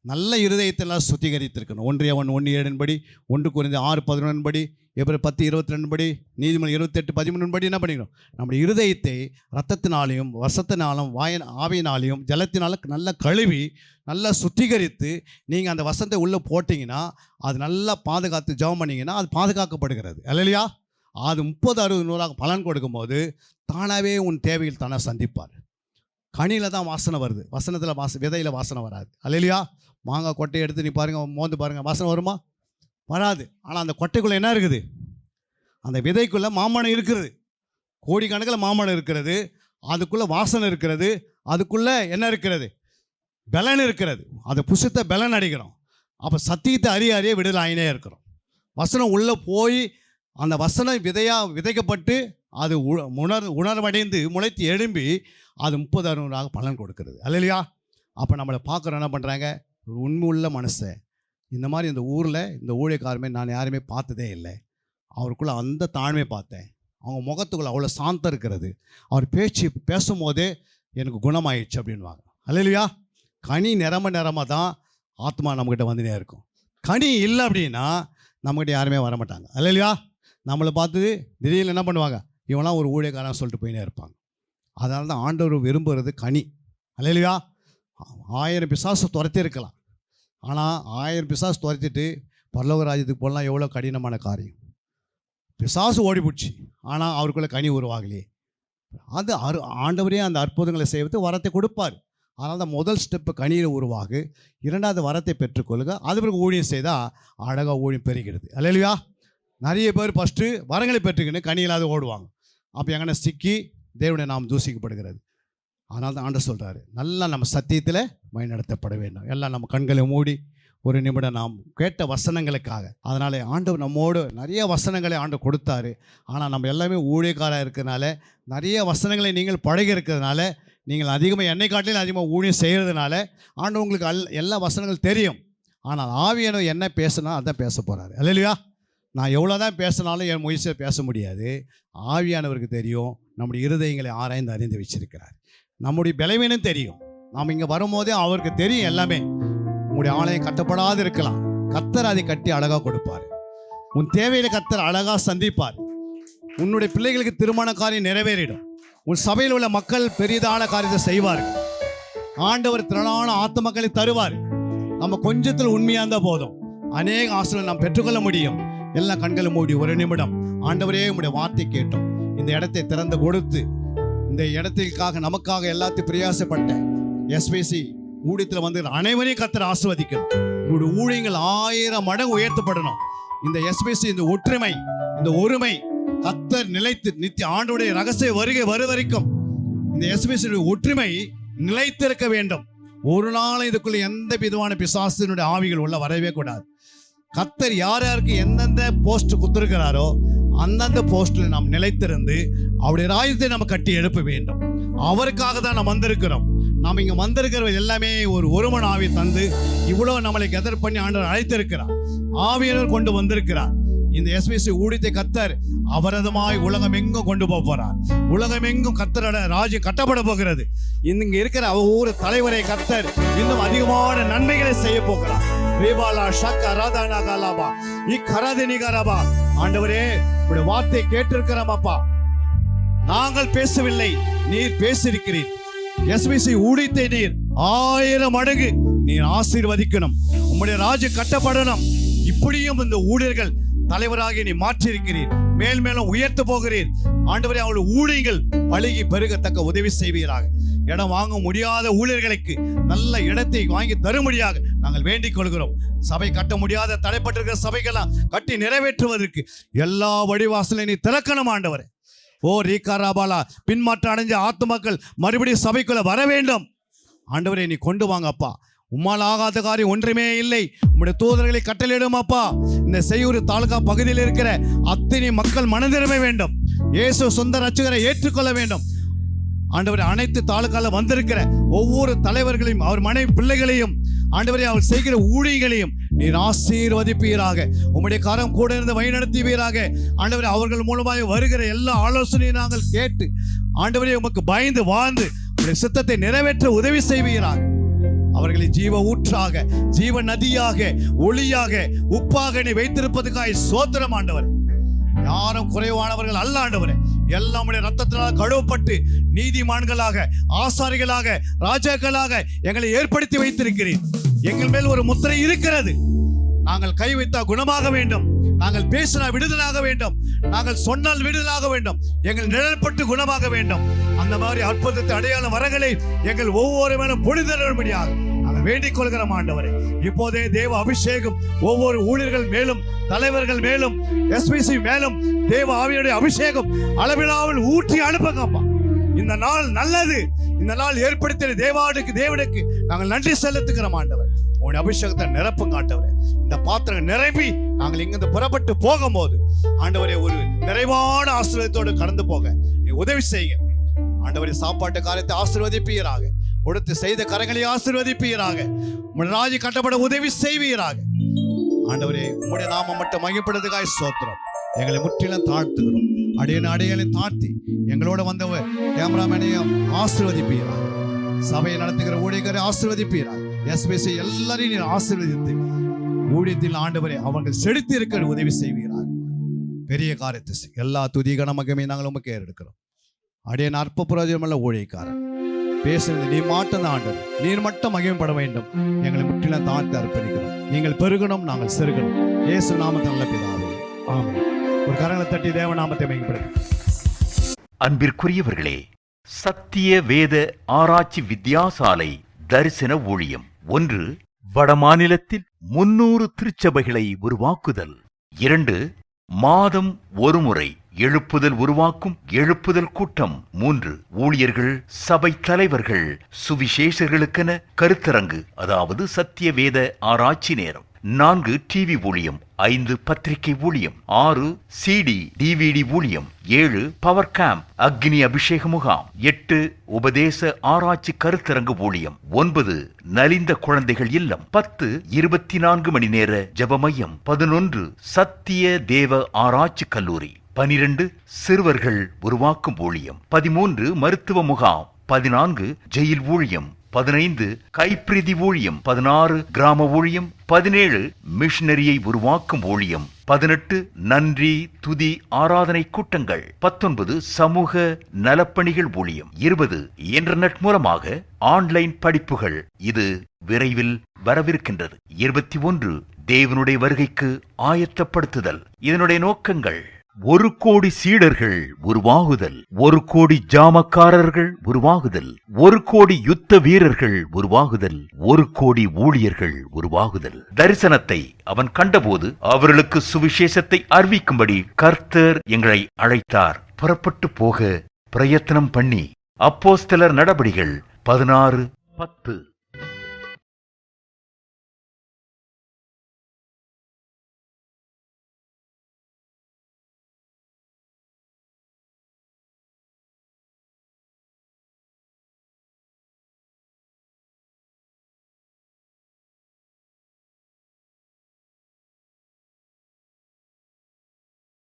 நல்ல இருதயத்தெல்லாம் சுத்திகரித்திருக்கணும். 1 படி, 1 Corinthians 6:11 படி, Hebrews 10:22 படி, நீதிமொழி 28:13 படி என்ன பண்ணிக்கணும்? நம்முடைய இருதயத்தை இரத்தத்தினாலையும் வசத்தினாலும் ஆவியினாலையும் ஜலத்தினாலும் நல்லா கழுவி நல்லா சுத்திகரித்து நீங்கள் அந்த வசனத்தை உள்ளே போட்டிங்கன்னா அது நல்லா பாதுகாத்து ஜெபம் பண்ணிங்கன்னா அது பாதுகாக்கப்படுகிறது. அல்லையா? அது 30-60-100 பலன் கொடுக்கும்போது தானாகவே உன் தேவையில் தானே சந்திப்பார். கனியில் தான் வாசனை வருது, வசனத்தில் விதையில் வாசனை வராது. அல்லையா? மாங்காய் கொட்டையை எடுத்து நீ பாருங்கள், மோந்து பாருங்கள், வாசனை வருமா? வராது. ஆனால் அந்த கொட்டைக்குள்ளே என்ன இருக்குது? அந்த விதைக்குள்ளே மாமணம் இருக்கிறது. கோடிக்கணக்கில் மாமணம் இருக்கிறது. அதுக்குள்ளே வாசனை இருக்கிறது. அதுக்குள்ளே என்ன இருக்கிறது? பலன் இருக்கிறது. அதை புசித்த பலன் அடிக்கிறோம். அப்போ சத்தியத்தை அறிய விடுதலாயினே இருக்கிறோம். வசனம் உள்ளே போய் அந்த வசனம் விதையாக விதைக்கப்பட்டு அது உணர்வடைந்து முளைத்து எழும்பி அது 30-60 பலன் கொடுக்கிறது. அல்லையா? அப்போ நம்மளை பார்க்குறோம், என்ன பண்ணுறாங்க? ஒரு உண்மை உள்ள மனுஷன். இந்த மாதிரி இந்த ஊரில் இந்த ஊழியக்காரமே நான் யாருமே பார்த்ததே இல்லை. அவருக்குள்ளே அந்த தாழ்மை பார்த்தேன். அவங்க முகத்துக்குள்ளே அவ்வளோ சாந்தம் இருக்கிறது. அவர் பேசும்போதே எனக்கு குணமாயிடுச்சு அப்படின்வாங்க. அல்லையா? கனி நிறமாக தான் ஆத்மா நம்மக்கிட்ட வந்துனே இருக்கும். கனி இல்லை அப்படின்னா நம்மக்கிட்ட யாருமே வரமாட்டாங்க. அல்லையா? நம்மளை பார்த்து திடீர்னு என்ன பண்ணுவாங்க? இவங்களாம் ஒரு ஊழியக்காரன் சொல்லிட்டு போயினே இருப்பாங்க. அதனால தான் ஆண்டவர் விரும்புகிறது கனி. அல்லையா? 1000 பிசாசு துரத்தி இருக்கலாம். ஆனால் 1000 பிசாசு துரத்திட்டு பரலோக ராஜ்யத்துக்கு போகலாம் எவ்வளோ கடினமான காரியம். பிசாசு ஓடிப்பிடிச்சி, ஆனால் அவருக்குள்ளே கனி உருவாகலையே. அது ஆண்டவரே அந்த அற்புதங்களை செய்வது வரத்தை கொடுப்பார். அதனால் தான் முதல் ஸ்டெப்பு கனியில் உருவாகு, 2வது வரத்தை பெற்றுக்கொள்ளுங்க. அது பிறகு ஊழியம் செய்தால் அழகாக ஊழியம் பெறுகிறது. அல்லையா? நிறைய பேர் ஃபஸ்ட்டு வரங்களை பெற்றுக்கின்னு கனியில்லாத ஓடுவாங்க. அப்போ எங்கன்னா சிக்கி தேவனுடைய நாம் தூசிக்கப்படுகிறது. அதனால தான் ஆண்டவர் சொல்கிறாரு, நல்லா நம்ம சத்தியத்தில் வழிநடத்தப்பட வேண்டும். எல்லாம் நம்ம கண்களை மூடி ஒரு நிமிடம் நாம் கேட்ட வசனங்களுக்காக. அதனால் ஆண்டவர் நம்மோடு நிறைய வசனங்களை ஆண்டவர் கொடுத்தாரு. ஆனால் நம்ம எல்லாமே ஊழியக்காராக இருக்கிறதுனால நிறைய வசனங்களை நீங்கள் பழகி இருக்கிறதுனால நீங்கள் அதிகமாக என்னை காட்டிலும் அதிகமாக ஊழியம் செய்கிறதுனால ஆண்டவர் உங்களுக்கு எல்லா வசனங்கள் தெரியும். ஆனால் ஆவியானவர் என்ன பேசினா அதான் பேச போகிறாரு. அல்லையா? நான் எவ்வளோ தான் பேசினாலும் என் முயற்சியை பேச முடியாது. ஆவியானவருக்கு தெரியும். நம்முடைய இருதயங்களை ஆராய்ந்து அறிந்து வச்சிருக்கிறார். நம்முடைய பலவீனம் தெரியும். நாம் இங்கே வரும்போதே அவருக்கு தெரியும் எல்லாமே. உங்களுடைய ஆலயம் கட்டப்படாது இருக்கலாம், கர்த்தர் அதை கட்டி அழகாக கொடுப்பார். உன் தேவையில கர்த்தர் அழகாக சந்திப்பார். உன்னுடைய பிள்ளைகளுக்கு திருமண காரியம் நிறைவேறிடும். உன் சபையில் உள்ள மக்கள் பெரிதான காரியத்தை செய்வார்கள். ஆண்டவர் திரளான ஆத்துமக்களை தருவார். நம்ம கொஞ்சத்தில் உண்மையாக இருந்தால் போதும், அநேக ஆசீர்வாதம் நாம் பெற்றுக்கொள்ள முடியும். எல்லா கண்களும் மூடி ஒரு நிமிடம் ஆண்டவரே உங்களுடைய வார்த்தை கேட்டோம். இந்த இடத்தை திறந்து கொடுத்து இந்த இடத்திற்காக நமக்காக எல்லாத்தையும் பிரயாசப்பட்ட எஸ்பிசி ஊழியத்தில் வந்து அனைவரையும் கர்த்தர் ஆசீர்வதிக்கணும். உங்களுடைய ஊழியங்கள் 1000 மடங்கு உயர்த்தப்படணும். இந்த எஸ்பிசி இந்த ஒற்றுமை, இந்த ஒருமை கர்த்தர் நிலைத்து நித்திய ஆண்டவருடைய ரகசிய வருகை வரைக்கும் இந்த எஸ்பிசி ஒற்றுமை நிலைத்திருக்க வேண்டும். ஒரு நாள் இதுக்குள்ள எந்த விதமான பிசாசினுடைய ஆவிகள் உள்ள வரவே கூடாது. கர்த்தர் யார் யாருக்கு எந்தெந்த போஸ்ட் குத்துருக்கிறாரோ அந்தந்த போஸ்டில் நாம் நிலைத்திருந்து அவருடைய ராஜ்யத்தை நம்ம கட்டி எழுப்ப வேண்டும். அவருக்காக தான் நாம் வந்திருக்கிறோம். நாம் இங்கே வந்திருக்கிறவர்கள் எல்லாமே ஒரு மன ஆவி தந்து இவ்வளவு நம்மளை கெதர் பண்ணி ஆண்டவர் அழைத்திருக்கிறார். ஆவியனர் கொண்டு வந்திருக்கிறார். இந்த எஸ்பிசி ஊழியத்தை கர்த்தர் அவரதமாய் உலகம் எங்கும் கொண்டு போகிறார். உலகம் எங்கும் கர்த்தரோட ராஜ்யம் கட்டப்பட போகிறது. இங்க இருக்கிற ஒவ்வொரு தலைவரை கர்த்தர் இன்னும் அதிகமான நன்மைகளை செய்ய போகிறார். ஆண்டவரே உடைய வார்த்தை கேட்டிருக்கிறோம் அப்பா. நாங்கள் பேசவில்லை, நீர் பேசியிருக்கிறீர். எஸ்பிசி ஊழியத்தை நீர் 1000 மடங்கு நீர் ஆசீர்வதிக்கணும். உம்முடைய ராஜ்யம் கட்டப்படணும். இப்படியும் இந்த ஊழியர்கள் தலைவராக நீ மாற்றிருக்கிறீர், மேல் மேலும் உயர்த்த போகிறீர். ஆண்டவரே அவருடைய ஊழியங்கள் பழுகி பெருகத்தக்க உதவி செய்வீராக. இடம் வாங்க முடியாத ஊழியர்களுக்கு நல்ல இடத்தை வாங்கி தரும்படியாக நாங்கள் வேண்டிக் கொள்கிறோம். சபை கட்ட முடியாத தடைப்பட்டிருக்கிற சபைகள்லாம் கட்டி நிறைவேற்றுவதற்கு எல்லா வழிவாசலையும் நீ திறக்கணும் ஆண்டவரே. ஓ ரீகாராபாலா, பின்மாற்றம் அடைஞ்ச ஆத்துமக்கள் மறுபடியும் சபைக்குள்ள வர வேண்டும். ஆண்டவரே நீ கொண்டு வாங்க அப்பா. உம்மால் ஆகாத காரியம் ஒன்றுமே இல்லை. உம்முடைய தூதர்களை கட்டளையிடும் அப்பா. இந்த செய்யூர் தாலுகா பகுதியில் இருக்கிற அத்தனை மக்கள் மனந்திரும்ப வேண்டும். இயேசு சொந்த ரட்சகரை ஏற்றுக்கொள்ள வேண்டும். ஆண்டவரே, அனைத்து தாலுகால வந்திருக்கிற ஒவ்வொரு தலைவர்களையும் அவர் மனைவி பிள்ளைகளையும் ஆண்டவரே அவர் செய்கிற ஊழியர்களையும் நீர் ஆசீர்வதிப்பீராக. உம்முடைய கரம் கூட இருந்து வழிநடத்துவீராக. ஆண்டவரே, அவர்கள் மூலமாக வருகிற எல்லா ஆலோசனையும் நாங்கள் கேட்டு ஆண்டவரே உமக்கு பயந்து வாழ்ந்து உம்முடைய சித்தத்தை நிறைவேற்ற உதவி செய்வீராக. அவர்களை ஜீவ ஊற்றாக, ஜீவ நதியாக, ஒளியாக, உப்பாக நீ வைத்திருப்பதுக்காக சோத்திரம் ஆண்டவர். யாரும் குறைவானவர்கள் அல்ல ஆண்டவரே. எல்லாம் உடைய ரத்தத்தினால் கழுவப்பட்டு நீதிமான்களாக, ஆசாரிகளாக, ராஜாக்களாக எங்களை ஏற்படுத்தி வைத்திருக்கிறீர். எங்கள் மேல் ஒரு முத்திரை இருக்கிறது. நாங்கள் கை வைத்தால் குணமாக வேண்டும், நாங்கள் பேசினால் விடுதலாக வேண்டும், நாங்கள் சொன்னால் விடுதலாக வேண்டும், எங்கள் நிழல்பட்டு குணமாக வேண்டும். அந்த மாதிரி அற்புதத்தை அடையாள வரங்களை எங்கள் ஒவ்வொரு மேலும் பொழுதரும்படியாக நாங்கள் வேண்டிக் கொள்கிறோம் ஆண்டவரே. இப்போதே தேவ அபிஷேகம் ஒவ்வொரு ஊழியர்கள் மேலும், தலைவர்கள் மேலும், எஸ்பிசி மேலும் தேவ ஆவியுடைய அபிஷேகம் அளவிலாமல் ஊற்றி அனுப்புங்கப்பா. இந்த நாள் நல்லது. இந்த நாள் ஏற்படுத்திய தேவனுக்கு நாங்கள் நன்றி செலுத்துகிறோம் ஆண்டவர். உங்களுடைய அபிஷேகத்தை நிரப்புங்க ஆண்டவரே. இந்த பாத்திரம் நிரம்பி நாங்கள் இங்கிருந்து புறப்பட்டு போகும்போது ஆண்டவரே ஒரு நிறைவான ஆசீர்வாதத்தோடு கடந்து போக நீ உதவி செய்யுங்க ஆண்டவரே. சாப்பாட்டு காரியத்தை ஆசீர்வதிப்பீராக. கொடுத்து செய்த கரங்களை ஆசீர்வதிப்பீராக. உங்களுடைய ராஜ்யம் கட்டப்பட உதவி செய்வீராக ஆண்டவரே. உங்களுடைய நாமம் மட்டும் மகிமைப்படுவதற்காக ஸ்தோத்திரம். எங்களை முற்றிலும் தாழ்த்துகிறோம். அடையலை தாழ்த்தி எங்களோட வந்தவர் கேமராமேனையும் ஆசீர்வதிப்பீராக. சபையை நடத்துகிற ஊழியரை ஆசீர்வதிப்பீராக. எஸ்பிசி எல்லாரையும் நீர் ஆசீர்வதித்து ஊழியத்தில் ஆண்டவரே அவர்கள் செலுத்தி இருக்கிற உதவி செய்வீராக. பெரிய காரியத்தை எல்லா துதி கனமகமே நாங்கள் உமக்கு ஏறெடுக்கிறோம். அடைய அற்ப புரோஜனமல்ல ஊழியக்காரன் பேசுறது நீ மாட்டம் ஆண்டவர். நீர் மட்டும் மகிமைப்பட வேண்டும். எங்களை முற்றிலும் தாழ்த்தி அர்ப்பணிக்கிறோம். நீங்கள் பெருகணும், நாங்கள் செருகணும். இயேசு நாமத்தில் நல்ல பிதாவே, ஆமென். ஒரு கரங்களை தட்டி தேவ நாமத்தை மகிமைப்படுத்தும். அன்பிற்குரியவர்களே, சத்திய வேத ஆராய்ச்சி வித்தியாசாலை தரிசன ஊழியம் 1. வடமாநிலத்தில் 300 திருச்சபைகளை உருவாக்குதல். 2. மாதம் ஒருமுறை எழுப்புதல் உருவாக்கும் எழுப்புதல் கூட்டம். 3. ஊழியர்கள், சபை தலைவர்கள், சுவிசேஷர்களுக்கென கருத்தரங்கு, அதாவது சத்திய வேத ஆராய்ச்சி நேரம். 4. டிவி ஊழியம். 5. பத்திரிகை ஊழியம். 6. CD DVD ஊழியம். 7. பவர் கேம்ப் அக்னி அபிஷேக முகாம். 8. உபதேச ஆராய்ச்சி கருத்தரங்கு ஊழியம். 9. நலிந்த குழந்தைகள் இல்லம். 10. 24 மணி நேர ஜெப மையம். 11. சத்திய தேவ ஆராய்ச்சி கல்லூரி. 12. சிறுவர்கள் உருவாக்கும் ஊழியம். 13. மருத்துவ முகாம். 14. ஜெயில் ஊழியம். 15. கைப்பிரதி ஊழியம். 16. கிராம ஊழியம். 17. மிஷனரியை உருவாக்கும் ஊழியம். 18. நன்றி துதி ஆராதனை கூட்டங்கள். 19. சமூக நலப்பணிகள் ஊழியம். 20. இன்டர்நெட் மூலமாக ஆன்லைன் படிப்புகள். இது விரைவில் வரவிருக்கின்றது. 21. தேவனுடைய வருகைக்கு ஆயத்தப்படுத்துதல். இதனுடைய நோக்கங்கள்: 1 கோடி சீடர்கள் உருவாகுதல், 1 கோடி ஜாமக்காரர்கள் உருவாகுதல், 1 கோடி யுத்த வீரர்கள் உருவாகுதல், 1 கோடி ஊழியர்கள் உருவாகுதல். தரிசனத்தை அவன் கண்டபோது அவர்களுக்கு சுவிசேஷத்தை அறிவிக்கும்படி கர்த்தர் எங்களை அழைத்தார். புறப்பட்டு போக பிரயத்தனம் பண்ணி. அப்போஸ்தலர் நடபடிகள் 16:10.